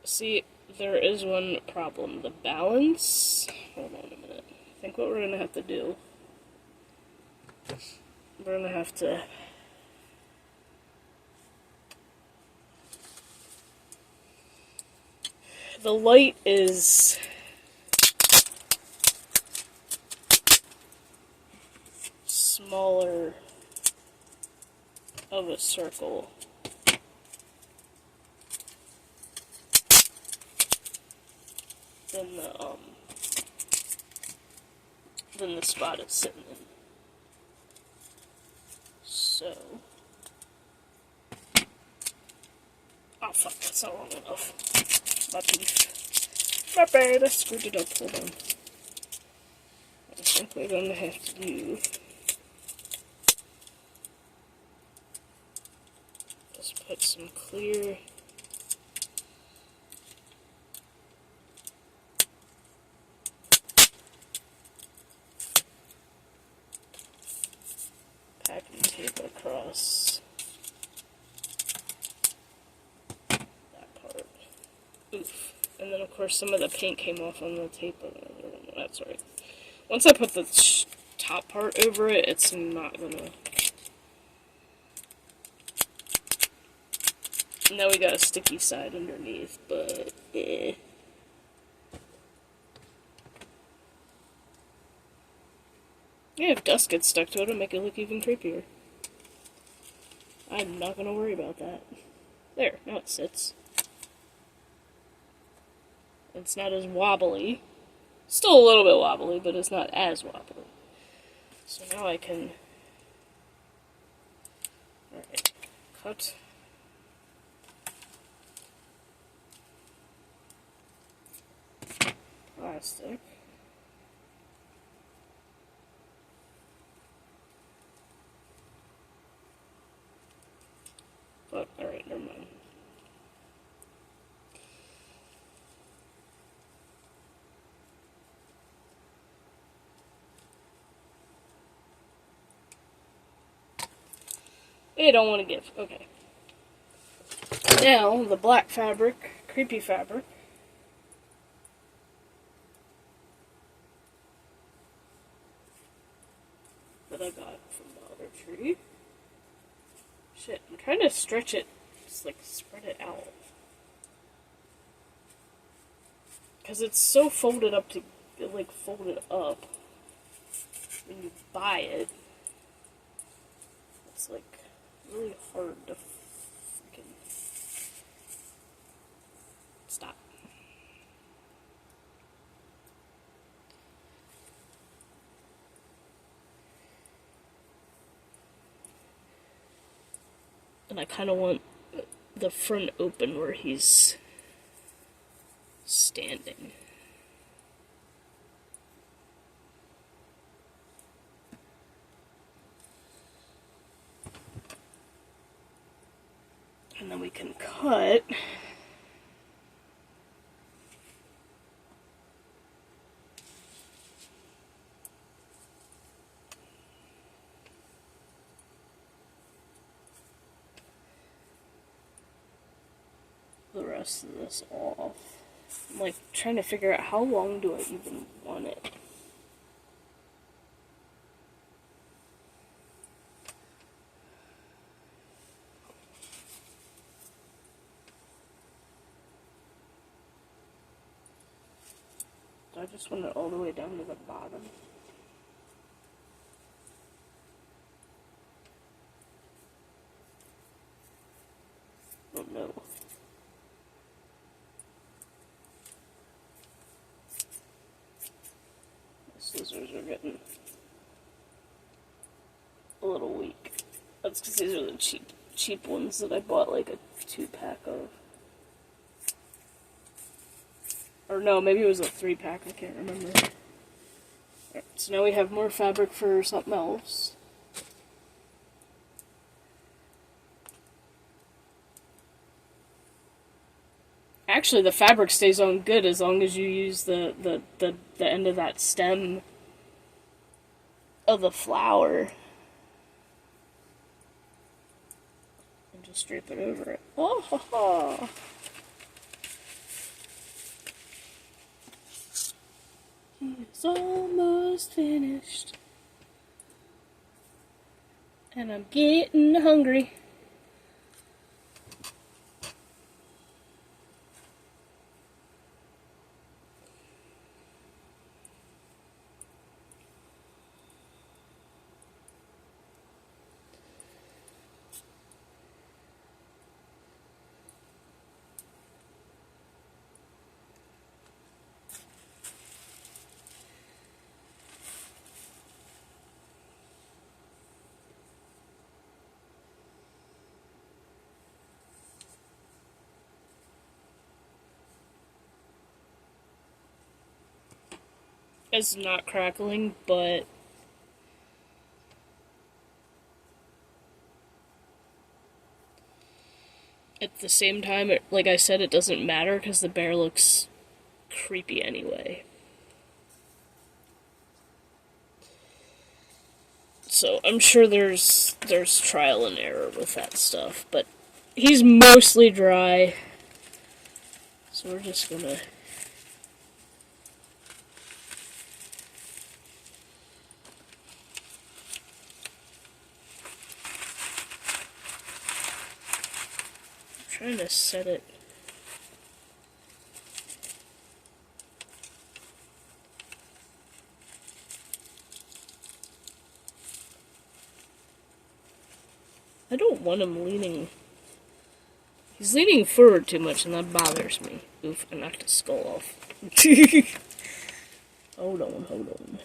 See, there is one problem. The balance... Hold on a minute. I think what we're gonna have to do... We're gonna have to... The light is... smaller of a circle. Than the spot it's sitting in. So... Oh fuck, that's not long enough. My beef. My bad, I screwed it up, hold on. I think we're gonna have to do... Just put some clear... packing tape across that part. Oof. And then of course some of the paint came off on the tape. That's right. Once I put the top part over it, it's not gonna... Now we got a sticky side underneath, but eh. Yeah, if dust gets stuck to it, it'll make it look even creepier. I'm not gonna worry about that. There, now it sits. It's not as wobbly. Still a little bit wobbly, but it's not as wobbly. So now I can... Alright, cut. Plastic. But, alright, never mind. They don't want to give. Okay. Now, the black fabric, creepy fabric. Shit, I'm trying to stretch it, just like spread it out. Because it's so folded up to, like, folded up when you buy it. It's like really hard to freaking stop. And I kind of want the front open where he's standing. And then we can cut the rest of this off. I'm like trying to figure out how long do I even want it. Do I just want it all the way down to the bottom? Oh no. My scissors are getting a little weak. That's because these are the cheap ones that I bought like a 2-pack of. Or no, maybe it was a 3-pack, I can't remember. Alright, so now we have more fabric for something else. Actually, the fabric stays on good as long as you use the end of that stem of the flower. And just drape it over it. Oh, ha, ha. It's almost finished. And I'm getting hungry. It's not crackling, but at the same time, like I said, it doesn't matter because the bear looks creepy anyway. So I'm sure there's trial and error with that stuff, but he's mostly dry. So we're just gonna trying to set it. I don't want him leaning. He's leaning forward too much, and that bothers me. Oof, I knocked his skull off. Hold on.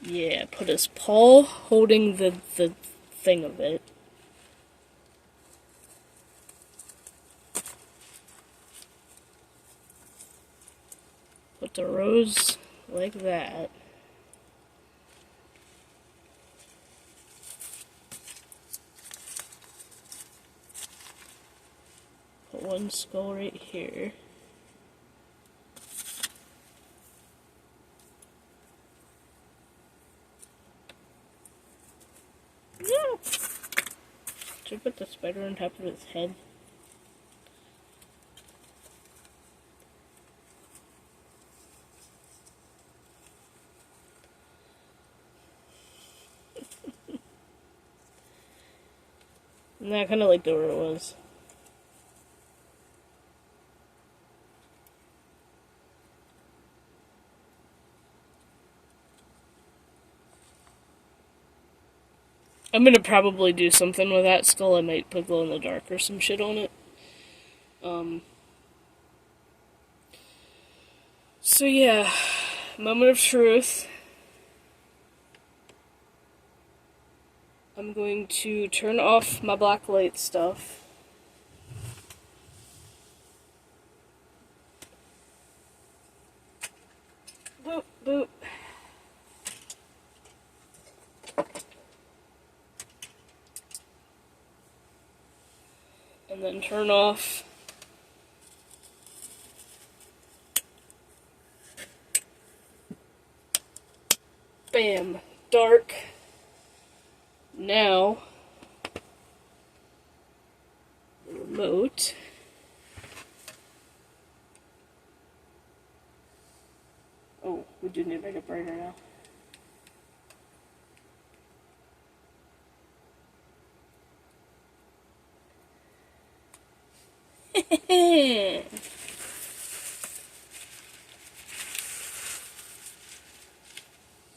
Yeah, put his paw holding the thing of it. Put the rose like that. Put one skull right here. Yeah. Should I put the spider on top of his head? And I kind of liked it where it was. I'm gonna probably do something with that skull. I might put glow in the dark or some shit on it. So yeah, moment of truth. I'm going to turn off my black light stuff. Boop, boop. And then turn off bam, dark. Now the remote. Oh, we do need to make it brighter now.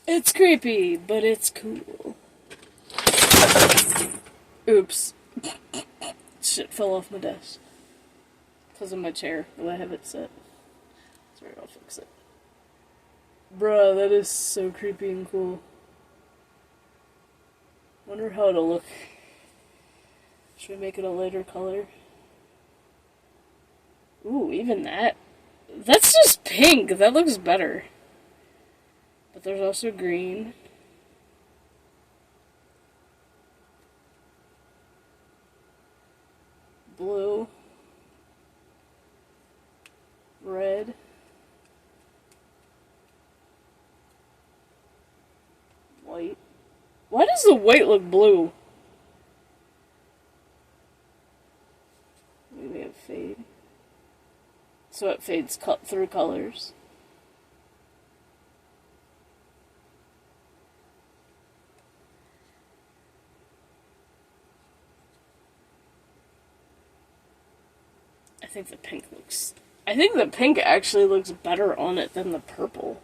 It's creepy, but it's cool. Oops. Shit fell off my desk. Because of my chair, the way I have it set. Sorry, I'll fix it. Bruh, that is so creepy and cool. Wonder how it'll look. Should we make it a lighter color? Ooh, even that. That's just pink. That looks better. But there's also green. Blue. Red. White. Why does the white look blue? Maybe a fade. So it fades cut through colors. I think the pink actually looks better on it than the purple.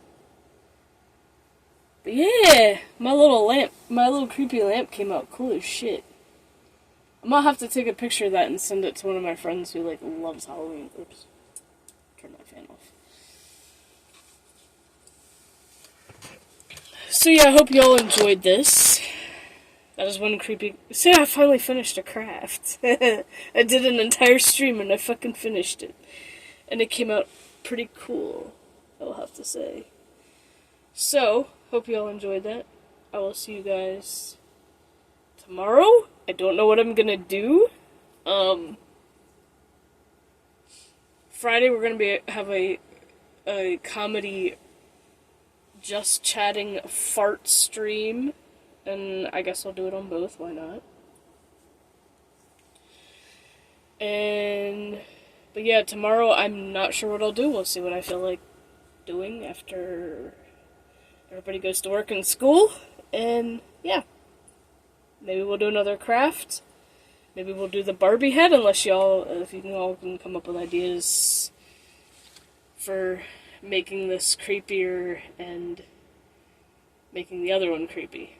But yeah, my little creepy lamp came out cool as shit. I'm gonna have to take a picture of that and send it to one of my friends who, loves Halloween. Oops. Turn that fan off. So yeah, I hope y'all enjoyed this. That is one creepy... See, I finally finished a craft. I did an entire stream and I fucking finished it. And it came out pretty cool, I'll have to say. So, hope you all enjoyed that. I will see you guys tomorrow. I don't know what I'm gonna do. Friday we're gonna have a comedy just chatting fart stream. And I guess I'll do it on both, why not? But yeah, tomorrow I'm not sure what I'll do. We'll see what I feel like doing after everybody goes to work and school. And yeah, maybe we'll do another craft. Maybe we'll do the Barbie head, if you all can come up with ideas for making this creepier and making the other one creepy.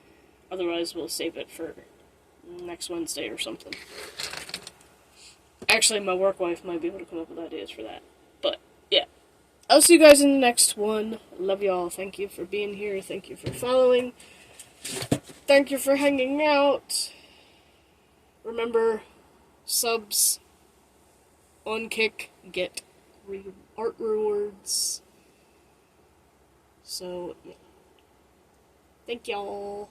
Otherwise, we'll save it for next Wednesday or something. Actually, my work wife might be able to come up with ideas for that. But, yeah. I'll see you guys in the next one. Love y'all. Thank you for being here. Thank you for following. Thank you for hanging out. Remember, subs on Kick get art rewards. So, yeah. Thank y'all.